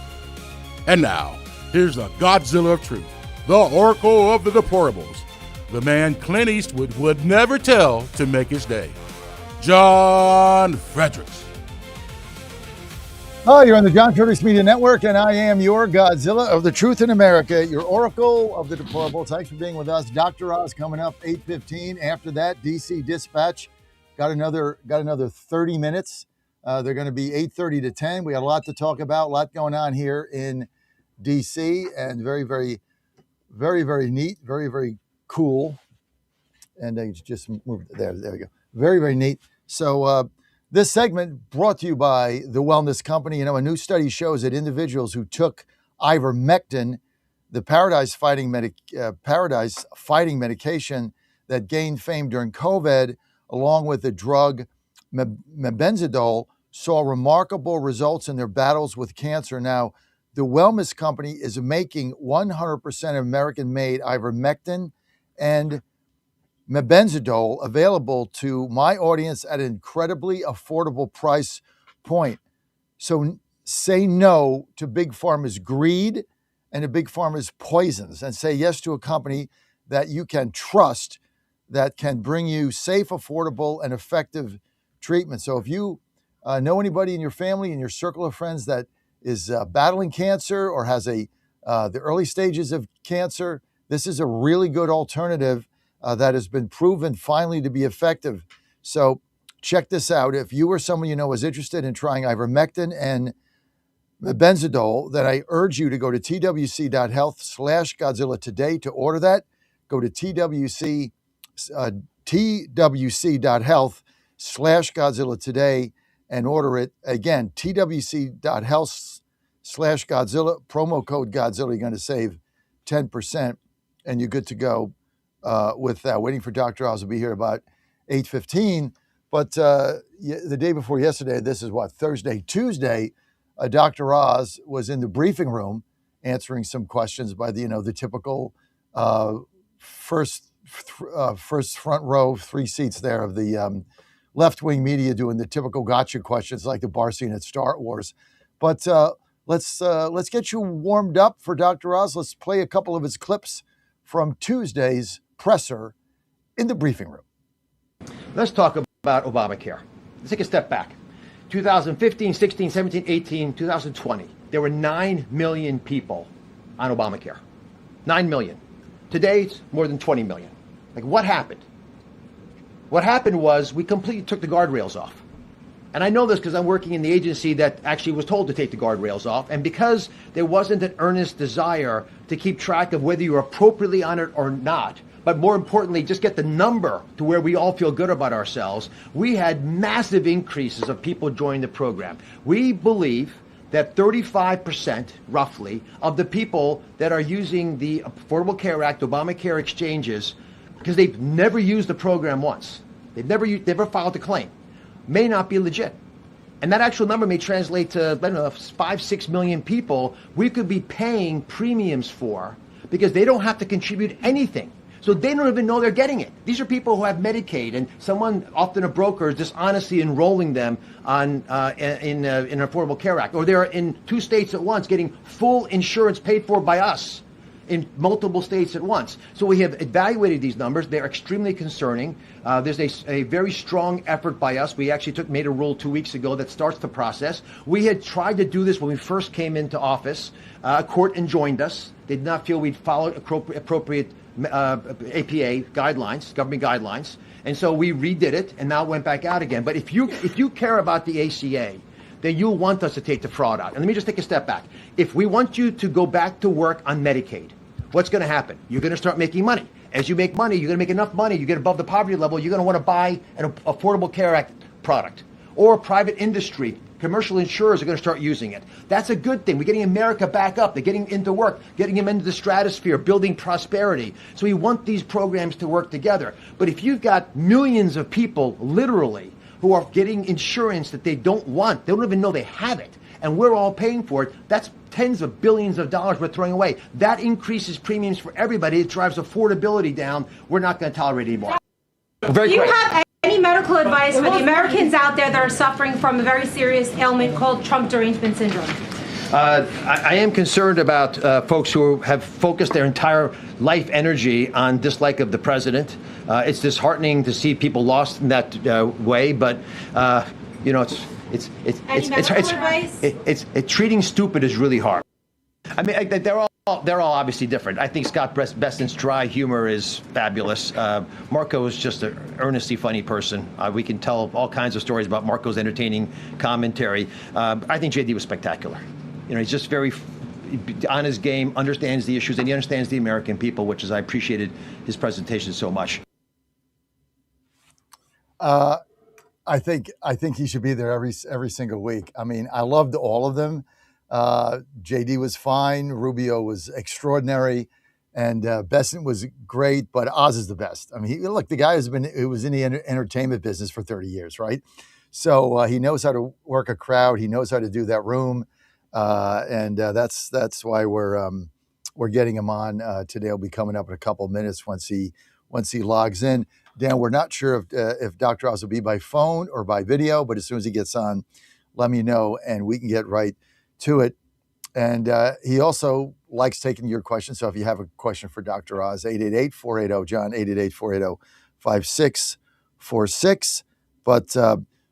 And now, here's the Godzilla of Truth, the Oracle of the Deplorables, the man Clint Eastwood would never tell to make his day, John Fredericks. Hi, you're on the John Fredericks Media Network, and I am your Godzilla of the Truth in America, your Oracle of the Deplorables. Thanks for being with us. Dr. Oz coming up 8:15. After that, DC Dispatch got another 30 minutes. They're going to be 8:30 to 10. We got a lot to talk about, a lot going on here in DC, and very, very, very, very neat, very, very cool. And they just moved there. There we go. Very, very neat. So this segment brought to you by the Wellness Company. You know, a new study shows that individuals who took ivermectin, the paradise-fighting medication that gained fame during COVID, along with the drug mebendazole, saw remarkable results in their battles with cancer. Now, the Wellness Company is making 100% American-made ivermectin and mebendazole available to my audience at an incredibly affordable price point. So say no to Big Pharma's greed and to Big Pharma's poisons, and say yes to a company that you can trust, that can bring you safe, affordable, and effective treatment. So if you know anybody in your family, in your circle of friends that is battling cancer or has the early stages of cancer, this is a really good alternative that has been proven finally to be effective. So check this out. If you or someone you know is interested in trying ivermectin and mebendazole, then I urge you to go to twc.health/Godzilla today to order that. Go to twc.health/Godzilla today and order it. Again, twc.health/Godzilla, promo code Godzilla. You're going to save 10% and you're good to go with that. Waiting for Dr. Oz will be here about 8:15. But the day before yesterday, this is what, Thursday, Tuesday, Dr. Oz was in the briefing room answering some questions by the typical first front row, 3 seats there of the left-wing media doing the typical gotcha questions like the bar scene at Star Wars. But let's get you warmed up for Dr. Oz. Let's play a couple of his clips from Tuesday's presser in the briefing room. Let's talk about Obamacare. Let's take a step back. 2015, 16, 17, 18, 2020, there were 9 million people on Obamacare. 9 million. Today, it's more than 20 million. Like, what happened? What happened was we completely took the guardrails off. And I know this because I'm working in the agency that actually was told to take the guardrails off. And because there wasn't an earnest desire to keep track of whether you were appropriately on it or not, but more importantly, just get the number to where we all feel good about ourselves, we had massive increases of people joining the program. We believe that 35%, roughly, of the people that are using the Affordable Care Act, Obamacare exchanges, because they've never used the program once, they've never filed a claim, may not be legit. And that actual number may translate to, I don't know, 5-6 million people we could be paying premiums for because they don't have to contribute anything. So they don't even know they're getting it. These are people who have Medicaid, and someone, often a broker, is dishonestly enrolling them on in an Affordable Care Act, or they're in 2 states at once getting full insurance paid for by us in multiple states at once. So we have evaluated these numbers. They're extremely concerning. There's a very strong effort by us. We actually made a rule 2 weeks ago that starts the process. We had tried to do this when we first came into office. A court enjoined us. They did not feel we'd followed appropriate APA guidelines, government guidelines. And so we redid it and now went back out again. But if you care about the ACA, then you'll want us to take the fraud out. And let me just take a step back. If we want you to go back to work on Medicaid, what's going to happen? You're going to start making money. As you make money, you're going to make enough money, you get above the poverty level, you're going to want to buy an Affordable Care Act product. Or private industry, commercial insurers are going to start using it. That's a good thing. We're getting America back up. They're getting into work, getting them into the stratosphere, building prosperity. So we want these programs to work together. But if you've got millions of people, literally, who are getting insurance that they don't want. They don't even know they have it. And we're all paying for it. That's tens of billions of dollars we're throwing away. That increases premiums for everybody. It drives affordability down. We're not going to tolerate it anymore. Do you have any medical advice for the Americans out there that are suffering from a very serious ailment called Trump derangement syndrome? I am concerned about folks who have focused their entire life energy on dislike of the president. It's disheartening to see people lost in that way, but you know, treating stupid is really hard. I mean, they're all obviously different. I think Scott Besant's dry humor is fabulous. Marco is just an earnestly funny person. We can tell all kinds of stories about Marco's entertaining commentary. I think JD was spectacular. You know, he's just very on his game, understands the issues, and he understands the American people, which is I appreciated his presentation so much. I think he should be there every single week. I mean, I loved all of them. JD was fine. Rubio was extraordinary, and Besant was great. But Oz is the best. I mean, look, the guy who was in the entertainment business for 30 years, right? So he knows how to work a crowd. He knows how to do that room. And that's why we're getting him on today. He'll be coming up in a couple of minutes once he logs in. Dan, we're not sure if Dr. Oz will be by phone or by video, but as soon as he gets on, let me know and we can get right to it. And he also likes taking your questions. So if you have a question for Dr. Oz, 888-480-JOHN, 888-480-5646. But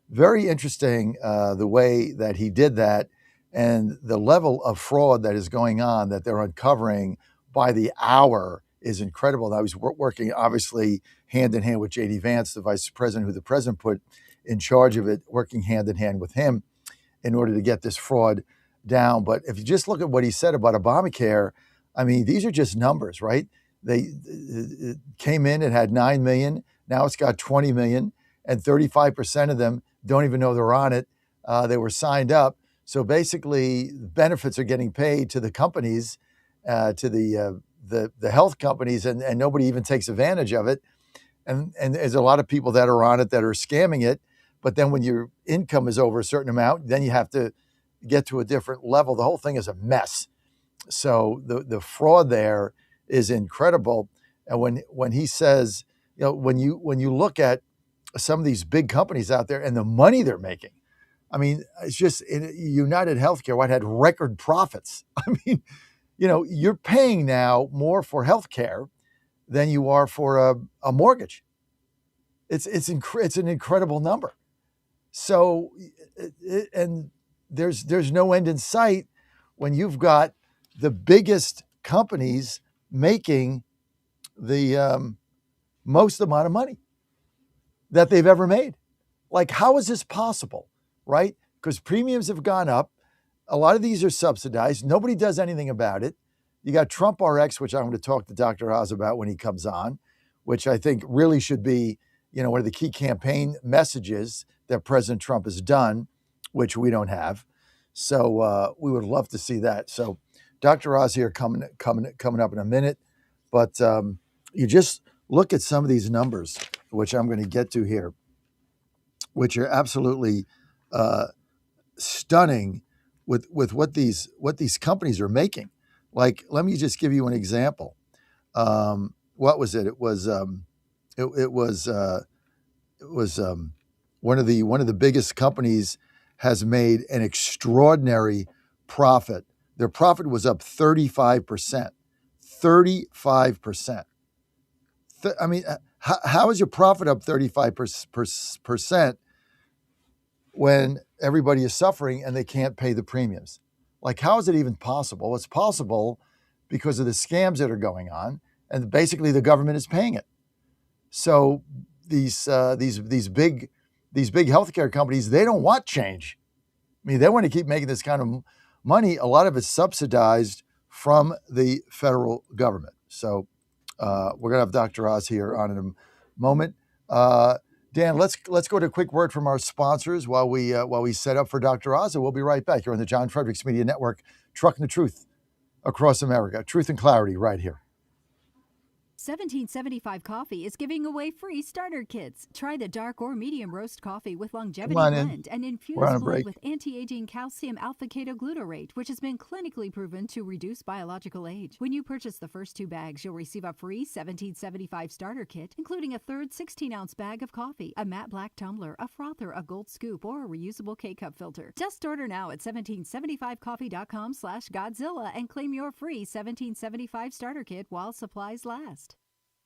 very interesting the way that he did that. And the level of fraud that is going on that they're uncovering by the hour is incredible. Now, he's working, obviously, hand in hand with J.D. Vance, the vice president, who the president put in charge of it, working hand in hand with him in order to get this fraud down. But if you just look at what he said about Obamacare, I mean, these are just numbers, right? It came in, it had 9 million. Now it's got 20 million, and 35% of them don't even know they're on it. They were signed up. So basically, benefits are getting paid to the companies, to the health companies, and nobody even takes advantage of it. And there's a lot of people that are on it that are scamming it. But then when your income is over a certain amount, then you have to get to a different level. The whole thing is a mess. So the fraud there is incredible. And when he says, you know, when you look at some of these big companies out there and the money they're making, I mean, it's just United Healthcare, had record profits. I mean, you know, you're paying now more for healthcare than you are for a mortgage. It's an incredible number. So, and there's no end in sight when you've got the biggest companies making the most amount of money that they've ever made. Like, how is this possible? Right? Because premiums have gone up. A lot of these are subsidized. Nobody does anything about it. You got Trump RX, which I'm going to talk to Dr. Oz about when he comes on, which I think really should be, you know, one of the key campaign messages that President Trump has done, which we don't have. So we would love to see that. So Dr. Oz here coming up in a minute. But you just look at some of these numbers, which I'm going to get to here, which are absolutely stunning with what these companies are making. Like, let me just give you an example. What was it? It was one of the biggest companies has made an extraordinary profit. Their profit was up 35%. 35%. I mean, how is your profit up 35% when everybody is suffering and they can't pay the premiums? Like, how is it even possible? It's possible because of the scams that are going on, and basically the government is paying it. So these big healthcare companies, they don't want change. I mean, they want to keep making this kind of money. A lot of it's subsidized from the federal government. So we're gonna have Dr. Oz here on in a moment. Dan, let's go to a quick word from our sponsors while we set up for Dr. Oz, and we'll be right back here on the John Fredericks Media Network, trucking the truth across America. Truth and clarity right here. 1775 Coffee is giving away free starter kits. Try the dark or medium roast coffee with longevity Come on in. blend and We're on infused a blend break. with anti-aging calcium alpha-ketoglutarate, which has been clinically proven to reduce biological age. When you purchase the first 2 bags, you'll receive a free 1775 starter kit, including a third 16-ounce bag of coffee, a matte black tumbler, a frother, a gold scoop, or a reusable K-cup filter. Just order now at 1775coffee.com/Godzilla and claim your free 1775 starter kit while supplies last.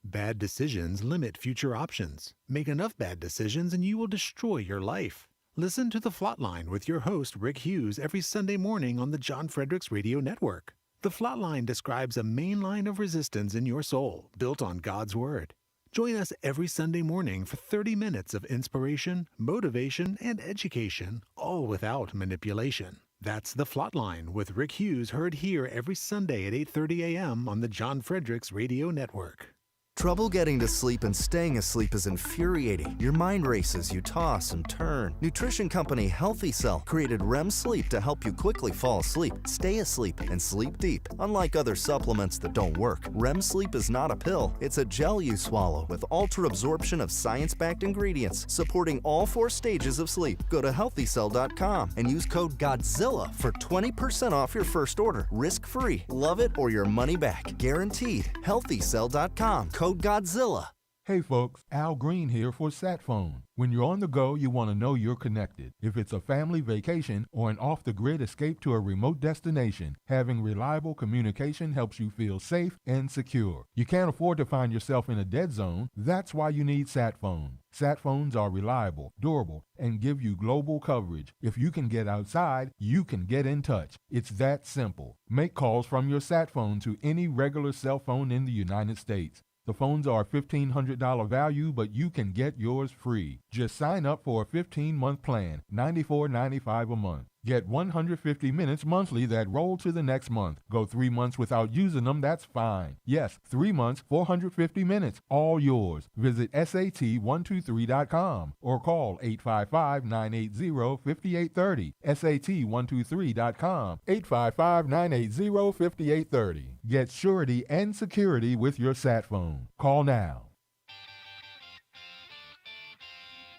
Bad decisions limit future options. Make enough bad decisions and you will destroy your life. Listen to The Flatline with your host, Rick Hughes, every Sunday morning on the John Fredericks Radio Network. The Flatline describes a main line of resistance in your soul, built on God's Word. Join us every Sunday morning for 30 minutes of inspiration, motivation, and education, all without manipulation. That's The Flatline with Rick Hughes, heard here every Sunday at 8:30 a.m. on the John Fredericks Radio Network. Trouble getting to sleep and staying asleep is infuriating. Your mind races, you toss and turn. Nutrition company Healthy Cell created REM sleep to help you quickly fall asleep, stay asleep, and sleep deep. Unlike other supplements that don't work, REM sleep is not a pill. It's a gel you swallow with ultra-absorption of science-backed ingredients supporting all 4 stages of sleep. Go to healthycell.com and use code GODZILLA for 20% off your first order. Risk-free. Love it or your money back. Guaranteed. Healthycell.com. Code GODZILLA. Hey folks, Al Green here for SatPhone. When you're on the go, you want to know you're connected. If it's a family vacation or an off-the-grid escape to a remote destination, having reliable communication helps you feel safe and secure. You can't afford to find yourself in a dead zone. That's why you need SatPhone. SatPhones are reliable, durable, and give you global coverage. If you can get outside, you can get in touch. It's that simple. Make calls from your SatPhone to any regular cell phone in the United States. The phones are a $1,500 value, but you can get yours free. Just sign up for a 15-month plan, $94.95 a month. Get 150 minutes monthly that roll to the next month. Go 3 months without using them, that's fine. Yes, 3 months, 450 minutes, all yours. Visit SAT123.com or call 855-980-5830. SAT123.com, 855-980-5830. Get surety and security with your sat phone. Call now.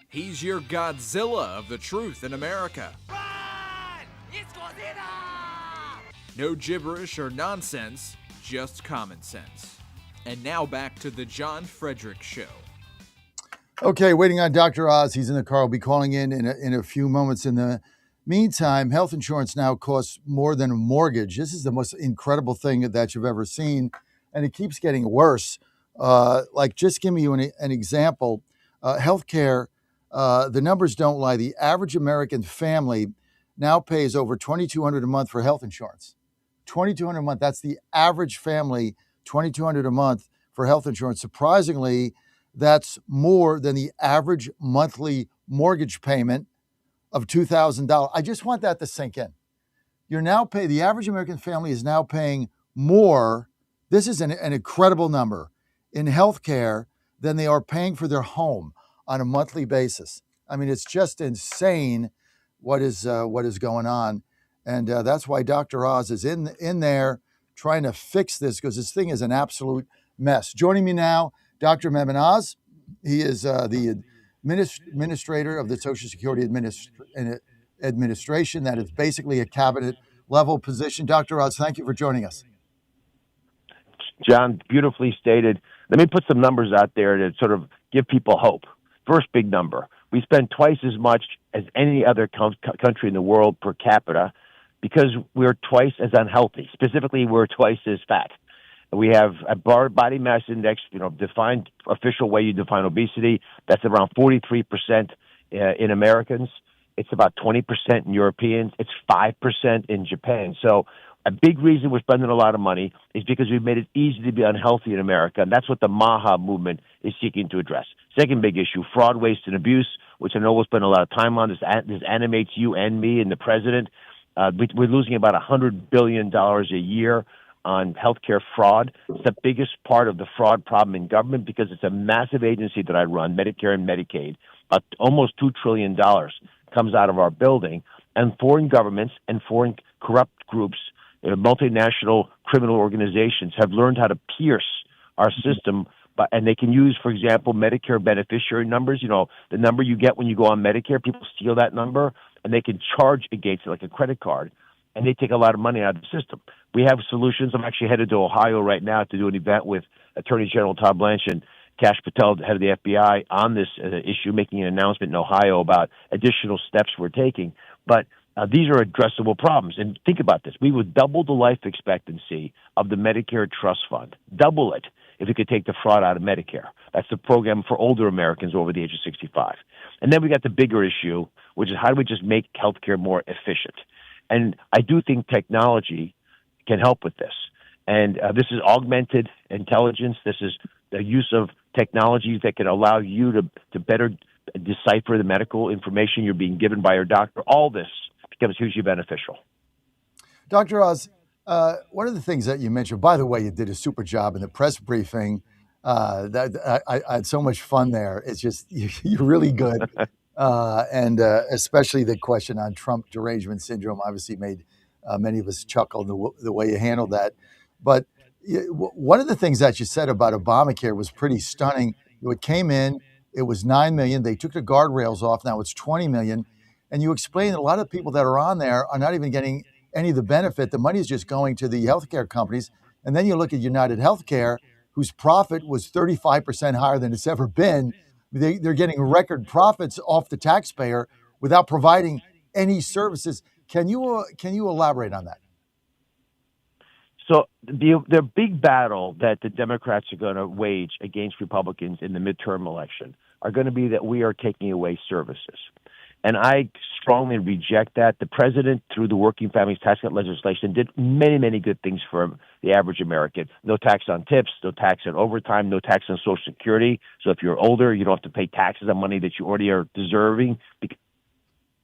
He's your Godzilla of the truth in America. No gibberish or nonsense, just common sense. And now back to the John Fredericks Show. Okay, waiting on Dr. Oz. He's in the car. I'll be calling in a few moments. In the meantime, health insurance now costs more than a mortgage. This is the most incredible thing that you've ever seen, and it keeps getting worse. Just give me you an example. Healthcare, the numbers don't lie. The average American family now pays over $2,200 a month for health insurance. $2,200 a month. That's the average family, $2,200 a month for health insurance. Surprisingly, that's more than the average monthly mortgage payment of $2,000. I just want that to sink in. The average American family is now paying more. This is an incredible number in healthcare than they are paying for their home on a monthly basis. I mean, it's just insane what is going on. And that's why Dr. Oz is in there trying to fix this, because this thing is an absolute mess. Joining me now, Dr. Mehmet Oz. He is the administrator of the Social Security Administration. That is basically a cabinet level position. Dr. Oz, thank you for joining us. John, beautifully stated. Let me put some numbers out there to sort of give people hope. First big number. We spend twice as much as any other country in the world per capita because we're twice as unhealthy. Specifically, we're twice as fat. We have a body mass index, defined official way you define obesity. That's around 43% in Americans. It's about 20% in Europeans. It's 5% in Japan. So a big reason we're spending a lot of money is because we've made it easy to be unhealthy in America, and that's what the MAHA movement is seeking to address. Second big issue, fraud, waste, and abuse, which I know we'll spend a lot of time on. This animates you and me and the president. We're losing about $100 billion a year on healthcare fraud. It's the biggest part of the fraud problem in government because it's a massive agency that I run, Medicare and Medicaid. Almost $2 trillion comes out of our building, and foreign governments and foreign corrupt groups, multinational criminal organizations have learned how to pierce our system. But, and they can use, for example, Medicare beneficiary numbers. You know, the number you get when you go on Medicare, people steal that number, and they can charge against it like a credit card, and they take a lot of money out of the system. We have solutions. I'm actually headed to Ohio right now to do an event with Attorney General Todd Blanche and Kash Patel, head of the FBI, on this issue, making an announcement in Ohio about additional steps we're taking. But these are addressable problems. And think about this. We would double the life expectancy of the Medicare Trust Fund, double it, if we could take the fraud out of Medicare. That's the program for older Americans over the age of 65. And then we got the bigger issue, which is how do we just make healthcare more efficient? And I do think technology can help with this. And this is augmented intelligence. This is the use of technologies that can allow you to better decipher the medical information you're being given by your doctor. All this becomes hugely beneficial. Dr. Oz, one of the things that you mentioned, by the way, you did a super job in the press briefing. I had so much fun there. It's just, you're really good. And especially the question on Trump derangement syndrome obviously made many of us chuckle the way you handled that. But one of the things that you said about Obamacare was pretty stunning. It came in, it was 9 million. They took the guardrails off. Now it's 20 million. And you explained that a lot of people that are on there are not even getting any of the benefit. The money is just going to the healthcare companies. And then you look at United Healthcare, whose profit was 35% higher than it's ever been. They're getting record profits off the taxpayer without providing any services. Can you elaborate on that? So the big battle that the Democrats are going to wage against Republicans in the midterm election are going to be that we are taking away services. And I strongly reject that. The president, through the Working Families Tax Cut legislation, did many, many good things for the average American. No tax on tips, no tax on overtime, no tax on Social Security. So if you're older, you don't have to pay taxes on money that you already are deserving because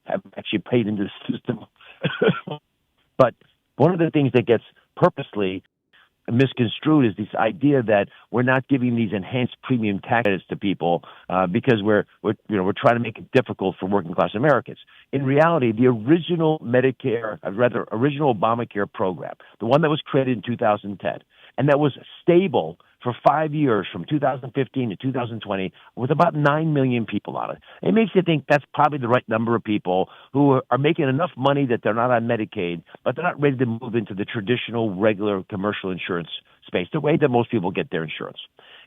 you have actually paid into the system. But one of the things that gets purposely misconstrued is this idea that we're not giving these enhanced premium tax credits to people because we're trying to make it difficult for working class Americans. In reality, the original original Obamacare program, the one that was created in 2010, and that was stable for 5 years from 2015 to 2020 with about 9 million people on it. It makes you think that's probably the right number of people who are making enough money that they're not on Medicaid, but they're not ready to move into the traditional, regular commercial insurance space, the way that most people get their insurance.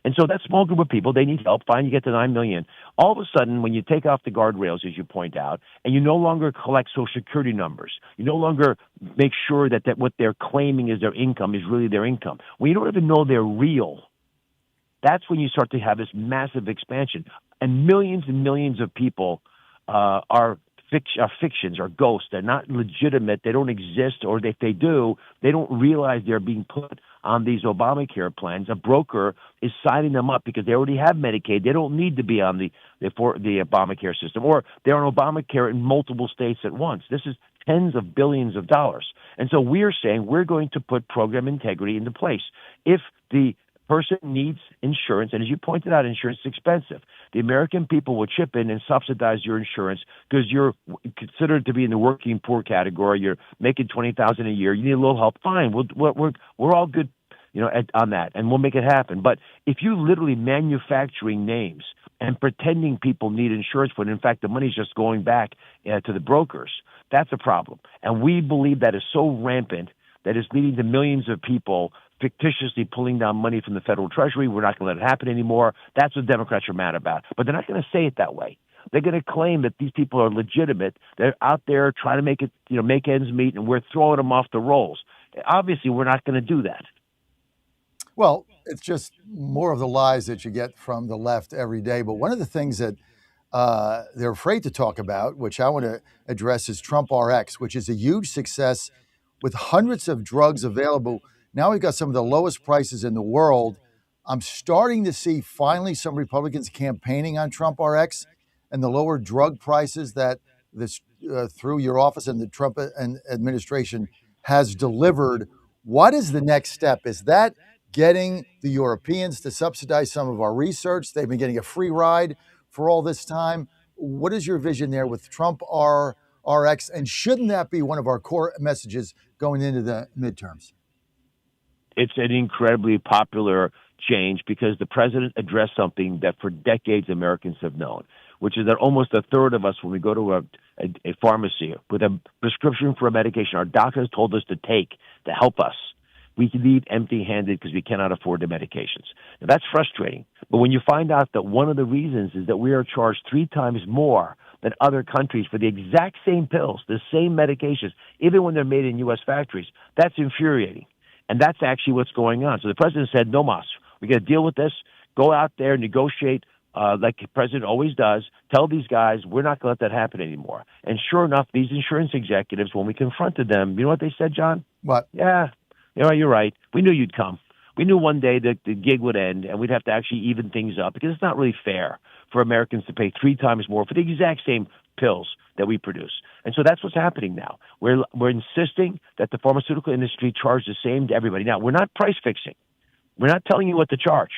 And so that small group of people, they need help. Fine, you get to 9 million. All of a sudden, when you take off the guardrails, as you point out, and you no longer collect Social Security numbers, you no longer make sure that what they're claiming is their income is really their income. When you don't even know they're real, that's when you start to have this massive expansion. And millions of people are fictions, are ghosts. They're not legitimate. They don't exist, or if they do, they don't realize they're being put on these Obamacare plans. A broker is signing them up because they already have Medicaid. They don't need to be on the Obamacare system, or they're on Obamacare in multiple states at once. This is tens of billions of dollars. And so we're saying we're going to put program integrity into place. If the person needs insurance, and as you pointed out, insurance is expensive. The American people will chip in and subsidize your insurance because you're considered to be in the working poor category. You're making $20,000 a year. You need a little help. Fine, we're all good, on that, and we'll make it happen. But if you literally manufacturing names and pretending people need insurance when in fact the money's just going back to the brokers, that's a problem. And we believe that is so rampant that it's leading to millions of people fictitiously pulling down money from the federal treasury. We're not going to let it happen anymore. That's what Democrats are mad about. But they're not going to say it that way. They're going to claim that these people are legitimate. They're out there trying to make it, make ends meet, and we're throwing them off the rolls. Obviously, we're not going to do that. Well, it's just more of the lies that you get from the left every day. But one of the things that they're afraid to talk about, which I want to address, is Trump RX, which is a huge success with hundreds of drugs available. Now we've got some of the lowest prices in the world. I'm starting to see finally some Republicans campaigning on Trump RX and the lower drug prices that this through your office and the Trump administration has delivered. What is the next step? Is that getting the Europeans to subsidize some of our research? They've been getting a free ride for all this time. What is your vision there with Trump RX? And shouldn't that be one of our core messages going into the midterms? It's an incredibly popular change because the president addressed something that for decades Americans have known, which is that almost a third of us, when we go to a pharmacy with a prescription for a medication our doctors told us to take to help us, we can leave empty-handed because we cannot afford the medications. Now, that's frustrating. But when you find out that one of the reasons is that we are charged 3 times more than other countries for the exact same pills, the same medications, even when they're made in U.S. factories, that's infuriating. And that's actually what's going on. So the president said, no mas, we got to deal with this. Go out there, negotiate like the president always does. Tell these guys we're not going to let that happen anymore. And sure enough, these insurance executives, when we confronted them, you know what they said, John? What? Yeah, you're right. We knew you'd come. We knew one day that the gig would end and we'd have to actually even things up because it's not really fair for Americans to pay 3 times more for the exact same pills that we produce. And so that's what's happening now. We're insisting that the pharmaceutical industry charge the same to everybody. Now, we're not price fixing. We're not telling you what to charge.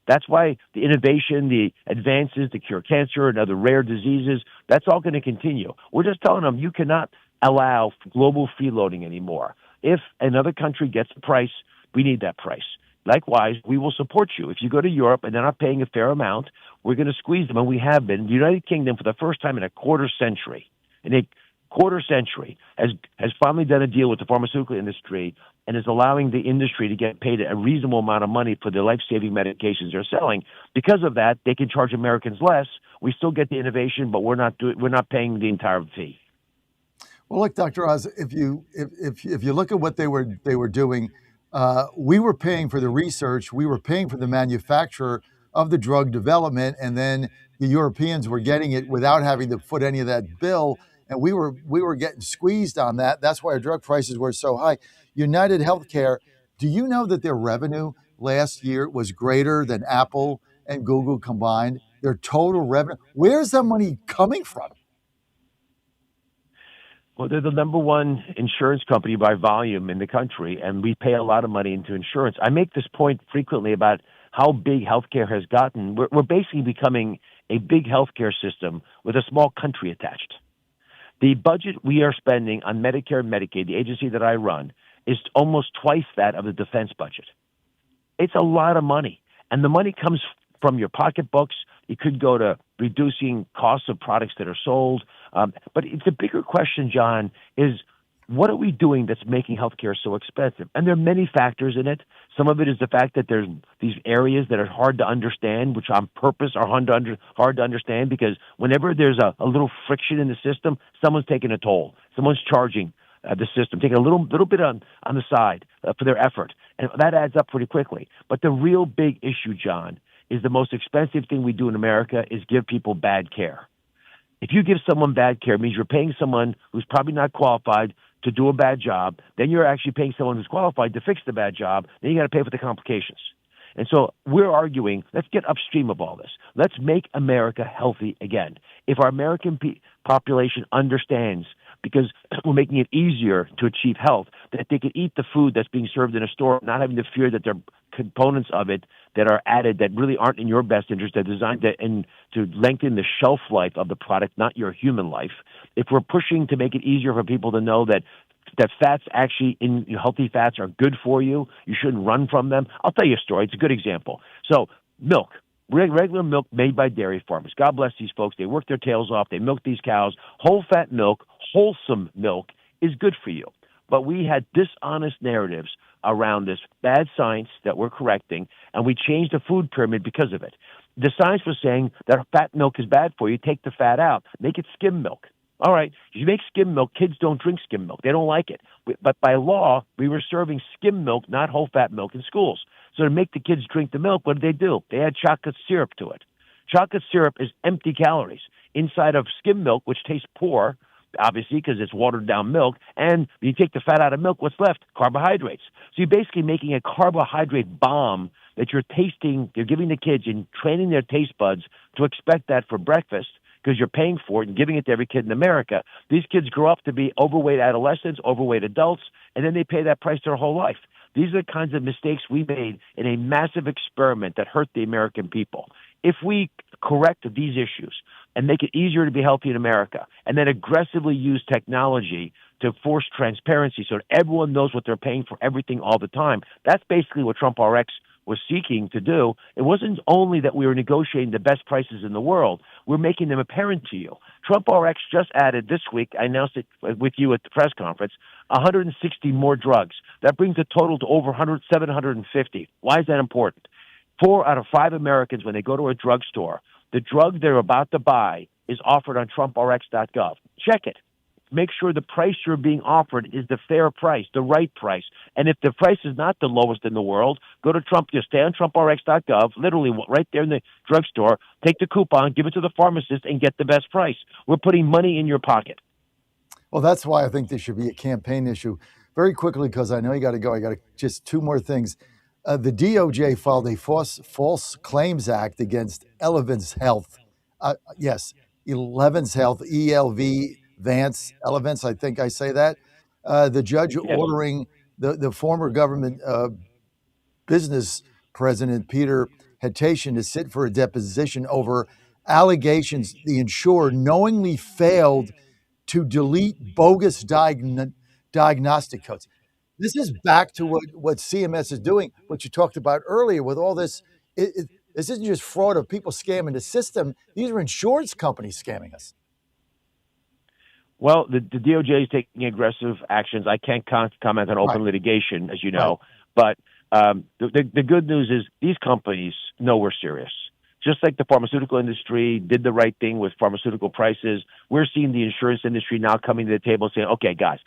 That's why the innovation, the advances to cure cancer and other rare diseases, that's all going to continue. We're just telling them you cannot allow global freeloading anymore. If another country gets a price, we need that price. Likewise, we will support you. If you go to Europe and they're not paying a fair amount, we're going to squeeze them, and we have been. The United Kingdom, for the first time in a quarter century, has finally done a deal with the pharmaceutical industry and is allowing the industry to get paid a reasonable amount of money for the life-saving medications they're selling. Because of that, they can charge Americans less. We still get the innovation, but we're not paying the entire fee. Well, look, Dr. Oz, if you look at what they were doing, we were paying for the research, we were paying for the manufacturer of the drug development, and then the Europeans were getting it without having to foot any of that bill, and we were getting squeezed on that. That's why our drug prices were so high. United Healthcare, do you know that their revenue last year was greater than Apple and Google combined? Their total revenue. Where's that money coming from? Well, they're the number one insurance company by volume in the country, and we pay a lot of money into insurance. I make this point frequently about how big healthcare has gotten. We're basically becoming a big healthcare system with a small country attached. The budget we are spending on Medicare and Medicaid, the agency that I run, is almost twice that of the defense budget. It's a lot of money, and the money comes from your pocketbooks. It could go to reducing costs of products that are sold. But it's a bigger question, John, is what are we doing that's making healthcare so expensive? And there are many factors in it. Some of it is the fact that there's these areas that are hard to understand, which on purpose are hard to understand because whenever there's a little friction in the system, someone's taking a toll. Someone's charging the system, taking a little bit on the side for their effort. And that adds up pretty quickly. But the real big issue, John, is the most expensive thing we do in America is give people bad care. If you give someone bad care, it means you're paying someone who's probably not qualified to do a bad job. Then you're actually paying someone who's qualified to fix the bad job. Then you got to pay for the complications. And so we're arguing, let's get upstream of all this. Let's make America healthy again. If our American population understands, because we're making it easier to achieve health, that they can eat the food that's being served in a store, not having to fear that there are components of it that are added that really aren't in your best interest, they're designed to lengthen the shelf life of the product, not your human life. If we're pushing to make it easier for people to know that fats actually in healthy fats are good for you, you shouldn't run from them. I'll tell you a story. It's a good example. So milk. Regular milk made by dairy farmers. God bless these folks. They work their tails off. They milk these cows. Whole-fat milk, wholesome milk is good for you. But we had dishonest narratives around this bad science that we're correcting, and we changed the food pyramid because of it. The science was saying that fat milk is bad for you. Take the fat out. Make it skim milk. All right, if you make skim milk, kids don't drink skim milk. They don't like it. But by law, we were serving skim milk, not whole-fat milk in schools. So to make the kids drink the milk, what did they do? They add chocolate syrup to it. Chocolate syrup is empty calories inside of skim milk, which tastes poor, obviously, because it's watered-down milk. And when you take the fat out of milk, what's left? Carbohydrates. So you're basically making a carbohydrate bomb that you're giving the kids and training their taste buds to expect that for breakfast, because you're paying for it and giving it to every kid in America. These kids grow up to be overweight adolescents, overweight adults, and then they pay that price their whole life. These are the kinds of mistakes we made in a massive experiment that hurt the American people. If we correct these issues and make it easier to be healthy in America, and then aggressively use technology to force transparency so that everyone knows what they're paying for everything all the time, that's basically what Trump RX was seeking to do, it wasn't only that we were negotiating the best prices in the world, we're making them apparent to you. Trump RX just added this week, I announced it with you at the press conference, 160 more drugs. That brings the total to over 750. Why is that important? 4 out of 5 Americans, when they go to a drugstore, the drug they're about to buy is offered on TrumpRx.gov. Check it. Make sure the price you're being offered is the fair price, the right price. And if the price is not the lowest in the world, go to Trump, just stay on TrumpRx.gov, literally right there in the drugstore, take the coupon, give it to the pharmacist, and get the best price. We're putting money in your pocket. Well, that's why I think this should be a campaign issue. Very quickly, because I know you got to go. I got just 2 more things. The DOJ filed a false claims act against Elevance Health. Yes, Elevance Health, ELV Vance, Elevance, I think I say that. The judge ordering the former government business president, Peter Hatashian, to sit for a deposition over allegations the insurer knowingly failed to delete bogus diagnostic codes. This is back to what CMS is doing, what you talked about earlier with all this. This isn't just fraud of people scamming the system. These are insurance companies scamming us. Well, the DOJ is taking aggressive actions. I can't comment on open litigation, as you know. But the good news is these companies know we're serious. Just like the pharmaceutical industry did the right thing with pharmaceutical prices, we're seeing the insurance industry now coming to the table saying, okay, guys,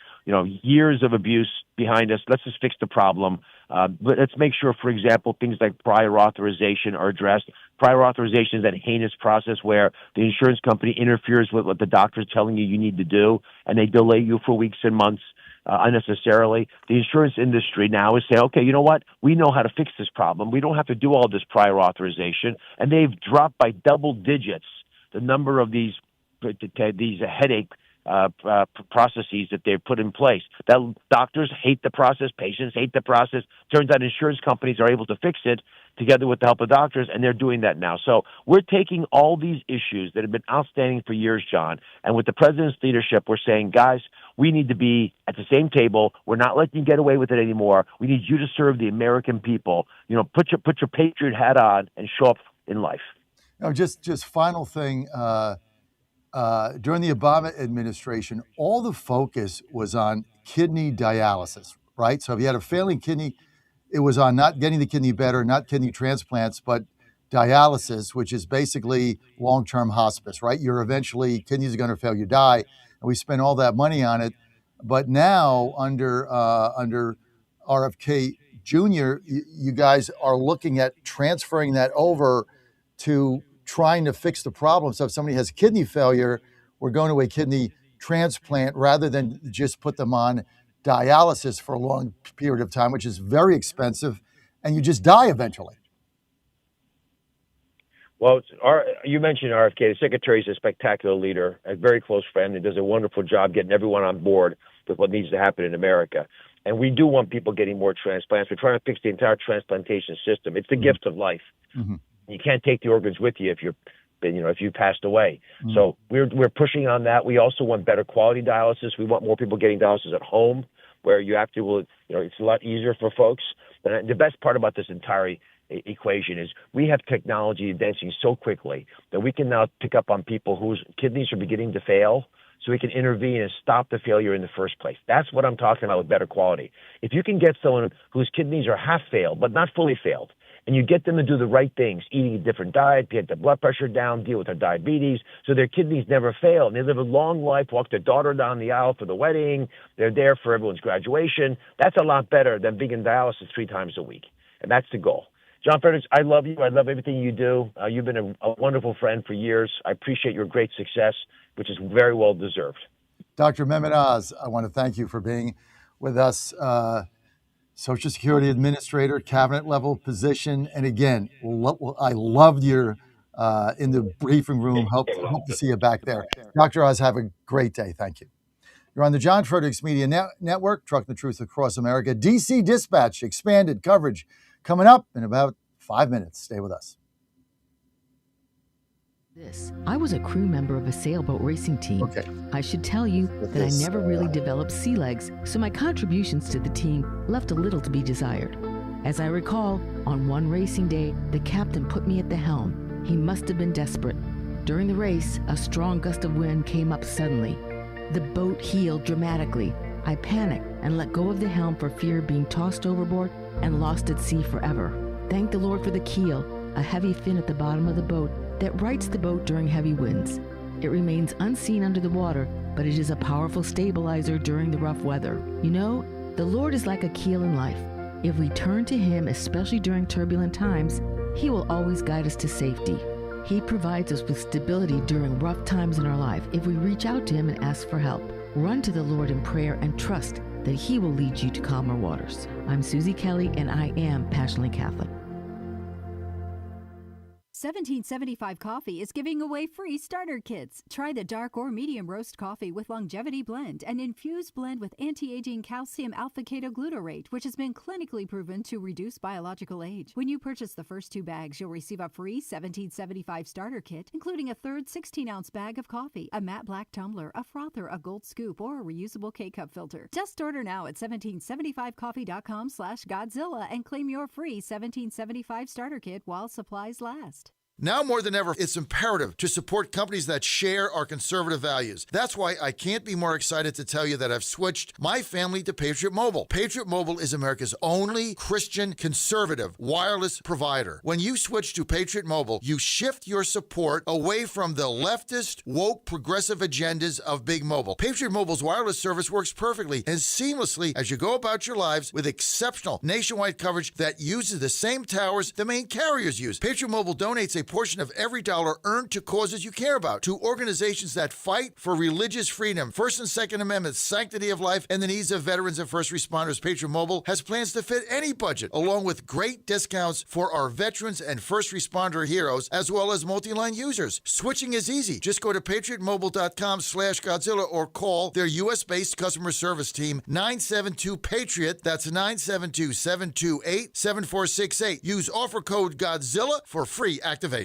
years of abuse behind us. Let's just fix the problem. But let's make sure, for example, things like prior authorization are addressed. Prior authorization is that heinous process where the insurance company interferes with what the doctor is telling you need to do, and they delay you for weeks and months. Unnecessarily. The insurance industry now is saying, okay, you know what? We know how to fix this problem. We don't have to do all this prior authorization. And they've dropped by double digits the number of these headache processes that they've put in place. That doctors hate the process, patients hate the process. Turns out insurance companies are able to fix it together with the help of doctors, and they're doing that now. So we're taking all these issues that have been outstanding for years, John, and with the president's leadership, we're saying, guys, we need to be at the same table. We're not letting you get away with it anymore. We need you to serve the American people. Put your patriot hat on and show up in life. Just final thing. During the Obama administration, all the focus was on kidney dialysis, right? So if you had a failing kidney, it was on not getting the kidney better, not kidney transplants, but dialysis, which is basically long-term hospice, right? Kidneys are going to fail, you die. And we spent all that money on it. But now under RFK Jr., you guys are looking at transferring that over to trying to fix the problem. So if somebody has kidney failure, we're going to a kidney transplant rather than just put them on dialysis for a long period of time, which is very expensive, and you just die eventually. Well, you mentioned RFK. The secretary is a spectacular leader, a very close friend, and does a wonderful job getting everyone on board with what needs to happen in America. And we do want people getting more transplants. We're trying to fix the entire transplantation system. It's the gift of life. Mm-hmm. You can't take the organs with you if you passed away. Mm-hmm. So we're pushing on that. We also want better quality dialysis. We want more people getting dialysis at home, where it's a lot easier for folks. And the best part about this entire equation is we have technology advancing so quickly that we can now pick up on people whose kidneys are beginning to fail, so we can intervene and stop the failure in the first place. That's what I'm talking about with better quality. If you can get someone whose kidneys are half failed, but not fully failed, and you get them to do the right things, eating a different diet, get their blood pressure down, deal with their diabetes, so their kidneys never fail, and they live a long life, walk their daughter down the aisle for the wedding, they're there for everyone's graduation, that's a lot better than being in dialysis 3 times a week. And that's the goal. John Fredericks, I love you. I love everything you do. You've been a wonderful friend for years. I appreciate your great success, which is very well deserved. Dr. Mehmet Oz, I want to thank you for being with us. Social Security Administrator, cabinet level position. And again, I loved your in the briefing room. Hope to see you back there. Dr. Oz, have a great day. Thank you. You're on the John Fredericks Media Network, trucking the truth across America. DC Dispatch, expanded coverage coming up in about 5 minutes. Stay with us. I was a crew member of a sailboat racing team. Okay. I should tell you that I never really developed sea legs, so my contributions to the team left a little to be desired. As I recall, on one racing day, the captain put me at the helm. He must have been desperate. During the race, a strong gust of wind came up suddenly. The boat heeled dramatically. I panicked and let go of the helm for fear of being tossed overboard and lost at sea forever. Thank the Lord for the keel, a heavy fin at the bottom of the boat that rights the boat during heavy winds. It remains unseen under the water, but it is a powerful stabilizer during the rough weather. You know, the Lord is like a keel in life. If we turn to Him, especially during turbulent times, He will always guide us to safety. He provides us with stability during rough times in our life if we reach out to Him and ask for help. Run to the Lord in prayer and trust that He will lead you to calmer waters. I'm Susie Kelly, and I am passionately Catholic. 1775 Coffee is giving away free starter kits. Try the dark or medium roast coffee with longevity blend, an infused blend with anti-aging calcium alpha-ketoglutarate, which has been clinically proven to reduce biological age. When you purchase the first 2 bags, you'll receive a free 1775 starter kit, including a third 16-ounce bag of coffee, a matte black tumbler, a frother, a gold scoop, or a reusable K-cup filter. Just order now at 1775coffee.com/Godzilla and claim your free 1775 starter kit while supplies last. Now more than ever, it's imperative to support companies that share our conservative values. That's why I can't be more excited to tell you that I've switched my family to Patriot Mobile. Patriot Mobile is America's only Christian conservative wireless provider. When you switch to Patriot Mobile, you shift your support away from the leftist, woke, progressive agendas of Big Mobile. Patriot Mobile's wireless service works perfectly and seamlessly as you go about your lives with exceptional nationwide coverage that uses the same towers the main carriers use. Patriot Mobile donates a portion of every dollar earned to causes you care about, to organizations that fight for religious freedom, First and Second Amendments, sanctity of life, and the needs of veterans and first responders. Patriot Mobile has plans to fit any budget, along with great discounts for our veterans and first responder heroes, as well as multi-line users. Switching is easy. Just go to patriotmobile.com/Godzilla or call their U.S.-based customer service team, 972-PATRIOT. That's 972-728-7468. Use offer code Godzilla for free activation.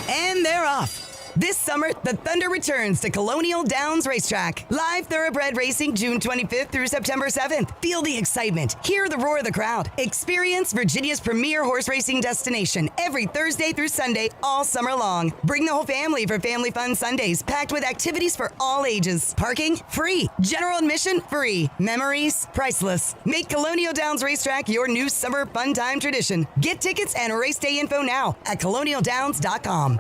And they're off. This summer, the Thunder returns to Colonial Downs Racetrack. Live thoroughbred racing June 25th through September 7th. Feel the excitement. Hear the roar of the crowd. Experience Virginia's premier horse racing destination every Thursday through Sunday all summer long. Bring the whole family for Family Fun Sundays, packed with activities for all ages. Parking? Free. General admission? Free. Memories? Priceless. Make Colonial Downs Racetrack your new summer fun time tradition. Get tickets and race day info now at colonialdowns.com.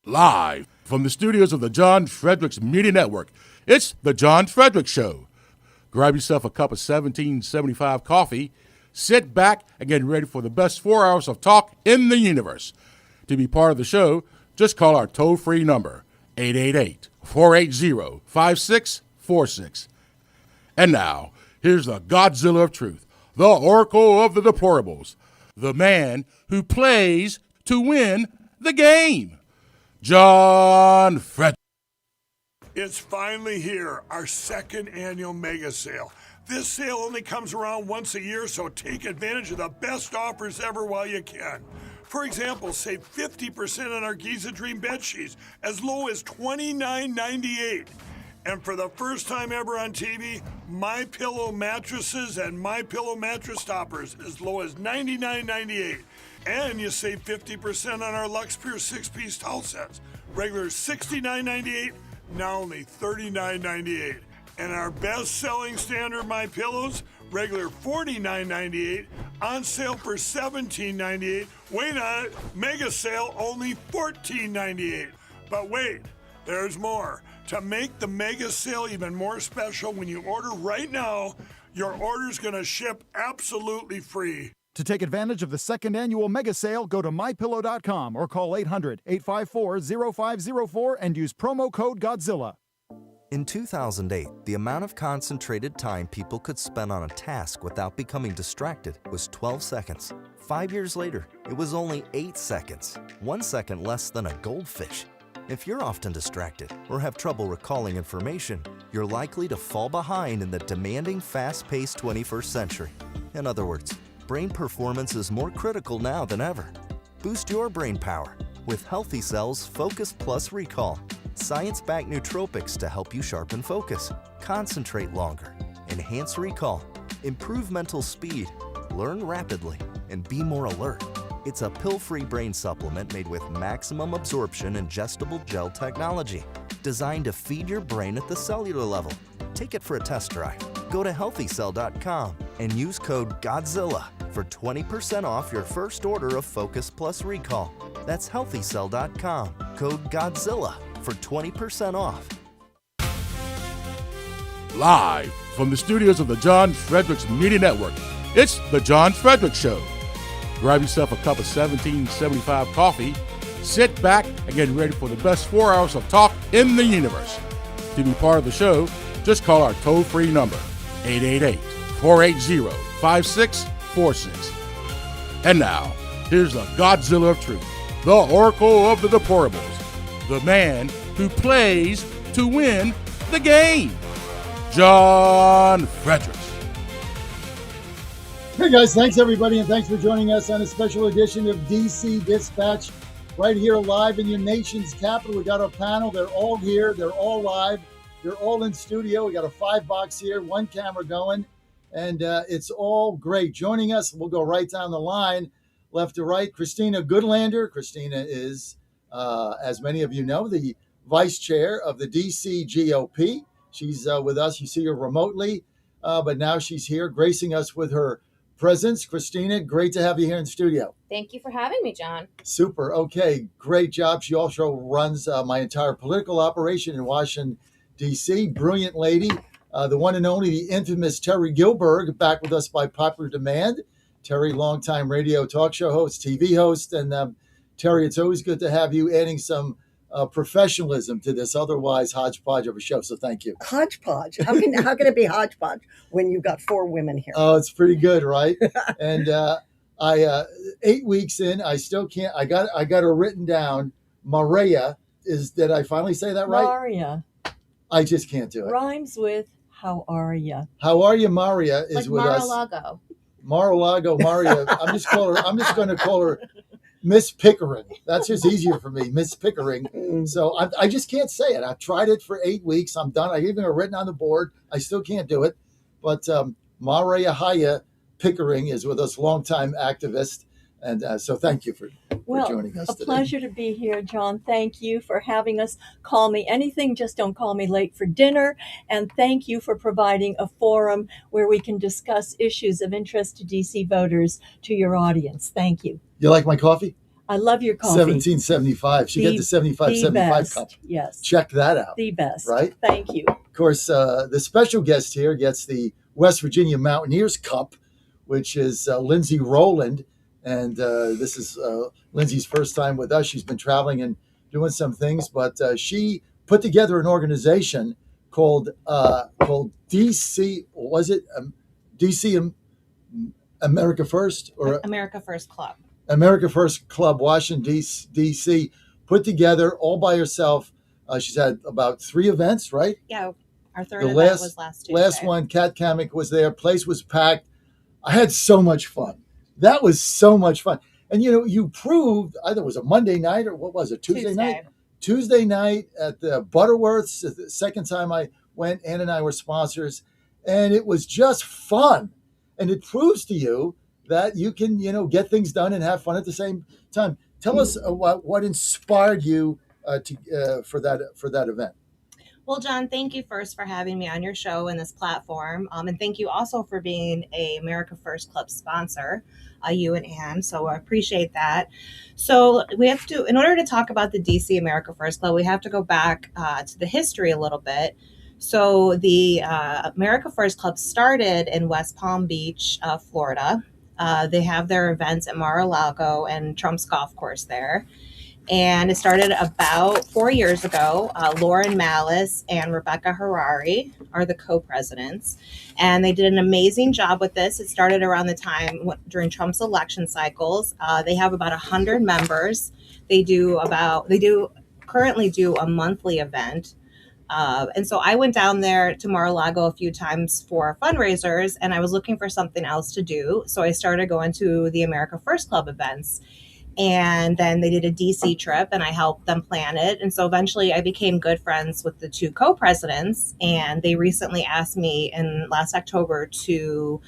Live from the studios of the John Fredericks Media Network, it's the John Fredericks Show. Grab yourself a cup of 1775 coffee, sit back, and get ready for the best 4 hours of talk in the universe. To be part of the show, just call our toll-free number, 888-480-5646. And now, here's the Godzilla of Truth, the Oracle of the Deplorables, the man who plays to win the game, John Fredericks. It's finally here, our second annual mega sale. This sale only comes around once a year, so take advantage of the best offers ever while you can. For example, save 50% on our Giza Dream bed sheets, as low as $29.98. And for the first time ever on TV, MyPillow mattresses and MyPillow mattress toppers, as low as $99.98. And you save 50% on our Lux Pure 6-piece towel sets. Regular $69.98, now only $39.98. And our best-selling standard MyPillows, regular $49.98, on sale for $17.98. Wait on it, mega sale, only $14.98. But wait, there's more. To make the mega sale even more special, when you order right now, your order's going to ship absolutely free. To take advantage of the second annual mega sale, go to mypillow.com or call 800-854-0504 and use promo code Godzilla. In 2008, the amount of concentrated time people could spend on a task without becoming distracted was 12 seconds. 5 years later, it was only 8 seconds, 1 second less than a goldfish. If you're often distracted or have trouble recalling information, you're likely to fall behind in the demanding, fast-paced 21st century. In other words, brain performance is more critical now than ever. Boost your brain power with Healthy Cells Focus Plus Recall. Science-backed nootropics to help you sharpen focus, concentrate longer, enhance recall, improve mental speed, learn rapidly, and be more alert. It's a pill-free brain supplement made with maximum absorption ingestible gel technology, designed to feed your brain at the cellular level. Take it for a test drive. Go to healthycell.com and use code GODZILLA for 20% off your first order of Focus Plus Recall. That's healthycell.com, code GODZILLA for 20% off. Live from the studios of the John Fredericks Media Network, it's The John Fredericks Show. Grab yourself a cup of 1775 coffee, sit back, and get ready for the best 4 hours of talk in the universe. To be part of the show, just call our toll-free number, 888-480-5646. And now, here's the Godzilla of Truth, the Oracle of the Deplorables, the man who plays to win the game, John Fredericks. Hey guys, thanks everybody, and thanks for joining us on a special edition of DC Dispatch right here live in your nation's capital. We got our panel. They're all here. They're all live. They're all in studio. We got a 5-box here, 1 camera going, and it's all great. Joining us, we'll go right down the line, left to right, Christina Goodlander. Christina is, as many of you know, the vice chair of the DC GOP. She's with us. You see her remotely, but now she's here gracing us with her presence. Christina, great to have you here in the studio. Thank you for having me, John. Super. Okay, great job. She also runs my entire political operation in Washington, D.C. Brilliant lady. The one and only, the infamous Terry Gilberg, back with us by popular demand. Terry, longtime radio talk show host, TV host. And Terry, it's always good to have you adding some professionalism to this otherwise hodgepodge of a show. So thank you. Hodgepodge. How can it be hodgepodge when you've got 4 women here? Oh, it's pretty good, right? And I 8 weeks in, I still can't. I got her written down. Maria did I finally say that right? Maria. I just can't do it. Rhymes with how are ya? How are you, Maria? Is Like with Mar-a-Lago. us. Mar-a-Lago, Maria. I'm just going to call her Miss Pickering. That's just easier for me, Miss Pickering. So I just can't say it. I've tried it for 8 weeks. I'm done. I even got it written on the board. I still can't do it. But Maria Haya Pickering is with us, longtime activist. And so thank you for joining us today. A pleasure to be here, John. Thank you for having us. Call me anything, just don't call me late for dinner. And thank you for providing a forum where we can discuss issues of interest to DC voters to your audience. Thank you. You like my coffee? I love your coffee. 1775. She got the 75 cup. Yes. Check that out. The best. Right? Thank you. Of course, the special guest here gets the West Virginia Mountaineers Cup, which is Lindsay Rowland. And this is Lindsay's first time with us. She's been traveling and doing some things, but she put together an organization called DC. Was it DC America First or America First Club? America First Club, Washington DC, put together all by herself. She's had about 3 events, right? Yeah, our third event was last Tuesday. Last one, Kat Kamek was there. Place was packed. I had so much fun. That was so much fun. And, you proved, either it was a Monday night or what was it, Tuesday night? Tuesday night at the Butterworths, the second time I went, Ann and I were sponsors, and it was just fun. And it proves to you that you can, get things done and have fun at the same time. Tell us what inspired you for that event. Well, John, thank you first for having me on your show and this platform. And thank you also for being a America First Club sponsor, you and Ann. So I appreciate that. So we have to, in order to talk about the DC America First Club, we have to go back to the history a little bit. So the America First Club started in West Palm Beach, Florida. They have their events at Mar-a-Lago and Trump's golf course there. And it started about 4 years ago. Lauren Malice and Rebecca Harari are the co-presidents. And they did an amazing job with this. It started around the time during Trump's election cycles. They have about 100 members. They currently do a monthly event. And so I went down there to Mar-a-Lago a few times for fundraisers, and I was looking for something else to do. So I started going to the America First Club events. And then they did a DC trip and I helped them plan it. And so eventually I became good friends with the 2 co-presidents. And they recently asked me in last October to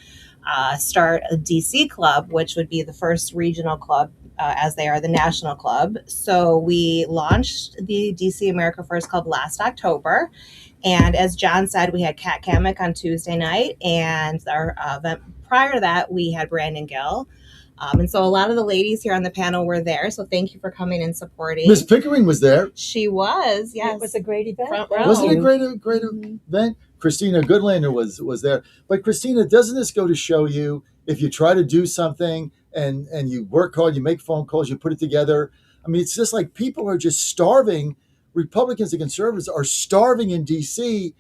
start a DC club, which would be the first regional club as they are the national club. So we launched the DC America First Club last October. And as John said, we had Kat Kamek on Tuesday night. And our event prior to that, we had Brandon Gill. And so a lot of the ladies here on the panel were there. So thank you for coming and supporting. Miss Pickering was there. She was, yes. It was a great event. Front row. Wasn't it a great event? Christina Goodlander was there. But Christina, doesn't this go to show you, if you try to do something and you work hard, you make phone calls, you put it together. I mean, it's just like people are just starving. Republicans and conservatives are starving in D.C.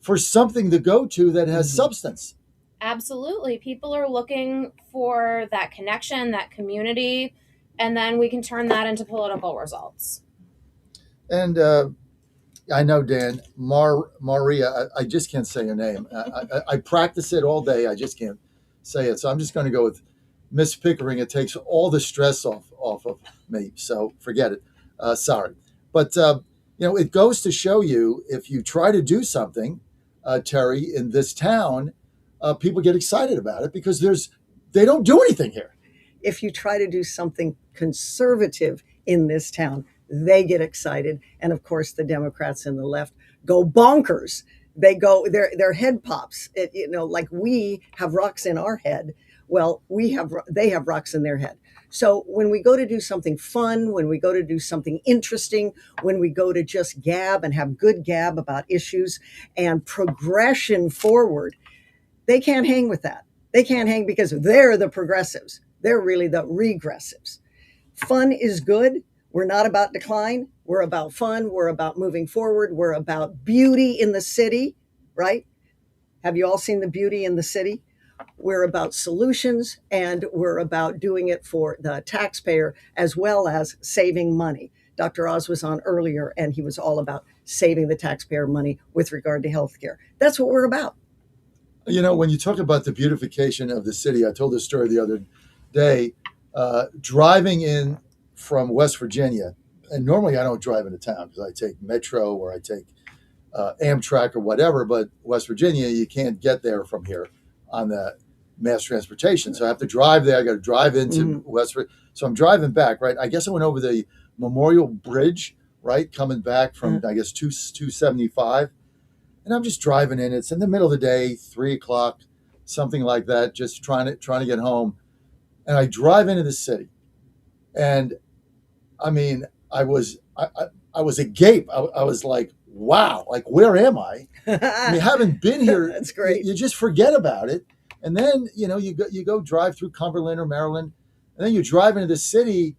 for something to go to that has substance. Absolutely. People are looking for that connection, that community, and then we can turn that into political results. And I know, Dan, Maria, I just can't say her name. I practice it all day. I just can't say it. So I'm just going to go with Miss Pickering. It takes all the stress off of me. So forget it. Sorry. But, it goes to show you, if you try to do something, Terry, in this town, people get excited about it because they don't do anything here. If you try to do something conservative in this town, they get excited. And of course, the Democrats and the left go bonkers. They go, their head pops. Like we have rocks in our head. Well, they have rocks in their head. So when we go to do something fun, when we go to do something interesting, when we go to just gab and have good gab about issues and progression forward, they can't hang with that. They can't hang because they're the progressives. They're really the regressives. Fun is good. We're not about decline. We're about fun. We're about moving forward. We're about beauty in the city, right? Have you all seen the beauty in the city? We're about solutions, and we're about doing it for the taxpayer as well as saving money. Dr. Oz was on earlier, and he was all about saving the taxpayer money with regard to healthcare. That's what we're about. When you talk about the beautification of the city, I told this story the other day, driving in from West Virginia, and normally I don't drive into town because I take Metro or I take Amtrak or whatever, but West Virginia, you can't get there from here on the mass transportation. So I have to drive there. I got to drive into West Virginia. So I'm driving back, right? I guess I went over the Memorial Bridge, right? Coming back from, I guess, 275. And I'm just driving in. It's in the middle of the day, 3:00, something like that, just trying to get home. And I drive into the city. And I mean, I was agape. I was like, wow, like, where am I? I mean, haven't been here. That's great. You just forget about it. And then, you go drive through Cumberland or Maryland, and then you drive into the city,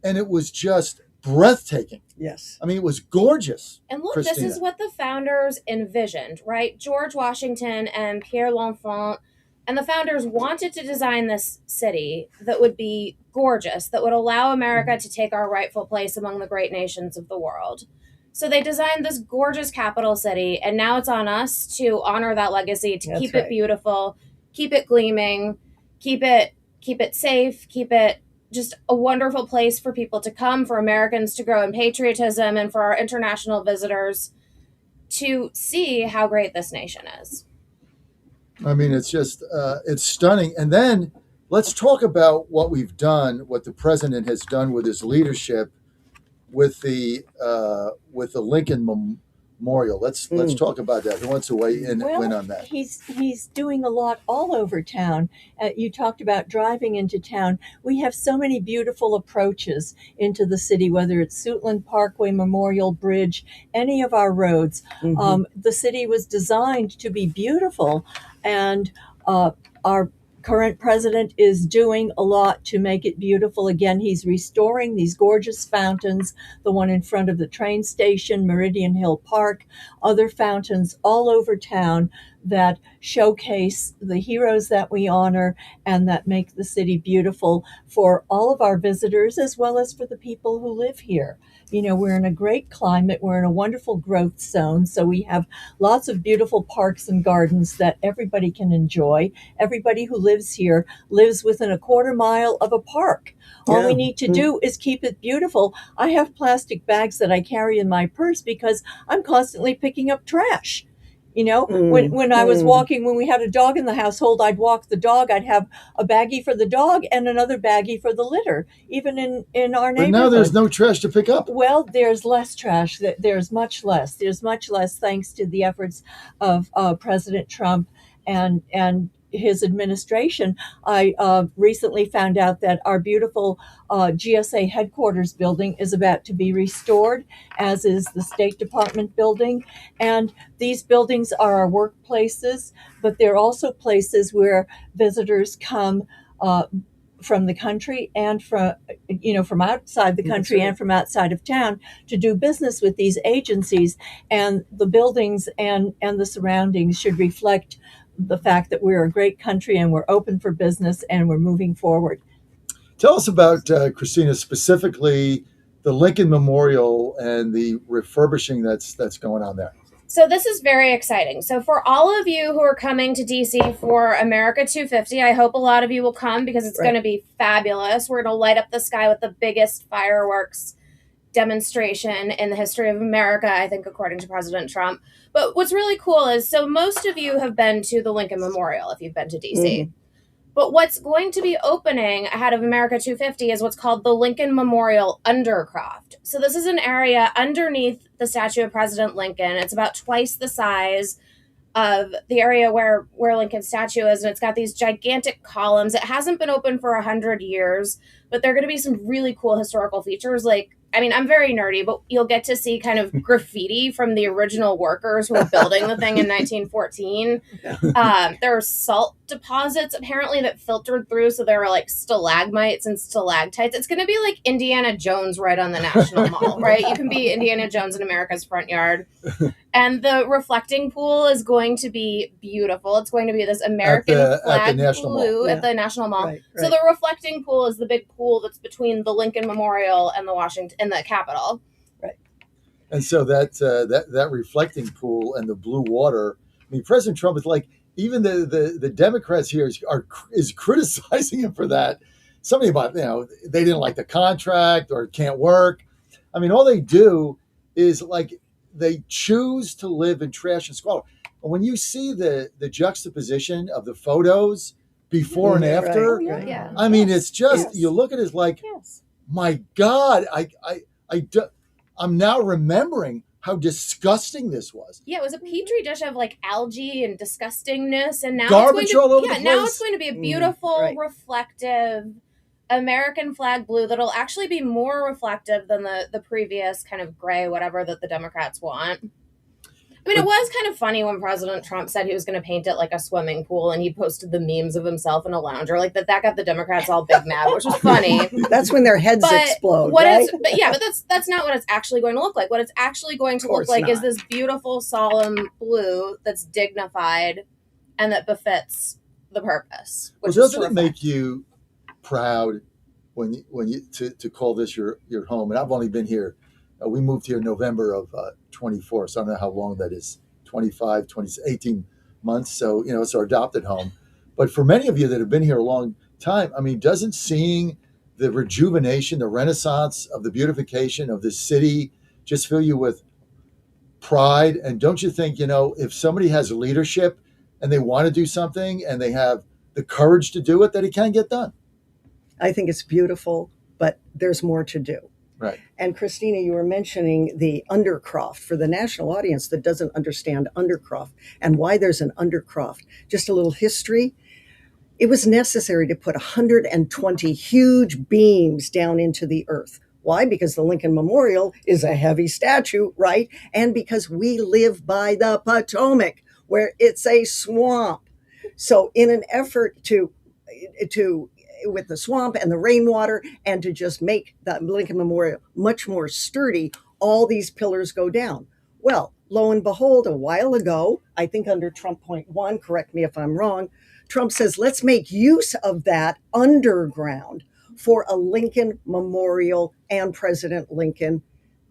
and it was just breathtaking. Yes. I mean, it was gorgeous. And look, Christina. This is what the founders envisioned, right? George Washington and Pierre L'Enfant and the founders wanted to design this city that would be gorgeous, that would allow America to take our rightful place among the great nations of the world. So they designed this gorgeous capital city, and now it's on us to honor that legacy, to keep it beautiful, keep it gleaming, keep it safe, keep it just a wonderful place for people to come, for Americans to grow in patriotism, and for our international visitors to see how great this nation is. I mean, it's just, it's stunning. And then let's talk about what we've done, what the president has done with his leadership with the Lincoln Memorial. Let's talk about that. Who wants to weigh in on that? He's doing a lot all over town. You talked about driving into town. We have so many beautiful approaches into the city, whether it's Suitland Parkway, Memorial Bridge, any of our roads. The city was designed to be beautiful, and our current president is doing a lot to make it beautiful. Again, he's restoring these gorgeous fountains, the one in front of the train station, Meridian Hill Park, other fountains all over town that showcase the heroes that we honor and that make the city beautiful for all of our visitors as well as for the people who live here. We're in a great climate. We're in a wonderful growth zone. So we have lots of beautiful parks and gardens that everybody can enjoy. Everybody who lives here lives within a quarter mile of a park. All we need to do is keep it beautiful. I have plastic bags that I carry in my purse because I'm constantly picking up trash. You know, when I was walking, when we had a dog in the household, I'd walk the dog. I'd have a baggie for the dog and another baggie for the litter, even in our But neighborhood. now there's no trash to pick up. Well, there's less trash. There's much less. There's much less thanks to the efforts of President Trump and his administration. I recently found out that our beautiful GSA headquarters building is about to be restored, as is the State Department building. And these buildings are our workplaces, but they're also places where visitors come from the country and from outside the country and from outside of town to do business with these agencies. And the buildings and the surroundings should reflect the fact that we're a great country and we're open for business and we're moving forward. Tell us about, Christina, specifically the Lincoln Memorial and the refurbishing that's going on there. So this is very exciting. So for all of you who are coming to DC for America 250, I hope a lot of you will come because it's going to be fabulous. We're going to light up the sky with the biggest fireworks demonstration in the history of America, I think, according to President Trump. But what's really cool is, so most of you have been to the Lincoln Memorial if you've been to DC. But what's going to be opening ahead of America 250 is what's called the Lincoln Memorial Undercroft. So this is an area underneath the statue of President Lincoln. It's about twice the size of the area where Lincoln's statue is, and it's got these gigantic columns. It hasn't been open for 100 years, but there are going to be some really cool historical features. Like, I mean, I'm very nerdy, but you'll get to see kind of graffiti from the original workers who were building the thing in 1914. There are salt deposits, apparently, that filtered through, so there were like stalagmites and stalactites. It's going to be like Indiana Jones right on the National Mall, right? You can be Indiana Jones in America's front yard. And the reflecting pool is going to be beautiful. It's going to be this American flag blue at the National Mall. Right. So the reflecting pool is the big pool that's between the Lincoln Memorial and the Capitol. Right. And so that reflecting pool and the blue water. I mean, President Trump is like, even the Democrats here is criticizing him for that. Something about, they didn't like the contract or it can't work. I mean, all they do is like, they choose to live in trash and squalor. And when you see the juxtaposition of the photos before and after, I mean, it's just, you look at it like, my God, I'm now remembering how disgusting this was. Yeah, it was a petri dish of like algae and disgustingness, and now garbage all over the place. Now it's going to be a beautiful, reflective American flag blue that'll actually be more reflective than the previous kind of gray whatever that the Democrats want. I mean, it was kind of funny when President Trump said he was going to paint it like a swimming pool, and he posted the memes of himself in a lounger. Like that got the Democrats all big mad, which was funny. That's when their heads explode, right? But that's not what it's actually going to look like. What it's actually going to look like is this beautiful, solemn blue that's dignified and that befits the purpose. Well, doesn't it make you proud when you to call this your home? And I've only been here. We moved here in November of 24, so I don't know how long that is, 25, 20, 18 months. So, it's our adopted home. But for many of you that have been here a long time, I mean, doesn't seeing the rejuvenation, the renaissance of the beautification of this city just fill you with pride? And don't you think, if somebody has leadership and they want to do something and they have the courage to do it, that it can get done? I think it's beautiful, but there's more to do. Right. And Christina, you were mentioning the Undercroft for the national audience that doesn't understand Undercroft and why there's an Undercroft. Just a little history. It was necessary to put 120 huge beams down into the earth. Why? Because the Lincoln Memorial is a heavy statue, right? And because we live by the Potomac, where it's a swamp. So in an effort to with the swamp and the rainwater and to just make the Lincoln Memorial much more sturdy, all these pillars go down. Well, lo and behold, a while ago, I think under Trump point 1, correct me if I'm wrong, Trump says, let's make use of that underground for a Lincoln Memorial and President Lincoln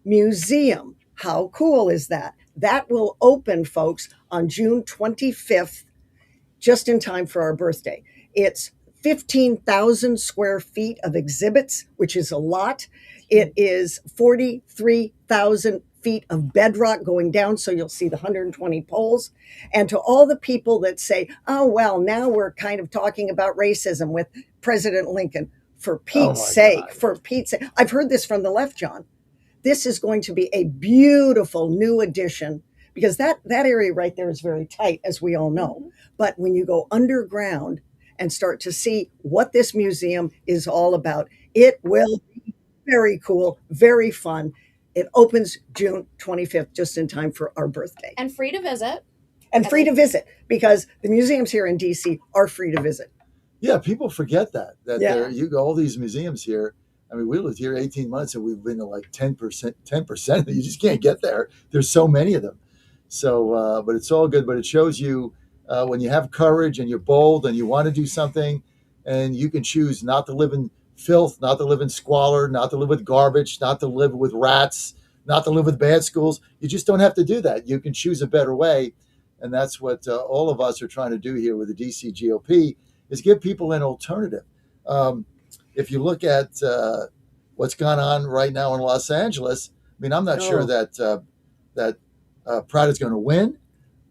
Museum. How cool is that? That will open, folks, on June 25th, just in time for our birthday. It's 15,000 square feet of exhibits, which is a lot. It is 43,000 feet of bedrock going down, so you'll see the 120 poles. And to all the people that say, oh, well, now we're kind of talking about racism with President Lincoln, for Pete's sake, for Pete's sake. I've heard this from the left, John. This is going to be a beautiful new addition, because that area right there is very tight, as we all know. But when you go underground and start to see what this museum is all about, it will be very cool, very fun. It opens June 25th, just in time for our birthday. And free to visit. And free to visit, because the museums here in DC are free to visit. Yeah, people forget that Yeah. you go all these museums here. I mean, we lived here 18 months and we've been to like 10%. You just can't get there. There's so many of them. So, but it's all good. But it shows you when you have courage and you're bold and you want to do something, and you can choose not to live in filth, not to live in squalor, not to live with garbage, not to live with rats, not to live with bad schools. You just don't have to do that. You can choose a better way. And that's what all of us are trying to do here with the DC GOP, is give people an alternative. If you look at what's gone on right now in Los Angeles, I mean, I'm not sure that Pratt is going to win,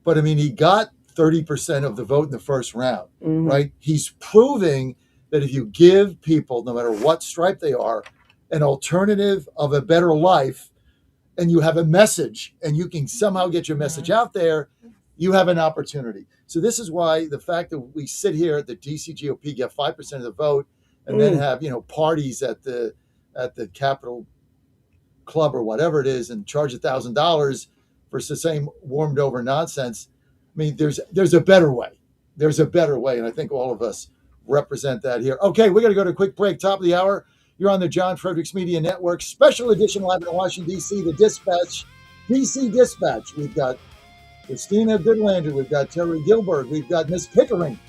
but I mean, he got 30% of the vote in the first round, right? He's proving that if you give people, no matter what stripe they are, an alternative of a better life, and you have a message, and you can somehow get your message out there, you have an opportunity. So this is why the fact that we sit here at the DC GOP, get 5% of the vote, and then have, parties at the Capitol Club or whatever it is, and charge $1,000 for the same warmed over nonsense. I mean, there's a better way. There's a better way, and I think all of us represent that here. Okay, we're going to go to a quick break. Top of the hour. You're on the John Fredericks Media Network. Special edition live in Washington, D.C., the Dispatch, D.C. Dispatch. We've got Christina Goodlander. We've got Terry Gilbert. We've got Miss Pickering.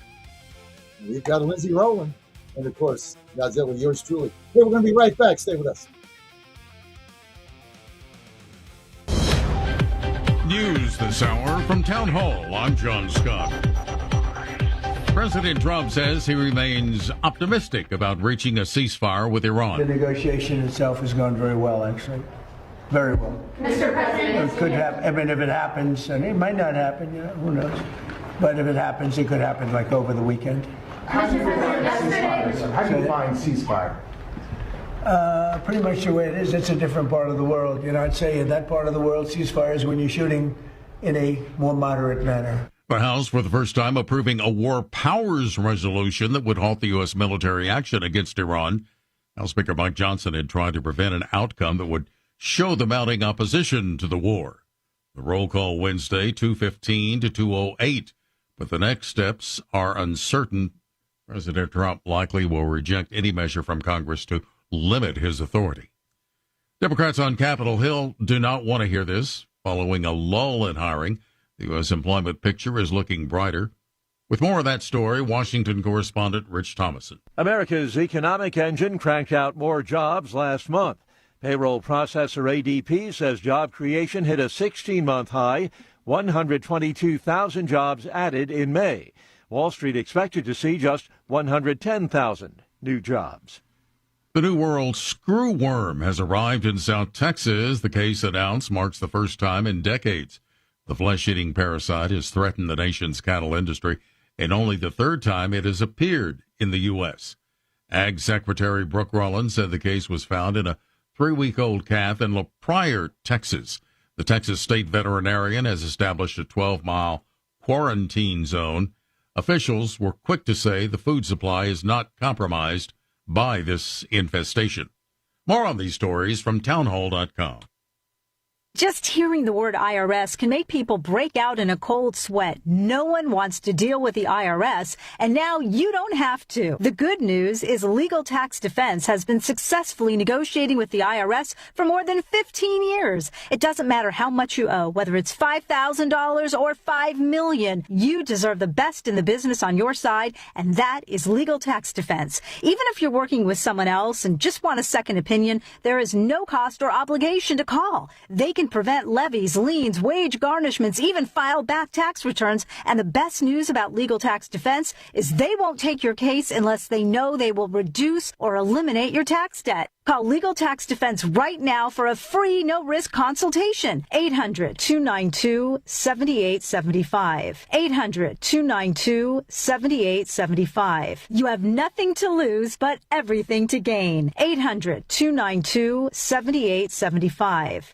We've got Lindsay Rowland. And, of course, Godzilla, yours truly. Hey, we're going to be right back. Stay with us. News this hour from Town Hall. I'm John Scott. President Trump says he remains optimistic about reaching a ceasefire with Iran. The negotiation itself has gone very well, actually. Very well. Mr. President. It could happen. I mean, if it happens, and it might not happen, who knows? But if it happens, it could happen like over the weekend. How do you define ceasefire? How do you define ceasefire? Pretty much the way it is. It's a different part of the world. I'd say in that part of the world, ceasefire is when you're shooting in a more moderate manner. The House, for the first time, approving a war powers resolution that would halt the U.S. military action against Iran. House Speaker Mike Johnson had tried to prevent an outcome that would show the mounting opposition to the war. The roll call Wednesday, 2:15 to 2:08, but the next steps are uncertain. President Trump likely will reject any measure from Congress to limit his authority. Democrats on Capitol Hill do not want to hear this. Following a lull in hiring, the U.S. employment picture is looking brighter. With more of that story, Washington correspondent Rich Thomason. America's economic engine cranked out more jobs last month. Payroll processor ADP says job creation hit a 16-month high, 122,000 jobs added in May. Wall Street expected to see just 110,000 new jobs. The New World screwworm has arrived in South Texas. The case announced marks the first time in decades. The flesh-eating parasite has threatened the nation's cattle industry, and only the third time it has appeared in the U.S. Ag Secretary Brooke Rollins said the case was found in a 3-week-old calf in La Pryor, Texas. The Texas state veterinarian has established a 12-mile quarantine zone. Officials were quick to say the food supply is not compromised by this infestation. More on these stories from townhall.com. Just hearing the word IRS can make people break out in a cold sweat. No one wants to deal with the IRS, and now you don't have to. The good news is Legal Tax Defense has been successfully negotiating with the IRS for more than 15 years. It doesn't matter how much you owe, whether it's $5,000 or $5 million. You deserve the best in the business on your side, and that is Legal Tax Defense. Even if you're working with someone else and just want a second opinion, there is no cost or obligation to call. They can can prevent levies, liens, wage garnishments, even file back tax returns. And the best news about Legal Tax Defense is they won't take your case unless they know they will reduce or eliminate your tax debt. Call Legal Tax Defense right now for a free, no-risk consultation. 800-292-7875. 800-292-7875. You have nothing to lose, but everything to gain. 800-292-7875.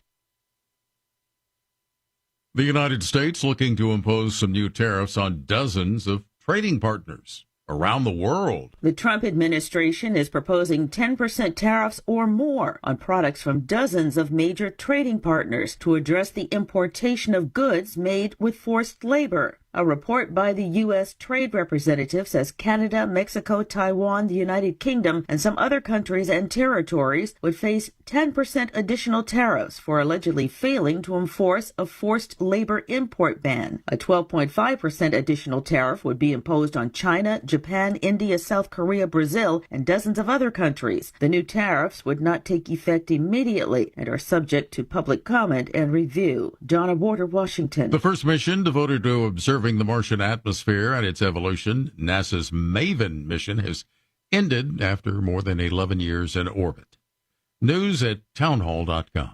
The United States looking to impose some new tariffs on dozens of trading partners around the world. The Trump administration is proposing 10% tariffs or more on products from dozens of major trading partners to address the importation of goods made with forced labor. A report by the U.S. Trade Representative says Canada, Mexico, Taiwan, the United Kingdom, and some other countries and territories would face 10% additional tariffs for allegedly failing to enforce a forced labor import ban. A 12.5% additional tariff would be imposed on China, Japan, India, South Korea, Brazil, and dozens of other countries. The new tariffs would not take effect immediately and are subject to public comment and review. Donna Warder, Washington. The first mission devoted to observing the Martian atmosphere and its evolution, NASA's MAVEN mission, has ended after more than 11 years in orbit. News at townhall.com.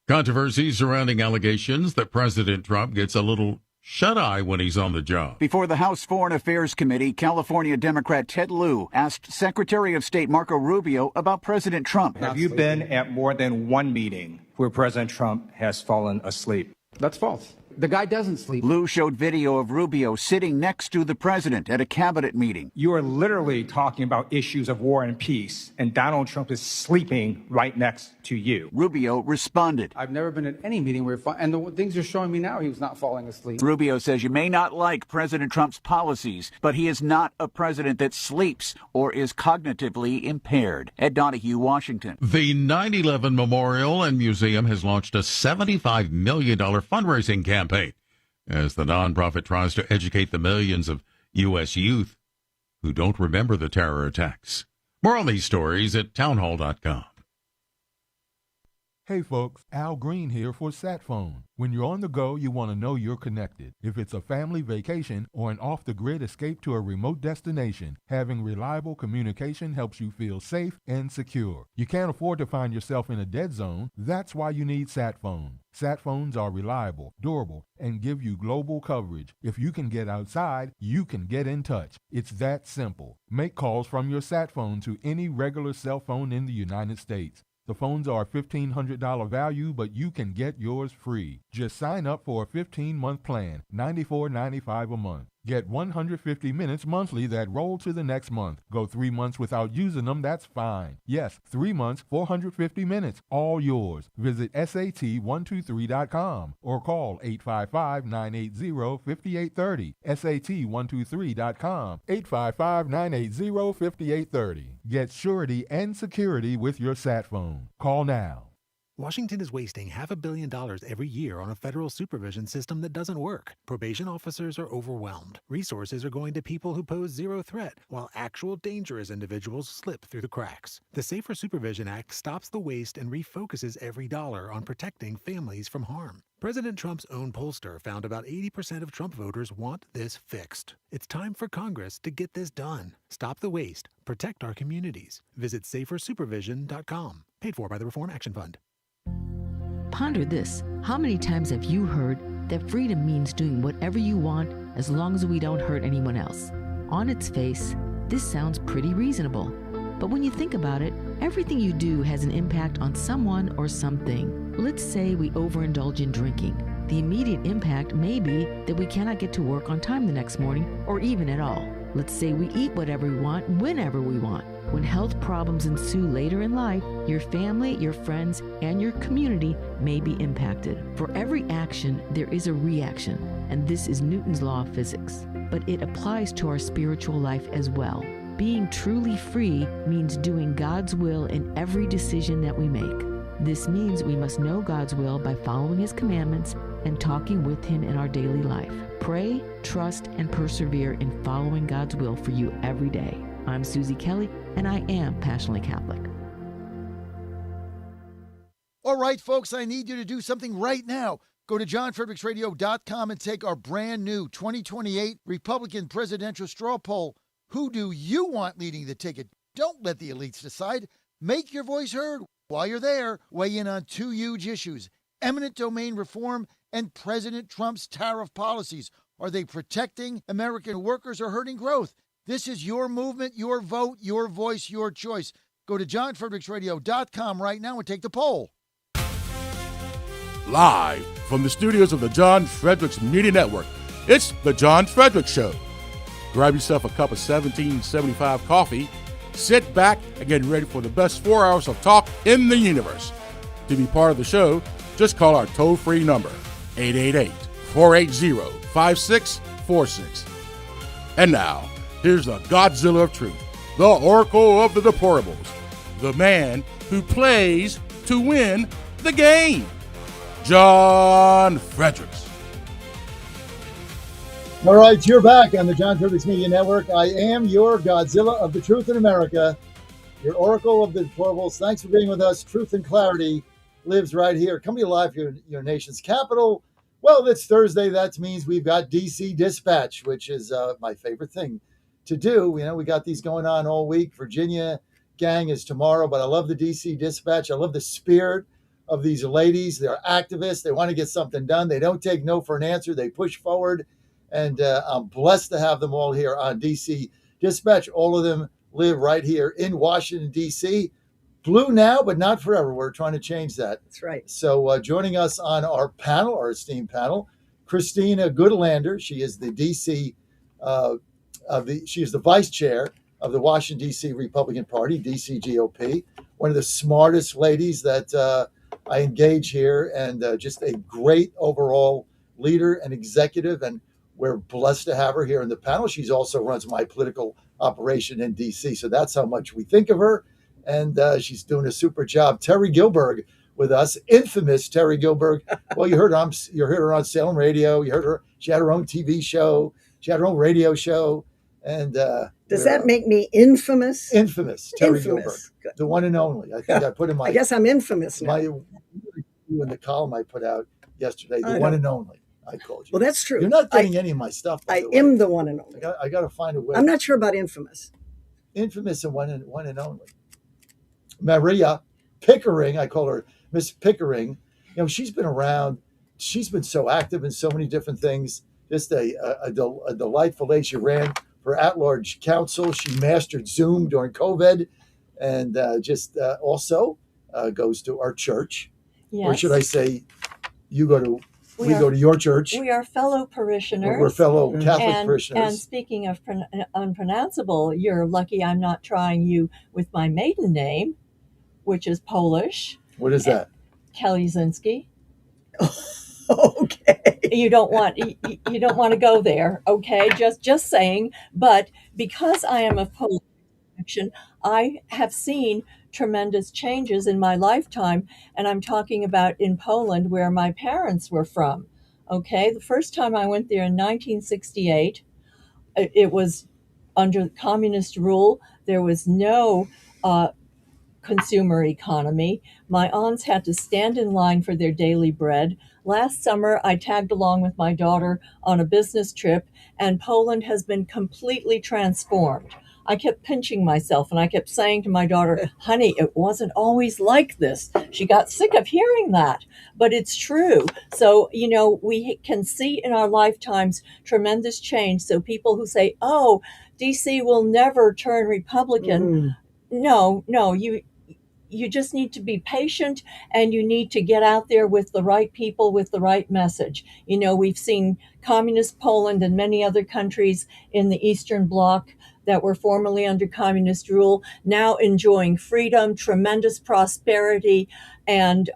Controversy surrounding allegations that President Trump gets a little shut-eye when he's on the job. Before the House Foreign Affairs Committee, California Democrat Ted Lieu asked Secretary of State Marco Rubio about President Trump. Have you been at more than one meeting where President Trump has fallen asleep? That's false. The guy doesn't sleep. Lieu showed video of Rubio sitting next to the president at a cabinet meeting. You are literally talking about issues of war and peace, and Donald Trump is sleeping right next to you. Rubio responded. I've never been at any meeting where, and the things you're showing me now, he was not falling asleep. Rubio says you may not like President Trump's policies, but he is not a president that sleeps or is cognitively impaired. Ed Donahue, Washington. The 9/11 Memorial and Museum has launched a $75 million fundraising campaign as the nonprofit tries to educate the millions of U.S. youth who don't remember the terror attacks. More on these stories at townhall.com. Hey folks, Al Green here for SatPhone. When you're on the go, you want to know you're connected. If it's a family vacation or an off-the-grid escape to a remote destination, having reliable communication helps you feel safe and secure. You can't afford to find yourself in a dead zone. That's why you need SatPhone. SatPhones are reliable, durable, and give you global coverage. If you can get outside, you can get in touch. It's that simple. Make calls from your SatPhone to any regular cell phone in the United States. The phones are a $1,500 value, but you can get yours free. Just sign up for a 15-month plan, $94.95 a month. Get 150 minutes monthly that roll to the next month. Go 3 months without using them, that's fine. Yes, 3 months, 450 minutes, all yours. Visit SAT123.com or call 855-980-5830. SAT123.com, 855-980-5830. Get surety and security with your SatPhone. Call now. Washington is wasting $500 million every year on a federal supervision system that doesn't work. Probation officers are overwhelmed. Resources are going to people who pose zero threat, while actual dangerous individuals slip through the cracks. The Safer Supervision Act stops the waste and refocuses every dollar on protecting families from harm. President Trump's own pollster found about 80% of Trump voters want this fixed. It's time for Congress to get this done. Stop the waste. Protect our communities. Visit safersupervision.com. Paid for by the Reform Action Fund. Ponder this. How many times have you heard that freedom means doing whatever you want as long as we don't hurt anyone else? On its face, this sounds pretty reasonable. But when you think about it, everything you do has an impact on someone or something. Let's say we overindulge in drinking. The immediate impact may be that we cannot get to work on time the next morning or even at all. Let's say we eat whatever we want, whenever we want. When health problems ensue later in life, your family, your friends, and your community may be impacted. For every action, there is a reaction, and this is Newton's law of physics. But it applies to our spiritual life as well. Being truly free means doing God's will in every decision that we make. This means we must know God's will by following His commandments and talking with Him in our daily life. Pray, trust, and persevere in following God's will for you every day. I'm Susie Kelly, and I am passionately Catholic. All right, folks, I need you to do something right now. Go to johnfredericksradio.com and take our brand new 2028 Republican presidential straw poll. Who do you want leading the ticket? Don't let the elites decide. Make your voice heard. While you're there, weigh in on two huge issues: eminent domain reform and President Trump's tariff policies. Are they protecting American workers or hurting growth? This is your movement, your vote, your voice, your choice. Go to johnfredericksradio.com right now and take the poll. Live from the studios of the John Fredericks Media Network, it's The John Fredericks Show. Grab yourself a cup of 1775 coffee, sit back, and get ready for the best 4 hours of talk in the universe. To be part of the show, just call our toll-free number, 888-480-5646. And now, here's the Godzilla of Truth, the Oracle of the Deplorables, the man who plays to win the game, John Fredericks. All right, you're back on the John Fredericks Media Network. I am your Godzilla of the Truth in America, your Oracle of the Deplorables. Thanks for being with us. Truth and clarity lives right here. Coming live from your nation's capital. Well, it's Thursday. That means we've got DC Dispatch, which is my favorite thing to do. You know, we got these going on all week. Virginia gang is tomorrow, but I love the DC Dispatch. I love the spirit of these ladies. They're activists. They want to get something done. They don't take no for an answer. They push forward. And I'm blessed to have them all here on DC Dispatch. All of them live right here in Washington, D.C. Blue now, but not forever. We're trying to change that. That's right. So joining us on our panel, our esteemed panel, Christina Goodlander. She is the D.C. She is the vice chair of the Washington, D.C. Republican Party, D.C. GOP. One of the smartest ladies that I engage here, and just a great overall leader and executive. And we're blessed to have her here in the panel. She's also runs my political operation in D.C., so that's how much we think of her. And she's doing a super job. Terry Gilberg with us, infamous Terry Gilberg. Well, you heard her on Salem Radio. You heard her. She had her own TV show. She had her own radio show. And does that make me infamous? Infamous, Terry Gilberg, the one and only. I think I put in my. I guess I'm infamous now. In the column I put out yesterday, the one and only. I called you. Well, that's true. You're not getting any of my stuff. I am the one and only. I got to find a way. I'm not sure about infamous. Infamous and one and only. Maria Pickering, I call her Miss Pickering. You know, she's been around. She's been so active in so many different things. Just a delightful lady. She ran for at-large council. She mastered Zoom during COVID, and also goes to our church. Yes. Or should I say, you go to. We go to your church. We are fellow parishioners. We're fellow Catholic parishioners. And speaking of unpronounceable, you're lucky I'm not trying you with my maiden name, which is Polish. What is that? Kalizinski. Okay. You don't want to go there, okay? Just saying. But because I am of Polish connection, I have seen tremendous changes in my lifetime, and I'm talking about in Poland, where my parents were from. Okay, the first time I went there in 1968, it was under communist rule. There was no consumer economy. My aunts had to stand in line for their daily bread. Last summer, I tagged along with my daughter on a business trip, and Poland has been completely transformed. I kept pinching myself, and I kept saying to my daughter, honey, it wasn't always like this. She got sick of hearing that, but it's true. So, you know, we can see in our lifetimes tremendous change. So people who say, oh, DC will never turn Republican. No, you just need to be patient, and you need to get out there with the right people, with the right message. You know, we've seen communist Poland and many other countries in the Eastern Bloc that were formerly under communist rule, now enjoying freedom, tremendous prosperity, and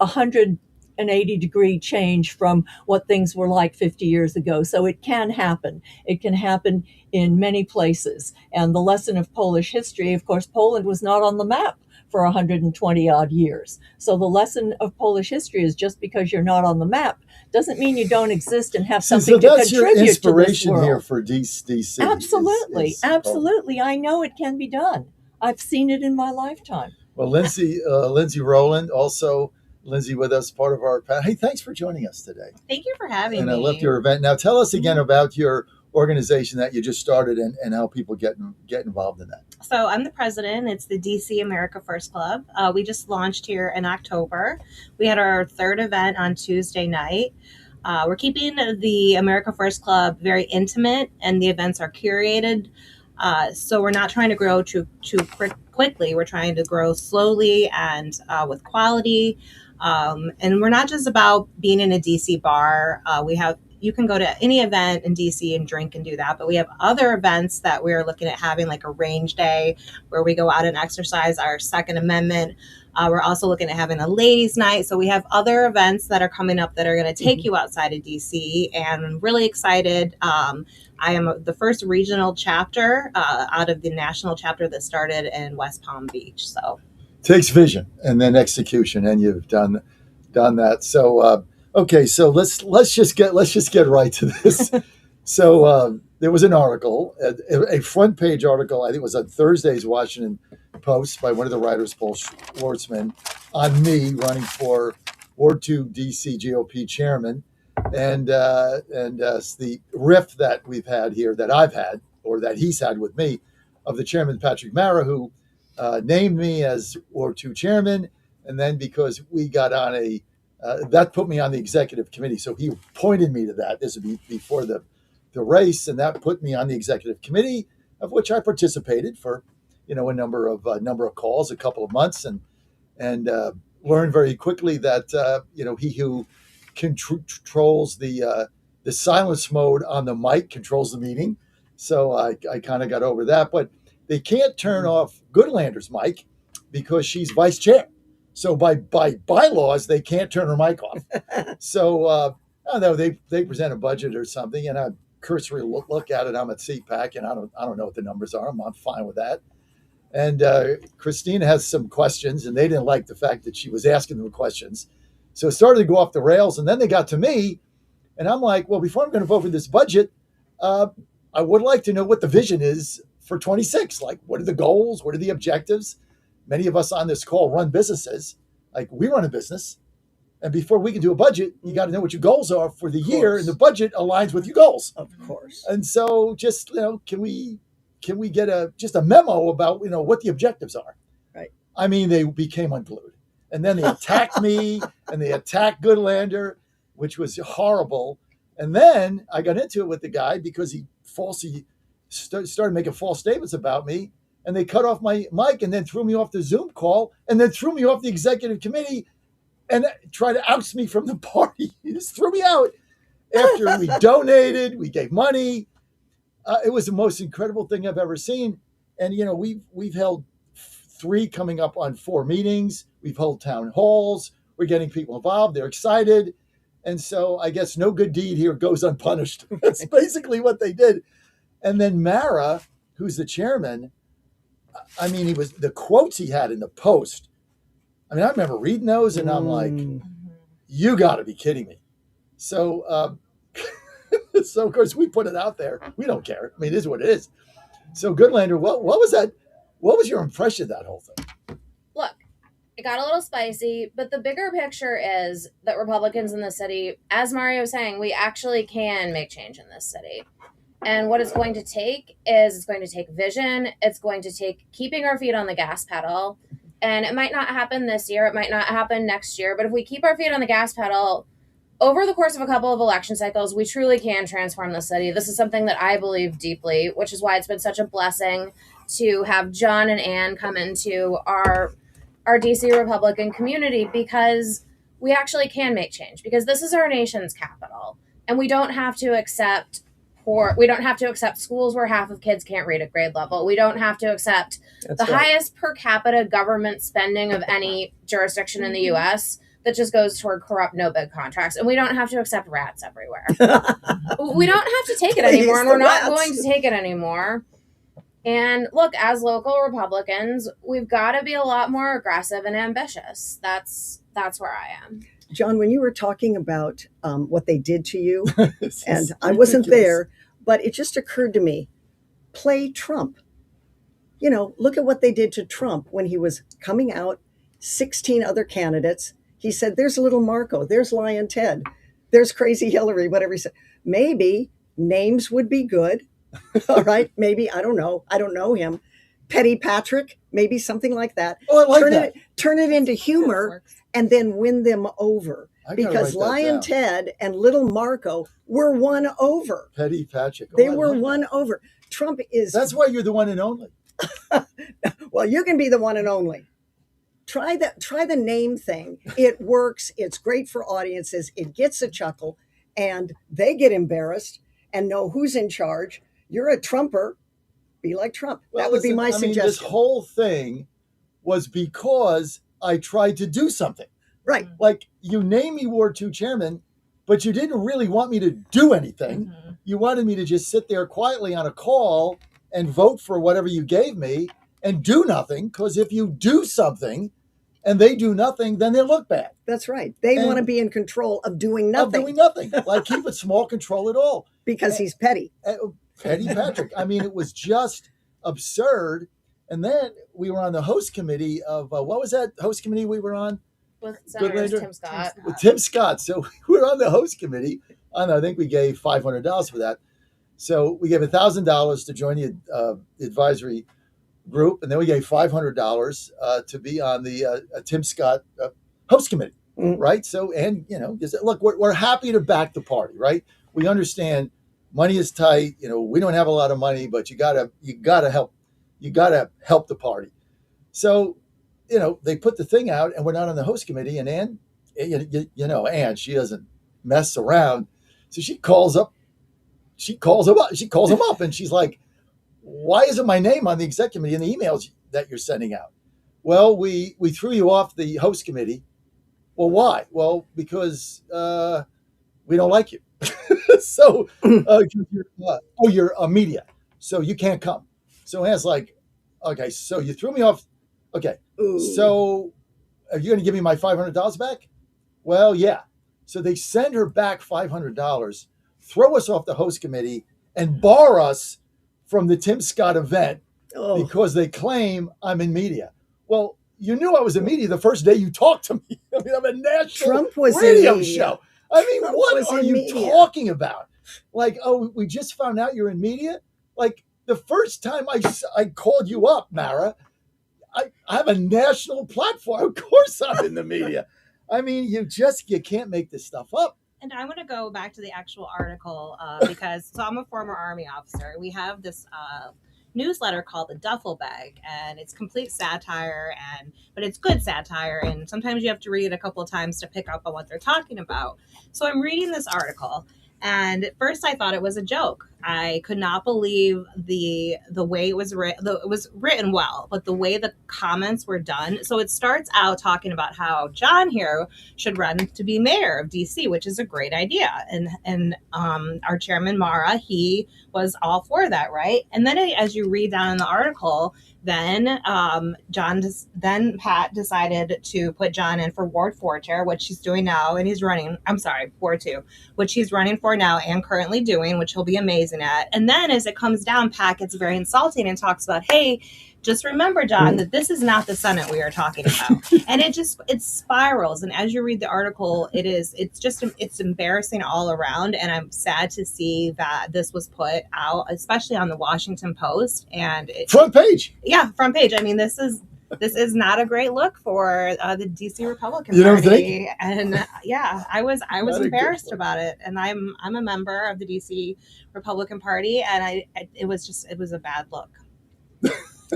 180-degree change from what things were like 50 years ago. So it can happen. It can happen in many places. And the lesson of Polish history, of course, Poland was not on the map for 120 odd years. So the lesson of Polish history is just because you're not on the map doesn't mean you don't exist and have something to contribute to this world. So that's your inspiration here for DC. Absolutely. Absolutely. I know it can be done. I've seen it in my lifetime. Well, Lindsay Rowland, also Lindsay with us, part of our panel. Hey, thanks for joining us today. Thank you for having And me. I loved your event. Now, tell us again about your organization that you just started and how people get involved in that. So I'm the president. It's the DC America First Club. We just launched here in October. We had our third event on Tuesday night. We're keeping the America First Club very intimate, and the events are curated. So we're not trying to grow too quickly. We're trying to grow slowly and with quality. And we're not just about being in a DC bar. You can go to any event in DC and drink and do that, but we have other events that we're looking at having, like a range day where we go out and exercise our Second Amendment. We're also looking at having a ladies' night. So we have other events that are coming up that are going to take you outside of DC, and I'm really excited. I am the first regional chapter out of the national chapter that started in West Palm Beach. So Takes vision and then execution, and you've done that. So okay, so let's just get right to this. So there was an article, a front page article, I think it was on Thursday's Washington Post by one of the writers, Paul Schwartzman, on me running for Ward 2 DC GOP chairman, and the riff that we've had here, that I've had, or that he's had with me, of the chairman, Patrick Mara, who named me as Ward 2 chairman, and then because we got on that put me on the executive committee. So he pointed me to that. This would be before the race, and that put me on the executive committee, of which I participated for, a number of calls, a couple of months, and learned very quickly that he who controls the silence mode on the mic controls the meeting. So I kind of got over that, but they can't turn off Goodlander's mic because she's vice chair. So by bylaws, they can't turn her mic off. So I don't know, they present a budget or something, and I cursory look at it. I'm at CPAC, and I don't know what the numbers are. I'm fine with that. And Christina has some questions, and they didn't like the fact that she was asking them questions. So it started to go off the rails, and then they got to me, and I'm like, well, before I'm going to vote for this budget, I would like to know what the vision is for 26. Like, what are the goals? What are the objectives? Many of us on this call run businesses. Like, we run a business. And before we can do a budget, you got to know what your goals are for the year, and the budget aligns with your goals. Of course. And so just, can we get just a memo about, what the objectives are? Right. I mean, they became unglued. And then they attacked me, and they attacked Goodlander, which was horrible. And then I got into it with the guy because he falsely started making false statements about me. And they cut off my mic and then threw me off the Zoom call and then threw me off the executive committee and tried to oust me from the party. He just threw me out after we donated, we gave money. It was the most incredible thing I've ever seen. And, we've held 3 coming up on 4 meetings. We've held town halls. We're getting people involved. They're excited. And so I guess no good deed here goes unpunished. That's basically what they did. And then Mara, who's the chairman, I mean, he was the quotes he had in the Post. I mean, I remember reading those, and I'm like, you got to be kidding me. So, so of course we put it out there. We don't care. I mean, it is what it is. So, Goodlander, what was that? What was your impression of that whole thing? Look, it got a little spicy, but the bigger picture is that Republicans in the city, as Mario was saying, we actually can make change in this city. And what it's going to take is it's going to take vision. It's going to take keeping our feet on the gas pedal. And it might not happen this year. It might not happen next year. But if we keep our feet on the gas pedal over the course of a couple of election cycles, we truly can transform the city. This is something that I believe deeply, which is why it's been such a blessing to have John and Ann come into our DC Republican community, because we actually can make change, because this is our nation's capital. And we don't have to accept schools where half of kids can't read at grade level. We don't have to accept highest per capita government spending of any jurisdiction in the U.S. that just goes toward corrupt no-bid contracts. And we don't have to accept rats everywhere. We don't have to take it anymore, and we're not going to take it anymore. And look, as local Republicans, we've got to be a lot more aggressive and ambitious. That's where I am. John, when you were talking about what they did to you, and I wasn't there, but it just occurred to me, play Trump. Look at what they did to Trump when he was coming out, 16 other candidates. He said, there's little Marco, there's Lion Ted, there's crazy Hillary, whatever he said. Maybe names would be good. All right. Maybe, I don't know. I don't know him. Petty Patrick, maybe something like that. Oh, I like that. Turn it into humor and then win them over. Because Lion Ted and little Marco were won over. Petty Patrick. They were won over. Trump is. That's why you're the one and only. Well, you can be the one and only. Try the name thing. It works. It's great for audiences. It gets a chuckle and they get embarrassed and know who's in charge. You're a Trumper. Be like Trump. Well, that would be my suggestion. This whole thing was because I tried to do something. Right. Like, you named me Ward 2 chairman, but you didn't really want me to do anything. Mm-hmm. You wanted me to just sit there quietly on a call and vote for whatever you gave me and do nothing. Because if you do something and they do nothing, then they look bad. That's right. They want to be in control of doing nothing. Of doing nothing. Like, keep it small control at all. Because he's petty. Petty Patrick. I mean, it was just absurd. And then we were on the host committee of, what was that host committee we were on? With Senator Tim Scott. With Tim Scott. So we were on the host committee. And I think we gave $500 for that. So we gave $1,000 to join the advisory group. And then we gave $500 to be on the Tim Scott host committee. Mm-hmm. Right. So, and, look, we're happy to back the party. Right. We understand money is tight. We don't have a lot of money, but you gotta help. You gotta help the party. So, they put the thing out, and we're not on the host committee. And Ann, Ann, she doesn't mess around. So she calls them up, and she's like, "Why isn't my name on the exec committee in the emails that you're sending out?" Well, we threw you off the host committee. Well, why? Well, because we don't like you. So, you're a media, so you can't come. So Ann's like, okay, so you threw me off. Okay, so are you going to give me my $500 back? Well, yeah. So they send her back $500, throw us off the host committee, and bar us from the Tim Scott event because they claim I'm in media. Well, you knew I was in media the first day you talked to me. I mean, I'm a national radio show. I mean, what are you talking about? Like, we just found out you're in media? Like, the first time I called you up, Mara, I have a national platform. Of course I'm in the media. I mean, you can't make this stuff up. And I want to go back to the actual article because I'm a former Army officer. We have this newsletter called The Duffel Bag, and it's complete satire, but it's good satire, and sometimes you have to read it a couple of times to pick up on what they're talking about. So I'm reading this article, and at first I thought it was a joke. I could not believe the way it was written. It was written well, but the way the comments were done. So it starts out talking about how John here should run to be mayor of DC, which is a great idea. And our chairman, Mara, he was all for that, right? And then as you read down in the article, then Pat decided to put John in for Ward 4 chair, which he's doing now, and he's running, Ward 2, which he's running for now and currently doing, which he'll be amazing at. And then as it comes down, Pat gets very insulting and talks about, hey, just remember, John, that this is not the Senate we are talking about. And it spirals. And as you read the article, it's embarrassing all around. And I'm sad to see that this was put out, especially on the Washington Post. And front page. Yeah, front page. I mean, this is not a great look for the DC Republican Party. You don't think? And yeah, I was embarrassed about it. And I'm a member of the DC Republican Party, and it was a bad look.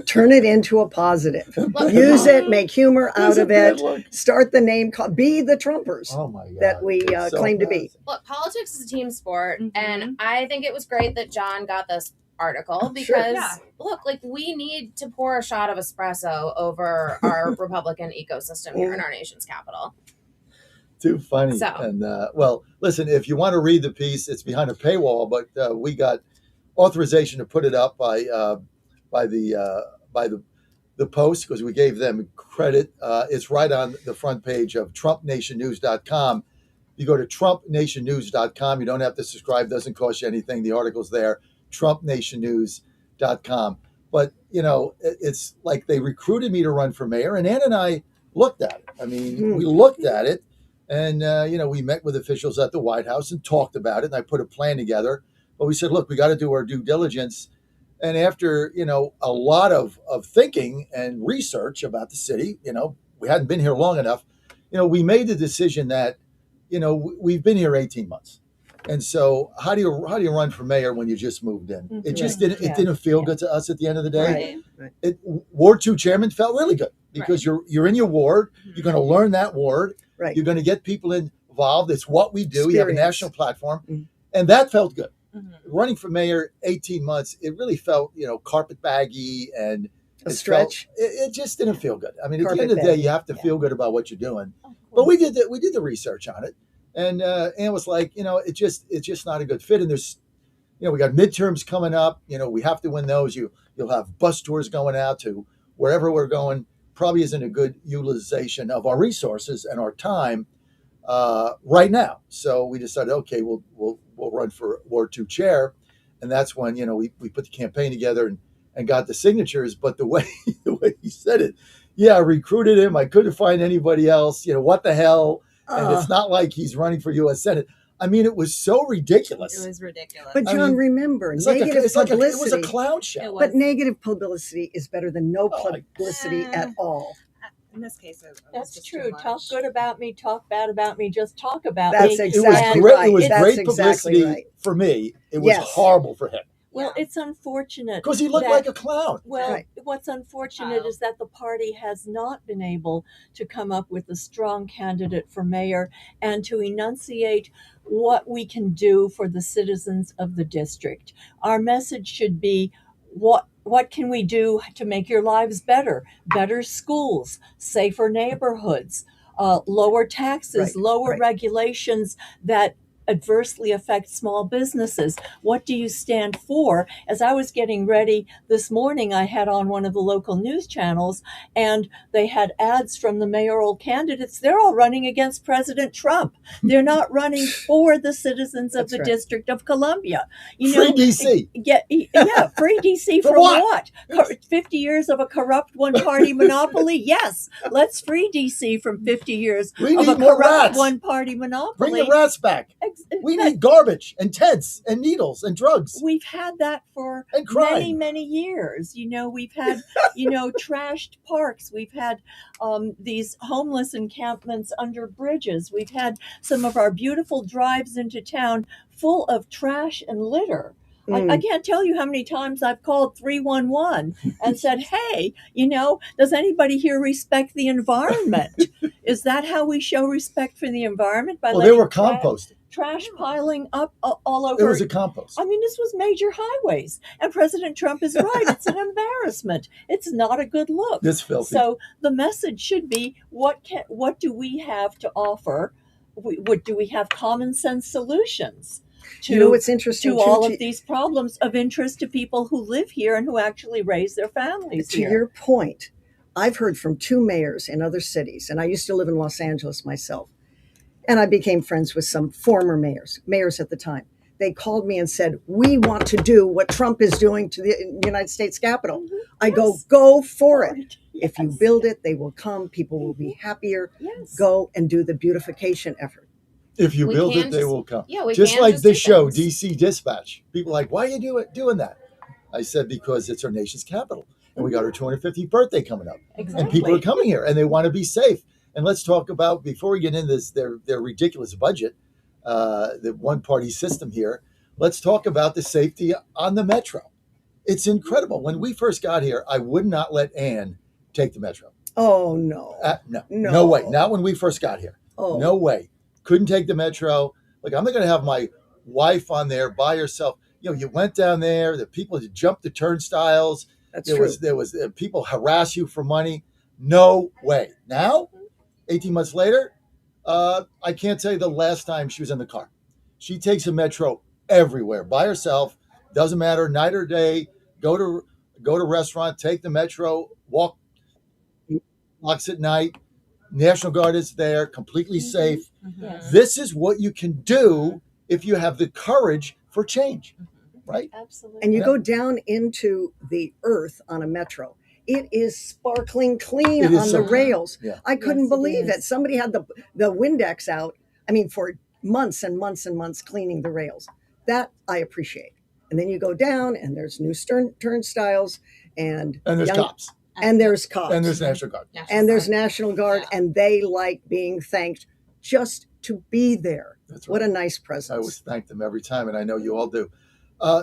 Turn it into a positive. Use it, make humor out of it. Start the name, be the Trumpers that we claim to be. Look, politics is a team sport, and I think it was great that John got this article because look, like, we need to pour a shot of espresso over our Republican ecosystem here in our nation's capital. Too funny. So. And well, listen, if you want to read the piece, it's behind a paywall, but we got authorization to put it up by the Post because we gave them credit. It's right on the front page of TrumpNationNews.com. You go to TrumpNationNews.com. You don't have to subscribe. Doesn't cost you anything. The article's there. TrumpNationNews.com. But, it's like they recruited me to run for mayor, and Ann and I looked at it. I mean, we looked at it, and we met with officials at the White House and talked about it, and I put a plan together. But we said, look, we got to do our due diligence. And after a lot of thinking and research about the city, we hadn't been here long enough. We made the decision that we've been here 18 months. And so how do you run for mayor when you just moved in? It just didn't feel good to us at the end of the day. Right. Ward 2 chairman felt really good because you're in your ward. You're going to learn that ward. Right. You're going to get people involved. It's what we do. We have a national platform. And that felt good. Running for mayor 18 months, it really felt, carpetbaggy and a stretch. It just didn't feel good. I mean, at the end of the day, you have to feel good about what you're doing. But we did the research on it. And Ann was like, it's just not a good fit. And there's, we got midterms coming up. We have to win those. You'll have bus tours going out to wherever we're going. Probably isn't a good utilization of our resources and our time right now. So we decided, okay, we'll run for Ward 2 chair. And that's when, we put the campaign together and got the signatures. But the way he said it, I recruited him. I couldn't find anybody else. What the hell? And it's not like he's running for U.S. Senate. I mean, it was so ridiculous. It was ridiculous. But John, remember, negative publicity. It was a clown show. But negative publicity is better than no publicity at all. In this case, that's true. Talk good about me, talk bad about me, just talk about me. That's exactly right. It was great publicity for me. It was horrible for him. Well, it's unfortunate. Because he looked like a clown. Well, what's unfortunate is that the party has not been able to come up with a strong candidate for mayor and to enunciate what we can do for the citizens of the district. Our message should be, what can we do to make your lives better? Better schools, safer neighborhoods, lower taxes, lower regulations that adversely affect small businesses. What do you stand for? As I was getting ready this morning, I had on one of the local news channels, and they had ads from the mayoral candidates. They're all running against President Trump. They're not running for the citizens of the District of Columbia. Free DC. Free DC from what? 50 years of a corrupt one-party monopoly? Yes, let's free DC from 50 years of a corrupt one-party monopoly. Bring the rats back. We need garbage and tents and needles and drugs. We've had that for many years. We've had, trashed parks. We've had these homeless encampments under bridges. We've had some of our beautiful drives into town full of trash and litter. I can't tell you how many times I've called 311 and said, hey, does anybody here respect the environment? Is that how we show respect for the environment? By they were composted. Trash piling up all over. It was a compost. I mean, this was major highways. And President Trump is right. It's an embarrassment. It's not a good look. It's filthy. So the message should be, what do we have to offer? Do we have common sense solutions to, what's interesting to all of these problems of interest to people who live here and who actually raise their families here? To your point, I've heard from 2 mayors in other cities, and I used to live in Los Angeles myself. And I became friends with some former mayors at the time. They called me and said, we want to do what Trump is doing to the United States Capitol. I go for it. Yes. If you build it, they will come. People will be happier. Yes. Go and do the beautification effort. If you build it, they will come. Yeah, just like this show, DC Dispatch. People are like, why are you doing that? I said, because it's our nation's capital. And we got our 250th birthday coming up. Exactly. And people are coming here and they want to be safe. And let's talk about, before we get into this, their ridiculous budget, the one-party system here, let's talk about the safety on the Metro. It's incredible. When we first got here, I would not let Ann take the Metro. Oh, no. No way. Not when we first got here. Oh. No way. Couldn't take the Metro. Like, I'm not going to have my wife on there by herself. You went down there, the people jumped the turnstiles. There was people harass you for money. No way. Now, 18 months later, I can't tell you the last time she was in the car. She takes a Metro everywhere by herself. Doesn't matter, night or day. Go to restaurant, take the Metro, walk blocks at night. National Guard is there, completely safe. Yes. This is what you can do if you have the courage for change. right? Absolutely. And you go down into the earth on a metro. It is sparkling clean It is on so the clean. rails. Yeah. I couldn't Yes, it believe it. is. Somebody had the Windex out. I mean, for months and months and months cleaning the rails. That I appreciate. And then you go down, and there's new turnstiles, and there's cops. and there's cops, And there's National Guard. and there's National Guard, and they like being thanked just to be there. That's What right. a nice presence. I always thank them every time, and I know you all do.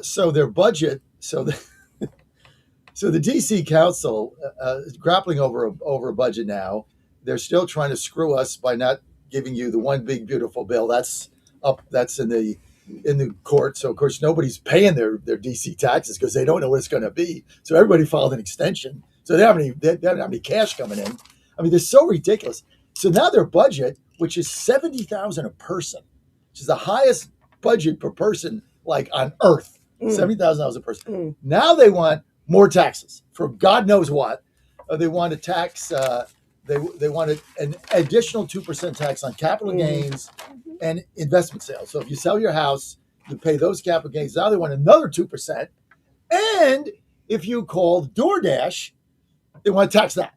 So their budget, so the DC Council is grappling over a budget now. They're still trying to screw us by not giving you the one big beautiful bill. That's up. That's in the court. So of course nobody's paying their DC taxes because they don't know what it's going to be. So everybody filed an extension. So they don't have any cash coming in. I mean, they're so ridiculous. So now their budget, which is $70,000 a person, which is the highest budget per person like on earth, $70,000 a person. Now they want more taxes for God knows what. They want to tax. They wanted an additional 2% tax on capital gains and investment sales. So if you sell your house, you pay those capital gains. Now they want another 2%. And if you call DoorDash, they want to tax that.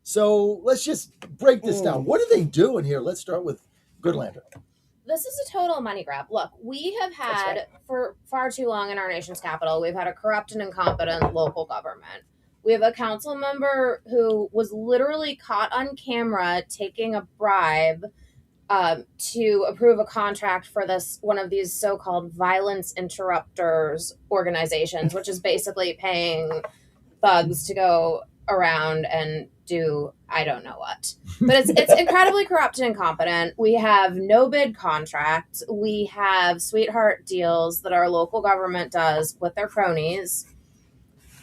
So let's just break this down. What are they doing here? Let's start with Goodlander. This is a total money grab. Look, we have had for far too long in our nation's capital, we've had a corrupt and incompetent local government. We have a council member who was literally caught on camera taking a bribe to approve a contract for one of these so-called violence interrupters organizations, which is basically paying thugs to go around and do I don't know what. But it's incredibly corrupt and incompetent. We have no bid contracts. We have sweetheart deals that our local government does with their cronies,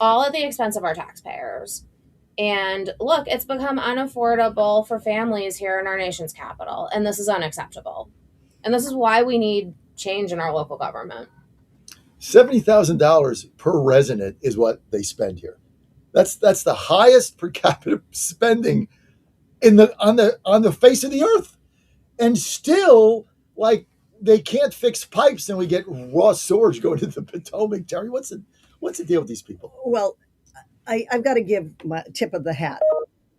all at the expense of our taxpayers. And look, it's become unaffordable for families here in our nation's capital, and this is unacceptable. And this is why we need change in our local government. $70,000 per resident is what they spend here. That's the highest per capita spending on the face of the earth. And still, like, they can't fix pipes, and we get raw sewage going to the Potomac. Terry, what's the deal with these people? Well, I've got to give my tip of the hat,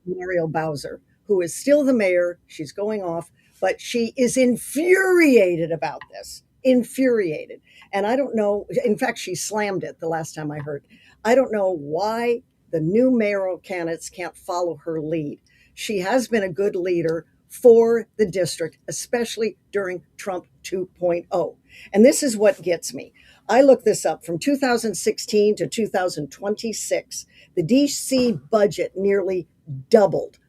Muriel Bowser, who is still the mayor. She's going off, but she is infuriated about this. Infuriated. And I don't know. In fact, she slammed it the last time I heard. I don't know why the new mayoral candidates can't follow her lead. She has been a good leader for the district, especially during Trump 2.0. And this is what gets me. I looked this up from 2016 to 2026. The DC budget nearly doubled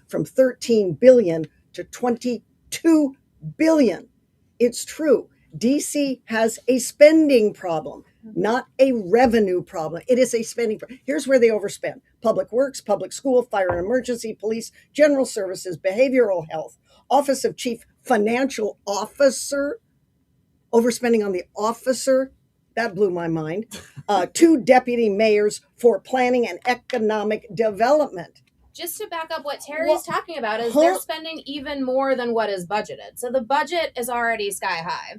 from 13 billion to 22 billion. It's true. DC has a spending problem, not a revenue problem. It is a spending problem. Here's where they overspend: public works, public school, fire and emergency, police, general services, behavioral health, office of chief financial officer, overspending on the officer. That blew my mind. 2 deputy mayors for planning and economic development. Just to back up what Terry's talking about is they're spending even more than what is budgeted. So the budget is already sky high.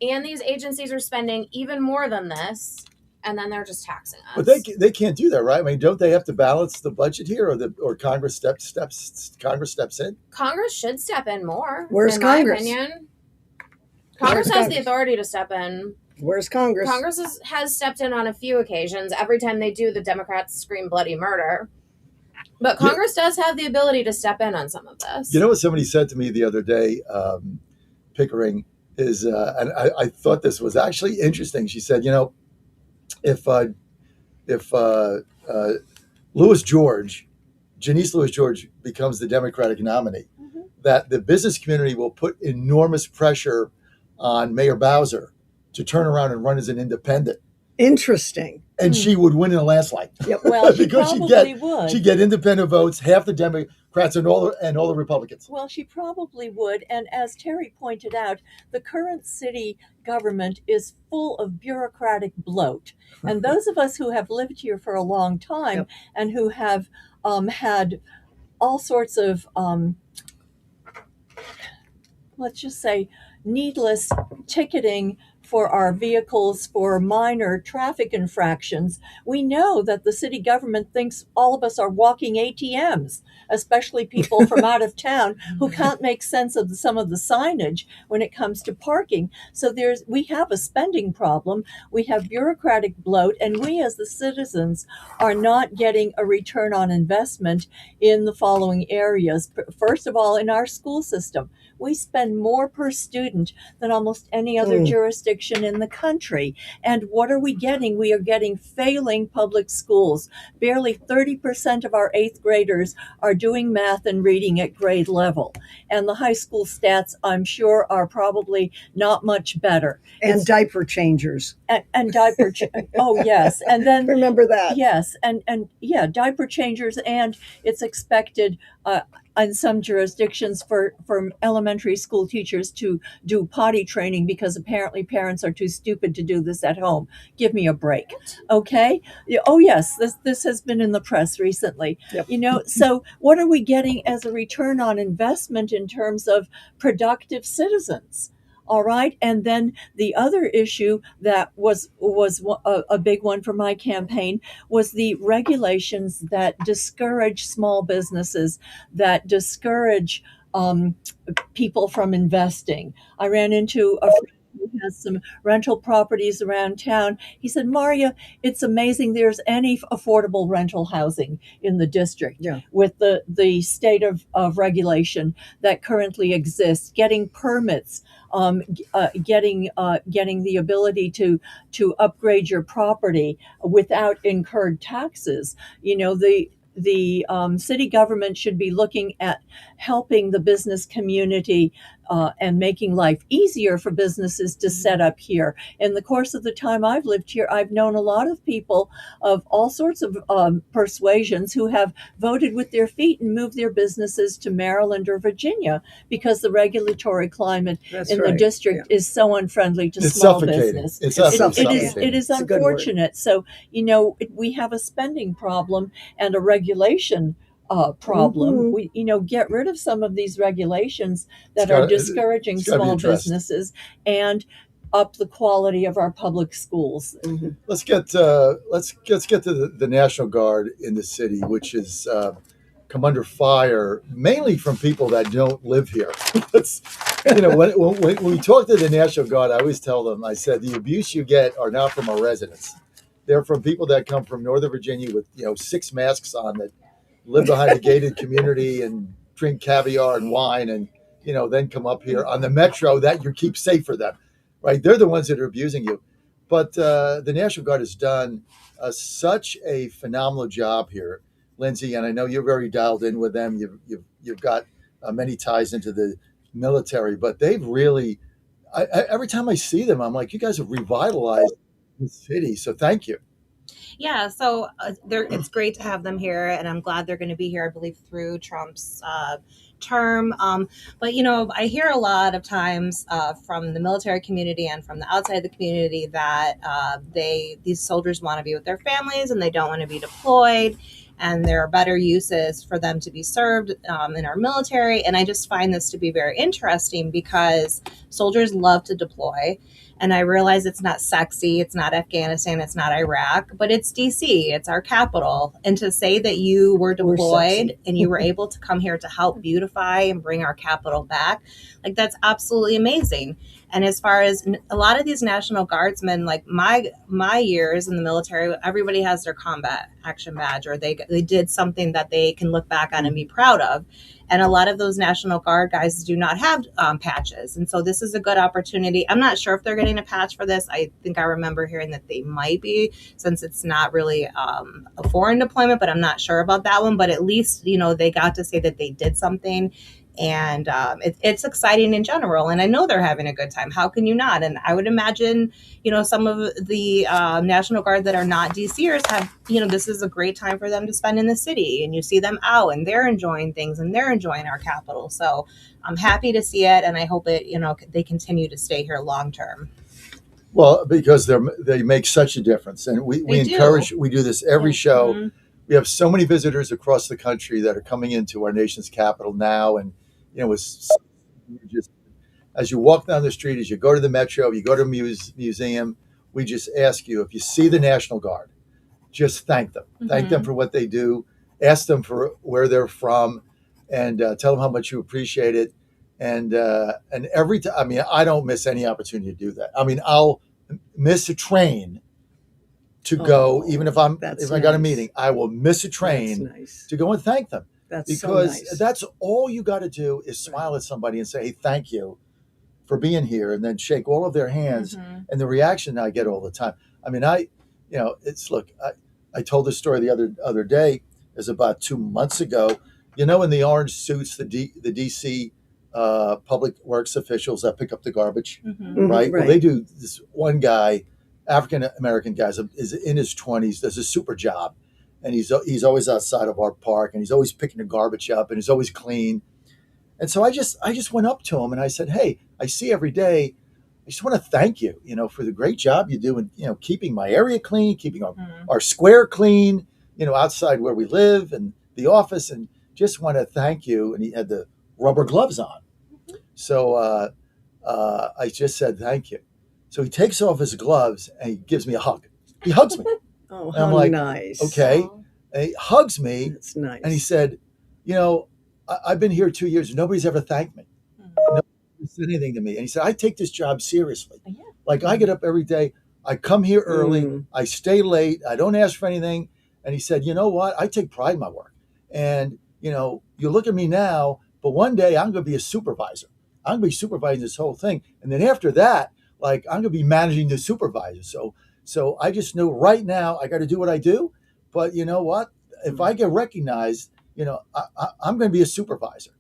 And these agencies are spending even more than this, and then they're just taxing us. But they can't do that, right? I mean, don't they have to balance the budget here, or Congress steps in? Congress should step in more. Where's in Congress? My opinion. Congress has the authority to step in. Where's Congress? Congress has stepped in on a few occasions. Every time they do, the Democrats scream bloody murder. But Congress does have the ability to step in on some of this. You know what somebody said to me the other day, Pickering, is, and I thought this was actually interesting. She said, if Janice Louis George becomes the Democratic nominee, that the business community will put enormous pressure on Mayor Bowser to turn around and run as an independent. Interesting. And she would win in a landslide. Yep. Well, she because probably would. She'd get independent votes, half the Democrats and all the Republicans. Well, she probably would. And as Terry pointed out, the current city government is full of bureaucratic bloat. And those of us who have lived here for a long time and who have had all sorts of, let's just say, needless ticketing for our vehicles for minor traffic infractions, we know that the city government thinks all of us are walking ATMs, especially people from out of town who can't make sense of some of the signage when it comes to parking. So we have a spending problem, we have bureaucratic bloat, and we as the citizens are not getting a return on investment in the following areas. First of all, in our school system, we spend more per student than almost any other jurisdiction in the country. And what are we getting? We are getting failing public schools. Barely 30% of our 8th graders are doing math and reading at grade level. And the high school stats, I'm sure, are probably not much better. And diaper changers. And diaper, oh yes. And then remember that. Yes. And yeah, diaper changers. And it's expected, in some jurisdictions for elementary school teachers to do potty training because apparently parents are too stupid to do this at home. Give me a break. Okay. Oh yes. This has been in the press recently. Yep. So what are we getting as a return on investment in terms of productive citizens? All right. And then the other issue that was a big one for my campaign was the regulations that discourage small businesses, that discourage people from investing. I ran into a friend who has some rental properties around town. He said, Maria, it's amazing there's any affordable rental housing in the district with the state of regulation that currently exists, getting permits, getting the ability to upgrade your property without incurred taxes. The city government should be looking at helping the business community and making life easier for businesses to set up here. In the course of the time I've lived here, I've known a lot of people of all sorts of persuasions who have voted with their feet and moved their businesses to Maryland or Virginia because the regulatory climate in the district is so unfriendly to small business. It's it is unfortunate. So, we have a spending problem and a regulation problem. We, get rid of some of these regulations that are discouraging small businesses and up the quality of our public schools. Let's get to the National Guard in the city, which is come under fire mainly from people that don't live here. When we talk to the National Guard, I always tell them, I said, the abuse you get are not from our residents. They're from people that come from Northern Virginia with 6 masks on, that live behind a gated community and drink caviar and wine, and then come up here on the metro that you keep safe for them, right? They're the ones that are abusing you. But the National Guard has done such a phenomenal job here, Lindsay, and I know you're very dialed in with them. You've got many ties into the military, but they've really, every time I see them, I'm like, you guys have revitalized the city. So thank you. Yeah, so it's great to have them here, and I'm glad they're going to be here, I believe, through Trump's term. But, I hear a lot of times from the military community and from the outside of the community that these soldiers want to be with their families and they don't want to be deployed, and there are better uses for them to be served in our military. And I just find this to be very interesting because soldiers love to deploy. And I realize it's not sexy, it's not Afghanistan, it's not Iraq, but it's DC, it's our capital. And to say that you were deployed and you were able to come here to help beautify and bring our capital back, that's absolutely amazing. And as far as a lot of these National Guardsmen, like my years in the military, everybody has their combat action badge, or they did something that they can look back on and be proud of. And a lot of those National Guard guys do not have patches. And so this is a good opportunity. I'm not sure if they're getting a patch for this. I think I remember hearing that they might be, since it's not really a foreign deployment, but I'm not sure about that one. But at least, they got to say that they did something. And it's exciting in general. And I know they're having a good time. How can you not? And I would imagine, some of the National Guard that are not DCers have, this is a great time for them to spend in the city. And you see them out and they're enjoying things and they're enjoying our capital. So I'm happy to see it. And I hope they continue to stay here long term. Well, because they make such a difference. And we encourage, we do this every show. Mm-hmm. We have so many visitors across the country that are coming into our nation's capital now. And, it's just as you walk down the street, as you go to the Metro, you go to a museum, we just ask you, if you see the National Guard, just thank them. Thank them for what they do. Ask them for where they're from, and tell them how much you appreciate it. And every time, I mean, I don't miss any opportunity to do that. I mean, I'll miss a train to go, even if I got a meeting, I will miss a train to go and thank them. Because that's all you got to do is smile at somebody and say, hey, thank you for being here, and then shake all of their hands. And the reaction I get all the time. I mean, I told this story the other day, is about 2 months ago. In the orange suits, the DC public works officials that pick up the garbage, right? Well, they do. This one guy, African American guy, is in his 20s, does a super job, and he's always outside of our park, and he's always picking the garbage up, and he's always clean. And so I just went up to him and I said, hey, I see every day. I just want to thank you, for the great job you do in, keeping my area clean, keeping our square clean, outside where we live and the office, and just want to thank you. And he had the rubber gloves on. So I just said, thank you. So he takes off his gloves and he gives me a hug. He hugs me. Oh, and I'm how like, nice. okay. And he hugs me. That's nice. And he said, I've been here 2 years. Nobody's ever thanked me. Nobody said anything to me. And he said, I take this job seriously. Like, I get up every day. I come here early. I stay late. I don't ask for anything. And he said, you know what? I take pride in my work. And, you look at me now, but one day I'm going to be a supervisor. I'm going to be supervising this whole thing. And then after that, like, I'm going to be managing the supervisor. So I just know right now I got to do what I do. But you know what? If I get recognized, I'm going to be a supervisor.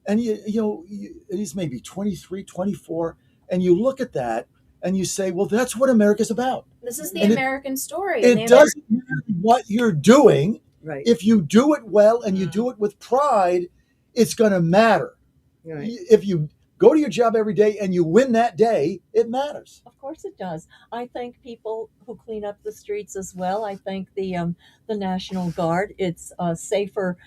And, he's maybe 23, 24. And you look at that and you say, well, that's what America's about. This is the American story. It doesn't matter what you're doing. Right. If you do it well and you do it with pride, it's going to matter. Right. If you go to your job every day and you win that day, it matters. Of course it does. I thank people who clean up the streets as well. I thank the National Guard. It's a safer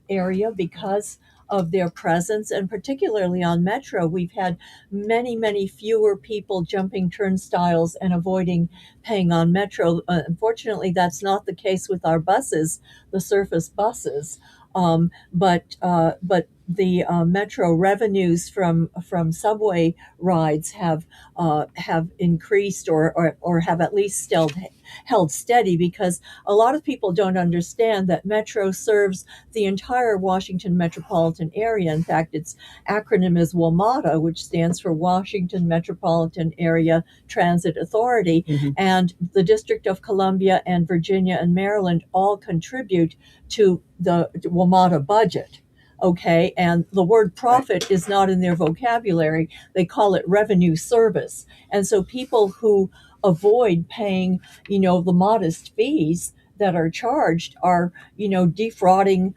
area because of their presence, and particularly on Metro, we've had many fewer people jumping turnstiles and avoiding paying on Metro. Unfortunately, that's not the case with our buses, the surface buses. But the Metro revenues from subway rides have increased or have at least still held steady, because a lot of people don't understand that Metro serves the entire Washington metropolitan area. In fact, its acronym is WMATA, which stands for Washington Metropolitan Area Transit Authority. And the District of Columbia and Virginia and Maryland all contribute to the WMATA budget. Okay, and the word profit is not in their vocabulary. They call it revenue service. And so people who avoid paying, the modest fees that are charged are, defrauding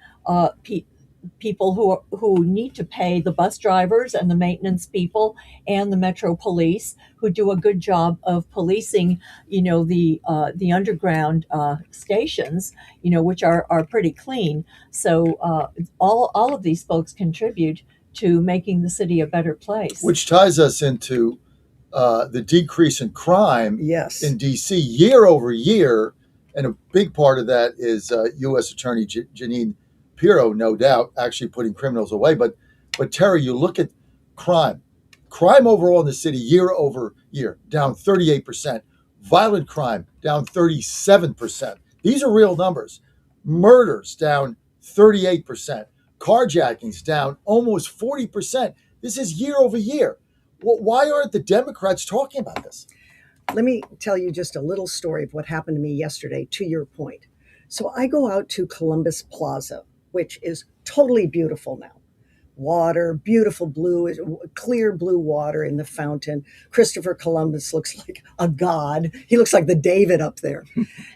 people who need to pay, the bus drivers and the maintenance people and the Metro police, who do a good job of policing, the underground stations, which are pretty clean. So all of these folks contribute to making the city a better place. Which ties us into the decrease in crime in D.C. year over year. And a big part of that is U.S. Attorney Janine Pirro, no doubt, actually putting criminals away. But Terry, you look at crime overall in the city year over year, down 38%. Violent crime, down 37%. These are real numbers. Murders, down 38%. Carjackings, down almost 40%. This is year over year. Why aren't the Democrats talking about this? Let me tell you just a little story of what happened to me yesterday, to your point. So I go out to Columbus Plaza, which is totally beautiful now. Water, beautiful blue, clear blue water in the fountain. Christopher Columbus looks like a god. He looks like the David up there.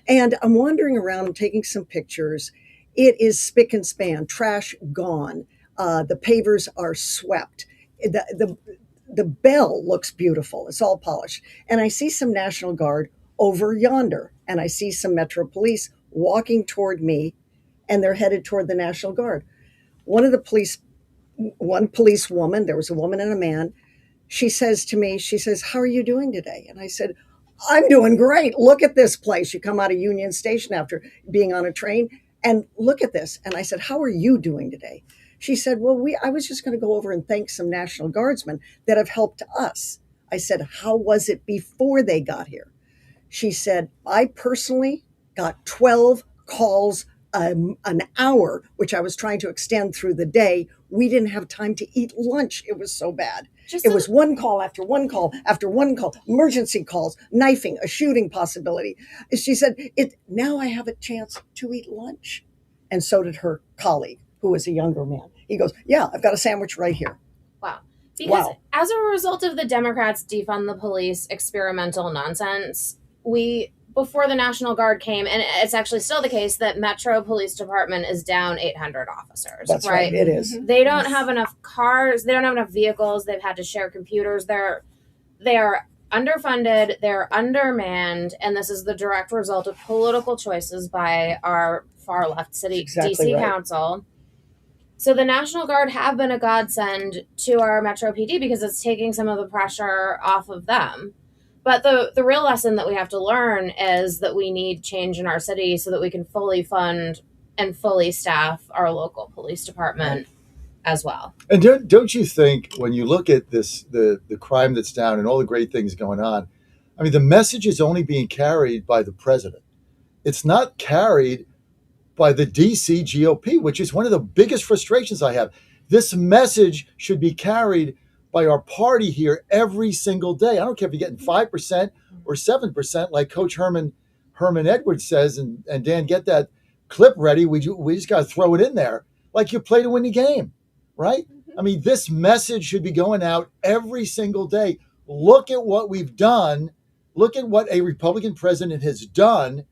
And I'm wandering around, I'm taking some pictures. It is spick and span, trash gone. The pavers are swept. The bell looks beautiful. It's all polished. And I see some National Guard over yonder, and I see some Metro Police walking toward me, and they're headed toward the National Guard. One police woman, there was a woman and a man, she says to me, she says, "How are you doing today?" And I said, "I'm doing great. Look at this place." You come out of Union Station after being on a train and look at this. And I said, "How are you doing today?" She said, "Well, I was just going to go over and thank some National Guardsmen that have helped us." I said, "How was it before they got here?" She said, "I personally got 12 calls an hour, which I was trying to extend through the day. We didn't have time to eat lunch. It was so bad. It was one call after one call after one call, emergency calls, knifing, a shooting possibility." She said, "Now I have a chance to eat lunch." And so did her colleague, who was a younger man. He goes, "Yeah, I've got a sandwich right here." Wow. Because as a result of the Democrats' defund the police experimental nonsense, before the National Guard came, and it's actually still the case, that Metro Police Department is down 800 officers. That's right. It is. They don't have enough cars. They don't have enough vehicles. They've had to share computers. They are underfunded. They're undermanned. And this is the direct result of political choices by our far left city DC council. So the National Guard have been a godsend to our Metro PD because it's taking some of the pressure off of them. But the real lesson that we have to learn is that we need change in our city so that we can fully fund and fully staff our local police department as well. And don't you think, when you look at this, the crime that's down and all the great things going on, I mean, the message is only being carried by the president. It's not carried by the DC GOP, which is one of the biggest frustrations I have. This message should be carried by our party here every single day. I don't care if you're getting 5% or 7%, like Coach Herman Edwards says. And Dan, get that clip ready. We just got to throw it in there like you play to win the game, right? I mean, this message should be going out every single day. Look at what we've done. Look at what a Republican president has done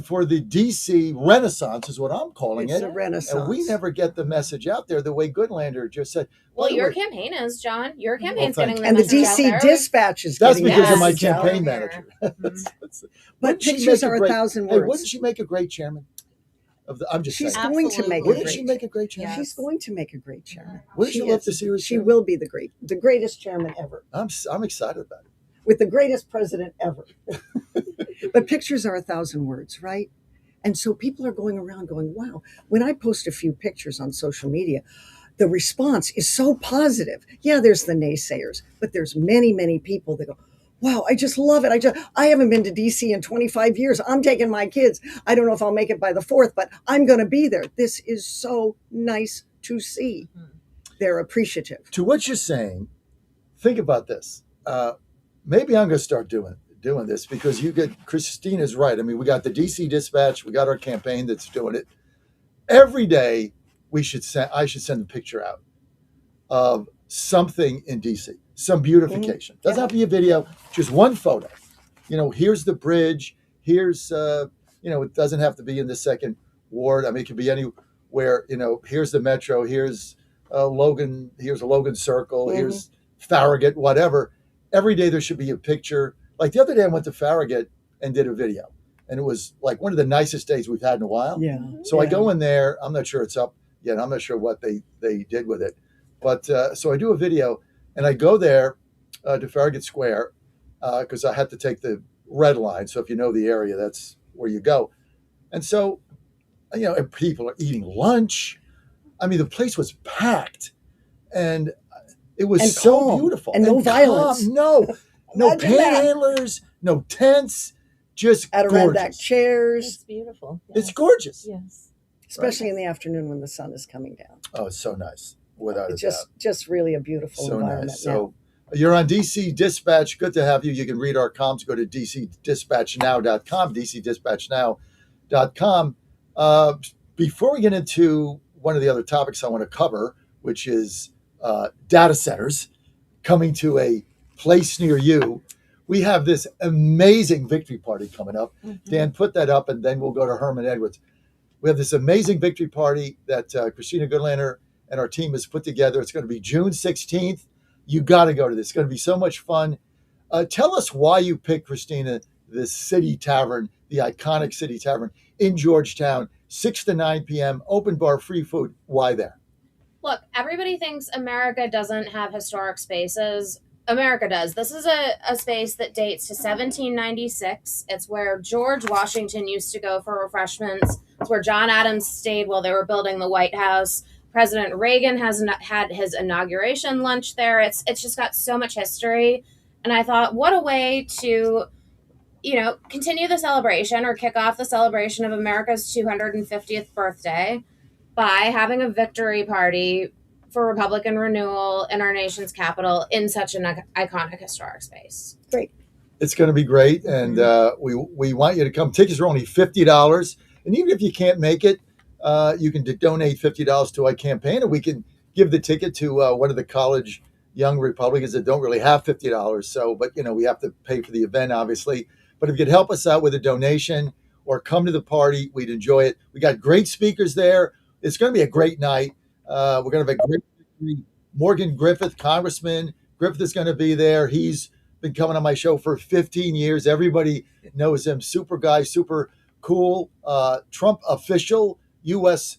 for the DC Renaissance, is what I'm calling it. It's a renaissance. And we never get the message out there the way Goodlander just said. Well, your campaign is, John. Your campaign's getting the and the message out DC there. Dispatch is That's getting because of my message out campaign there. manager. But pictures are 1,000 words. Hey, wouldn't she make a great chairman? I'm just She's saying. going to make Wouldn't she make a great chairman? She's going to make a great chairman. Wouldn't you love to see her? She will be the greatest chairman ever. I'm excited about it. With the greatest president ever. But pictures are 1,000 words, right? And so people are going around going, wow. When I post a few pictures on social media, the response is so positive. Yeah, there's the naysayers, but there's many, many people that go, wow, I just love it. I haven't been to DC in 25 years. I'm taking my kids. I don't know if I'll make it by the 4th, but I'm going to be there. This is so nice to see. They're appreciative. To what you're saying, think about this. Maybe I'm going to start doing this, because Christina's right. I mean, we got the DC Dispatch, we got our campaign that's doing it. Every day I should send a picture out of something in DC, some beautification. Doesn't have to be a video, just one photo. Here's the bridge. Here's, it doesn't have to be in the second ward. I mean, it could be anywhere. Here's the Metro. Here's Logan. Here's a Logan Circle. Here's Farragut, whatever. Every day there should be a picture. Like the other day I went to Farragut and did a video, and it was like one of the nicest days we've had in a while. Yeah. So I go in there. I'm not sure it's up yet. I'm not sure what they did with it. But so I do a video, and I go there to Farragut Square because I had to take the red line. So if you know the area, that's where you go. And so, and people are eating lunch. I mean, the place was packed, and it was so beautiful. And no violence. No panhandlers, no tents, just Adirondack gorgeous chairs. It's beautiful. It's gorgeous. Yes. Especially in the afternoon when the sun is coming down. Oh, it's so nice. Without a It's just really a beautiful doubt. So environment. nice. So you're on DC Dispatch. Good to have you. You can read our comms. Go to dcdispatchnow.com, dcdispatchnow.com. Before we get into one of the other topics I want to cover, which is data centers coming to a place near you, we have this amazing victory party coming up. Dan, put that up, and then we'll go to Herman Edwards. We have this amazing victory party that Christina Goodlander and our team has put together. It's going to be June 16th. You got to go to this. It's going to be so much fun. Tell us why you picked, Christina, this City Tavern, the iconic City Tavern in Georgetown, 6 to 9 p.m., open bar, free food. Why there? Look, everybody thinks America doesn't have historic spaces. America does. This is a space that dates to 1796. It's where George Washington used to go for refreshments. It's where John Adams stayed while they were building the White House. President Reagan has had his inauguration lunch there. It's just got so much history. And I thought, what a way to, continue the celebration or kick off the celebration of America's 250th birthday by having a victory party for Republican renewal in our nation's capital in such an iconic historic space. Great. It's going to be great, and we want you to come. Tickets are only $50, and even if you can't make it, you can donate $50 to our campaign, and we can give the ticket to one of the college young Republicans that don't really have $50. So, but we have to pay for the event, obviously. But if you could help us out with a donation or come to the party, we'd enjoy it. We got great speakers there. It's going to be a great night. We're going to have a great victory. Morgan Griffith, Congressman Griffith, is going to be there. He's been coming on my show for 15 years. Everybody knows him. Super guy, super cool. Trump official, U.S.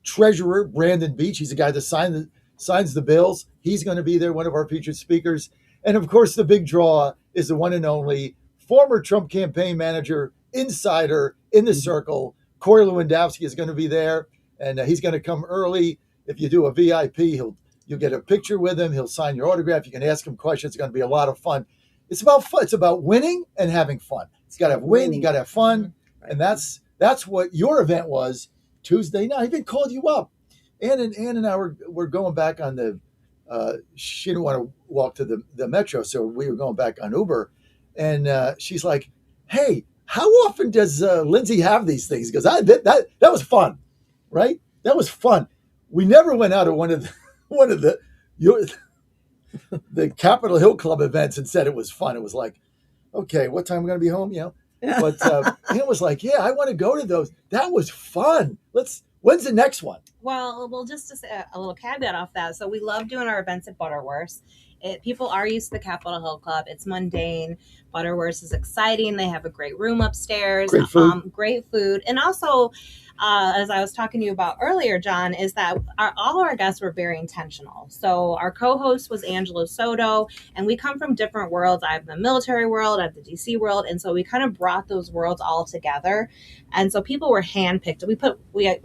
Treasurer Brandon Beach. He's the guy that signs the bills. He's going to be there, one of our featured speakers. And of course, the big draw is the one and only former Trump campaign manager, insider in the circle. Corey Lewandowski is going to be there, and he's going to come early. If you do a VIP, you'll get a picture with him. He'll sign your autograph. You can ask him questions. It's going to be a lot of fun. It's about fun. It's about winning and having fun. It's got to have win. You got to have fun, and that's what your event was Tuesday night. I even called you up. Ann and I were going back on the. She didn't want to walk to the metro, so we were going back on Uber, and she's like, "Hey, how often does Lindsay have these things?" Because that was fun, right? That was fun. We never went out at one of the Capitol Hill Club events and said it was fun. It was like, okay, what time are we going to be home? But it was like, yeah, I want to go to those. That was fun. When's the next one? Well, just to say a little caveat off that. So we love doing our events at Butterworth's. People are used to the Capitol Hill Club. It's mundane. Butterworth's is exciting. They have a great room upstairs. Great food. And also, as I was talking to you about earlier, John, is that all our guests were very intentional. So our co-host was Angelo Soto, and we come from different worlds. I have the military world, I have the DC world, and so we kind of brought those worlds all together. And so people were handpicked. We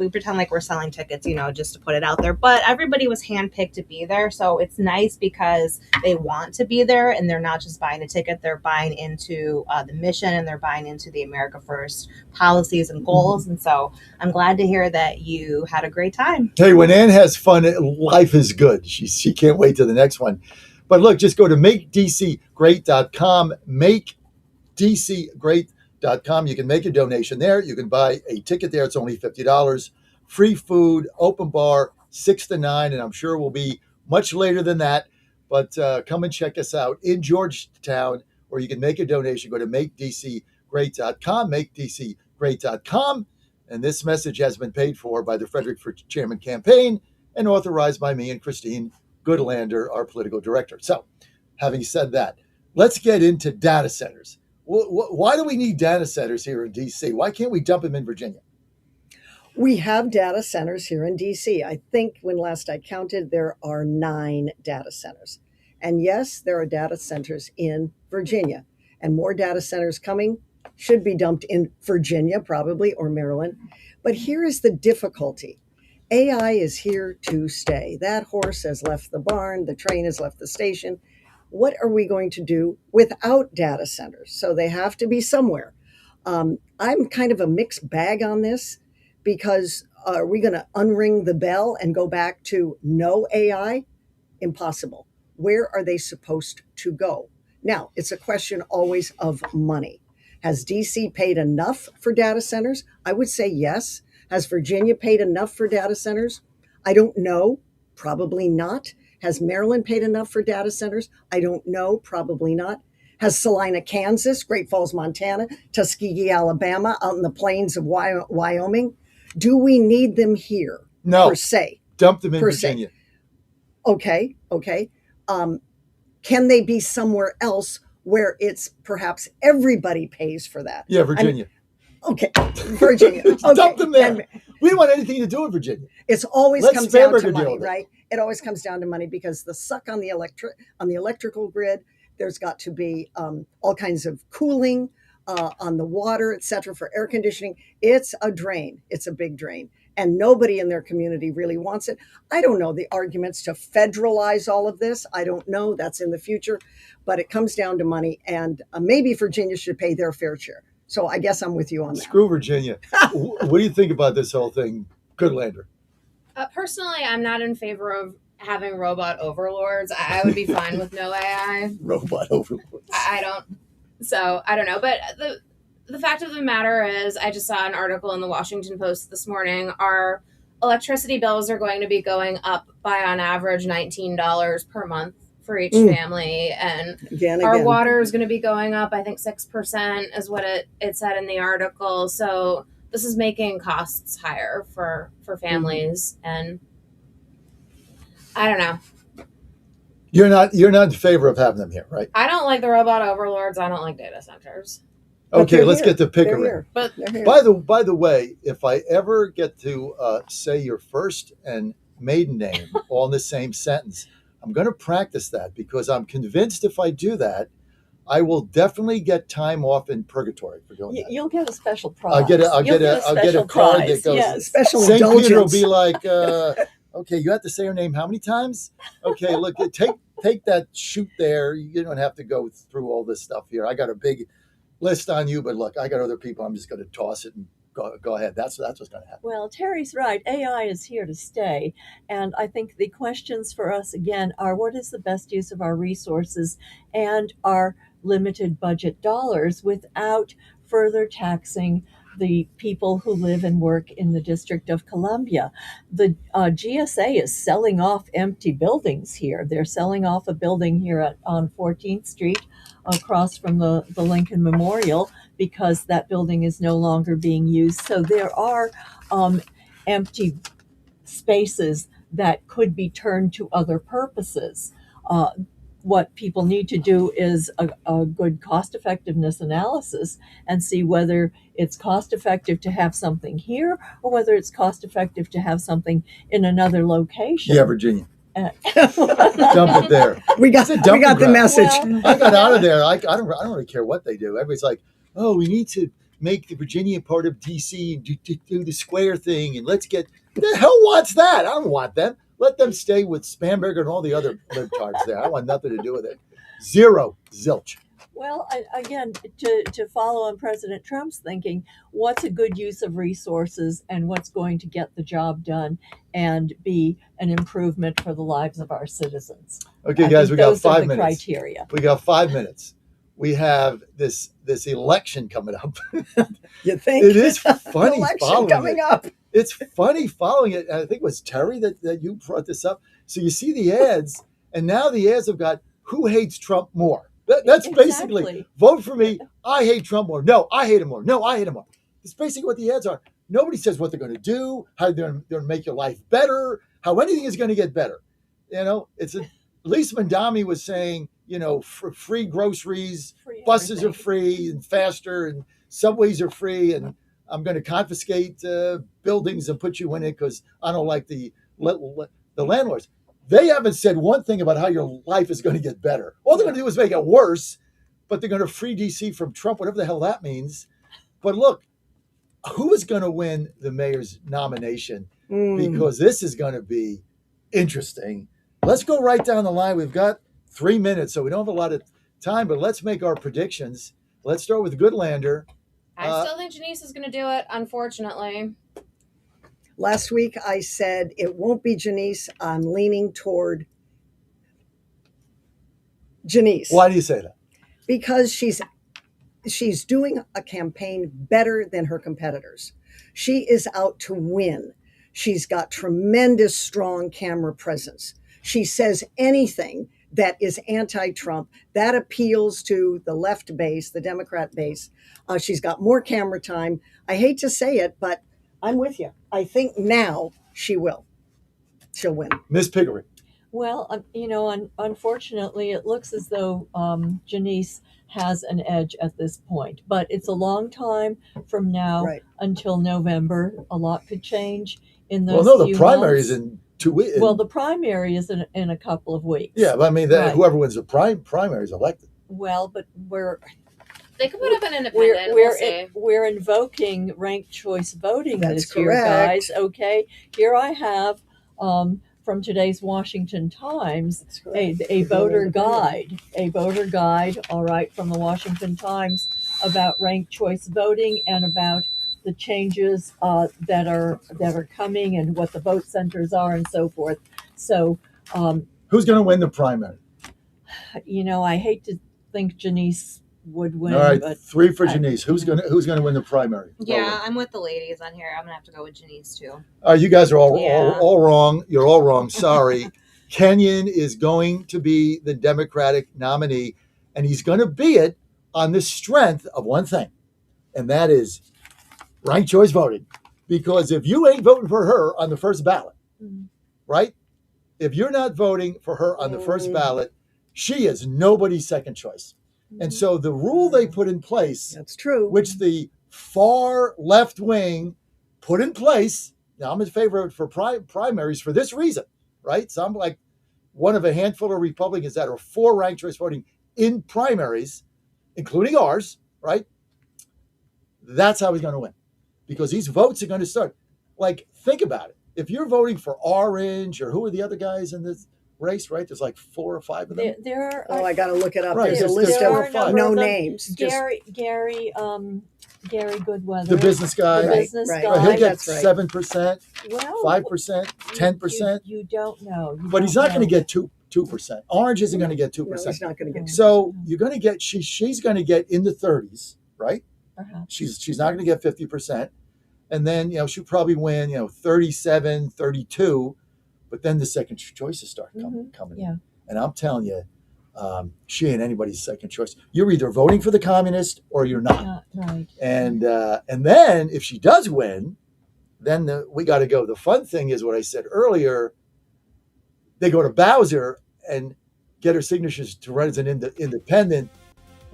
pretend like we're selling tickets, just to put it out there. But everybody was handpicked to be there. So it's nice because they want to be there, and they're not just buying a ticket. They're buying into the mission, and they're buying into the America First policies and goals. And so I'm glad to hear that you had a great time. Tell you, when Ann has fun, life is good. She can't wait to the next one. But look, just go to MakeDCGreat.com, MakeDCGreat.com. You can make a donation there. You can buy a ticket there. It's only $50. Free food, open bar, 6 to 9, and I'm sure we'll be much later than that. But come and check us out in Georgetown, or you can make a donation. Go to MakeDCGreat.com, MakeDCGreat.com. And this message has been paid for by the Fredericks for Chairman campaign and authorized by me and Christine Goodlander, our political director. So, having said that, let's get into data centers. Why do we need data centers here in D.C.? Why can't we dump them in Virginia? We have data centers here in D.C. I think when last I counted, there are 9 data centers. And yes, there are data centers in Virginia, and more data centers coming. Should be dumped in Virginia, probably, or Maryland. But here is the difficulty. AI is here to stay. That horse has left the barn. The train has left the station. What are we going to do without data centers? So they have to be somewhere. I'm kind of a mixed bag on this, because are we going to unring the bell and go back to no AI? Impossible. Where are they supposed to go? Now, it's a question always of money. Has DC paid enough for data centers? I would say yes. Has Virginia paid enough for data centers? I don't know. Probably not. Has Maryland paid enough for data centers? I don't know. Probably not. Has Salina, Kansas, Great Falls, Montana, Tuskegee, Alabama, out in the plains of Wyoming? Do we need them here? No. Per se. Dump them in Virginia. Okay. Can they be somewhere else where it's perhaps everybody pays for that? Yeah, Virginia. Virginia. Okay. Dump them there. We don't want anything to do with Virginia. It's always comes down to money, right? it always comes down to money because the suck on the electrical grid. There's got to be all kinds of cooling on the water, etc., for air conditioning. It's a drain. It's a big drain. And nobody in their community really wants it. I don't know the arguments to federalize all of this. I don't know. That's in the future. But it comes down to money. And maybe Virginia should pay their fair share. So I guess I'm with you on that. Screw Virginia. What do you think about this whole thing, Goodlander? Personally, I'm not in favor of having robot overlords. I would be fine with no AI. Robot overlords. I don't know. But the fact of the matter is, I just saw an article in the Washington Post this morning. Our electricity bills are going to be going up by on average $19 per month for each family. And our water is going to be going up, I think 6% is what it said in the article. So this is making costs higher for families. And I don't know. You're not in favor of having them here, right? I don't like the robot overlords. I don't like data centers. Okay, let's get to Pickering. But by the way, if I ever get to say your first and maiden name all in the same sentence, I'm going to practice that because I'm convinced if I do that, I will definitely get time off in purgatory for doing that. You'll get a special prize. I'll get a card that goes. Yes. Special St. indulgence. Peter will be like, okay, you have to say her name how many times? Okay, look, take that shoot there. You don't have to go through all this stuff here. I got a big list on you, but look, I got other people. I'm just going to toss it and go ahead. That's what's going to happen. Well, Terry's right. AI is here to stay. And I think the questions for us, again, are what is the best use of our resources and our limited budget dollars without further taxing the people who live and work in the District of Columbia. The GSA is selling off empty buildings here. They're selling off a building here on 14th Street across from the Lincoln Memorial because that building is no longer being used. So there are empty spaces that could be turned to other purposes. What people need to do is a good cost effectiveness analysis and see whether it's cost effective to have something here or whether it's cost effective to have something in another location. Yeah, Virginia. Dump it there. We got the message. Well, I got out of there. I don't really care what they do. Everybody's like, oh, we need to make the Virginia part of DC and do the square thing. And let's get, who the hell wants that? I don't want them. Let them stay with Spamberger and all the other libtards there. I want nothing to do with it. Zero. Zilch. Well, again, to follow on President Trump's thinking, what's a good use of resources and what's going to get the job done and be an improvement for the lives of our citizens? Okay, guys, we got 5 minutes. Criteria. We got 5 minutes. We have this election coming up. You think? It is funny election following coming it. up. It's funny following it. I think it was Terry that you brought this up. So you see the ads, and now the ads have got who hates Trump more. That's basically vote for me. I hate Trump more. No, I hate him more. No, I hate him more. It's basically what the ads are. Nobody says what they're going to do, how they're going to make your life better, how anything is going to get better. You know, Lisa Mandami was saying, you know, free groceries, buses are free and faster, and subways are free, and I'm going to confiscate buildings and put you in it because I don't like the landlords. They haven't said one thing about how your life is going to get better. All they're going to do is make it worse, but they're going to free DC from Trump, whatever the hell that means. But look, who is going to win the mayor's nomination? Because this is going to be interesting. Let's go right down the line. We've got 3 minutes, so we don't have a lot of time, but let's make our predictions. Let's start with Goodlander. I still think Janice is going to do it, unfortunately. Last week I said it won't be Janice. I'm leaning toward Janice. Why do you say that? Because she's doing a campaign better than her competitors. She is out to win. She's got tremendous strong camera presence. She says anything that is anti-Trump. That appeals to the left base, the Democrat base. She's got more camera time. I hate to say it, but I'm with you. I think now she'll win. Miss Pickering. Well, unfortunately, it looks as though Janice has an edge at this point. But it's a long time from now until November. A lot could change in those the primary is in to win. Well, the primary is in a couple of weeks. Yeah, but I mean, Right. whoever wins the primary is elected. Well, but They could put up an independent. We'll see. we're invoking ranked choice voting That's this year, correct. guys. Okay, here I have from today's Washington Times a voter guide, all right, from the Washington Times about ranked choice voting and about the changes that are coming and what the vote centers are and so forth. So, Who's going to win the primary? I hate to think Janice would win. All right, but 3 for Janice. Who's going to win the primary? Yeah, I'm with the ladies on here. I'm gonna have to go with Janice too. You guys are all wrong. You're all wrong. Sorry. Kenyon is going to be the Democratic nominee, and he's going to be it on the strength of one thing, and that is ranked choice voting. Because if you ain't voting for her on the first ballot, right? If you're not voting for her on the first ballot, she is nobody's second choice. And so the rule they put in place, that's true, which the far left wing put in place. Now I'm in favor of for primaries for this reason, right? So I'm like one of a handful of Republicans that are for ranked choice voting in primaries, including ours, right? That's how he's going to win, because these votes are going to start. Like, think about it. If you're voting for Orange, or who are the other guys in this race, right? There's like 4 or 5 of them. There are. Oh, I got to look it up. Right, There's a list there are of a number no of them. names. Gary Goodweather, The business guy. The business Right. guy. He'll get That's right. 7%, Well, 5%, 10%. You don't know. But he's not going to get 2%. Orange isn't going to get 2%. No, he's not going to get. So you're going to get she's going to get in the 30s, right? Perhaps. She's not going to get 50%, and then she'll probably win 37, 32, but then the second choices start coming Yeah. in. And I'm telling you, she ain't anybody's second choice. You're either voting for the communist or you're not. Right. And then if she does win, then we got to go. The fun thing is what I said earlier. They go to Bowser and get her signatures to run as an independent,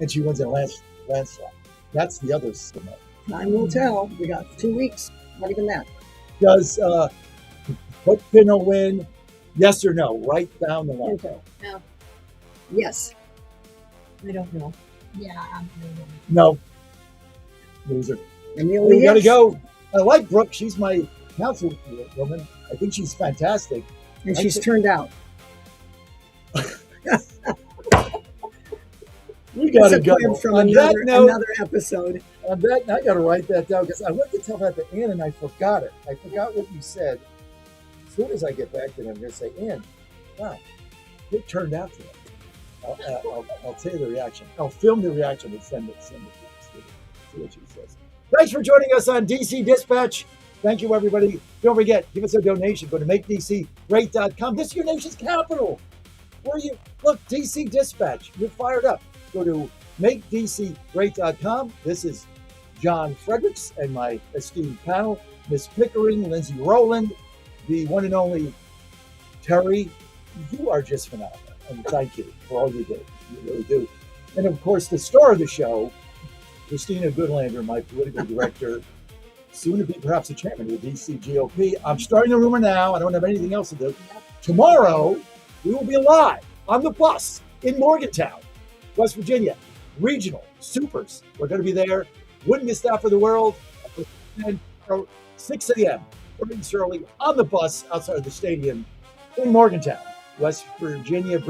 and she wins in landslide. That's the other schematic. Time will tell. We got 2 weeks. Not even that. Does what Finn win? Yes or no? Right down the line. Okay. No. Yes. I don't know. Yeah, I'm No. Loser. Amelia, We got to yes. go. I like Brooke. She's my councilwoman. I think she's fantastic. And she's turned out. We got to It's a go. quib from On another, that note, another episode. on that, I got to write that down because I went to tell that to Ann and I forgot it. I forgot what you said. As soon as I get back to them, I'm going to say, Ann, wow, it turned out today. I'll tell you the reaction. I'll film the reaction and send it. See what she says. Thanks for joining us on DC Dispatch. Thank you, everybody. Don't forget, give us a donation. Go to makedccgreat.com. This is your nation's capital. Where you look, DC Dispatch. You're fired up. Go to makedccgreat.com. This is John Fredericks and my esteemed panel, Miss Pickering, Lindsay Rowland, the one and only Terry. You are just phenomenal. And thank you for all you do. You really do. And of course, the star of the show, Christina Goodlander, my political director, soon to be perhaps the chairman of the DC GOP. I'm starting the rumor now. I don't have anything else to do. Tomorrow, we will be live on the bus in Morgantown, West Virginia. Regional Supers. We're going to be there. Wouldn't miss that for the world. 6 a.m. Early on the bus outside of the stadium in Morgantown, West Virginia.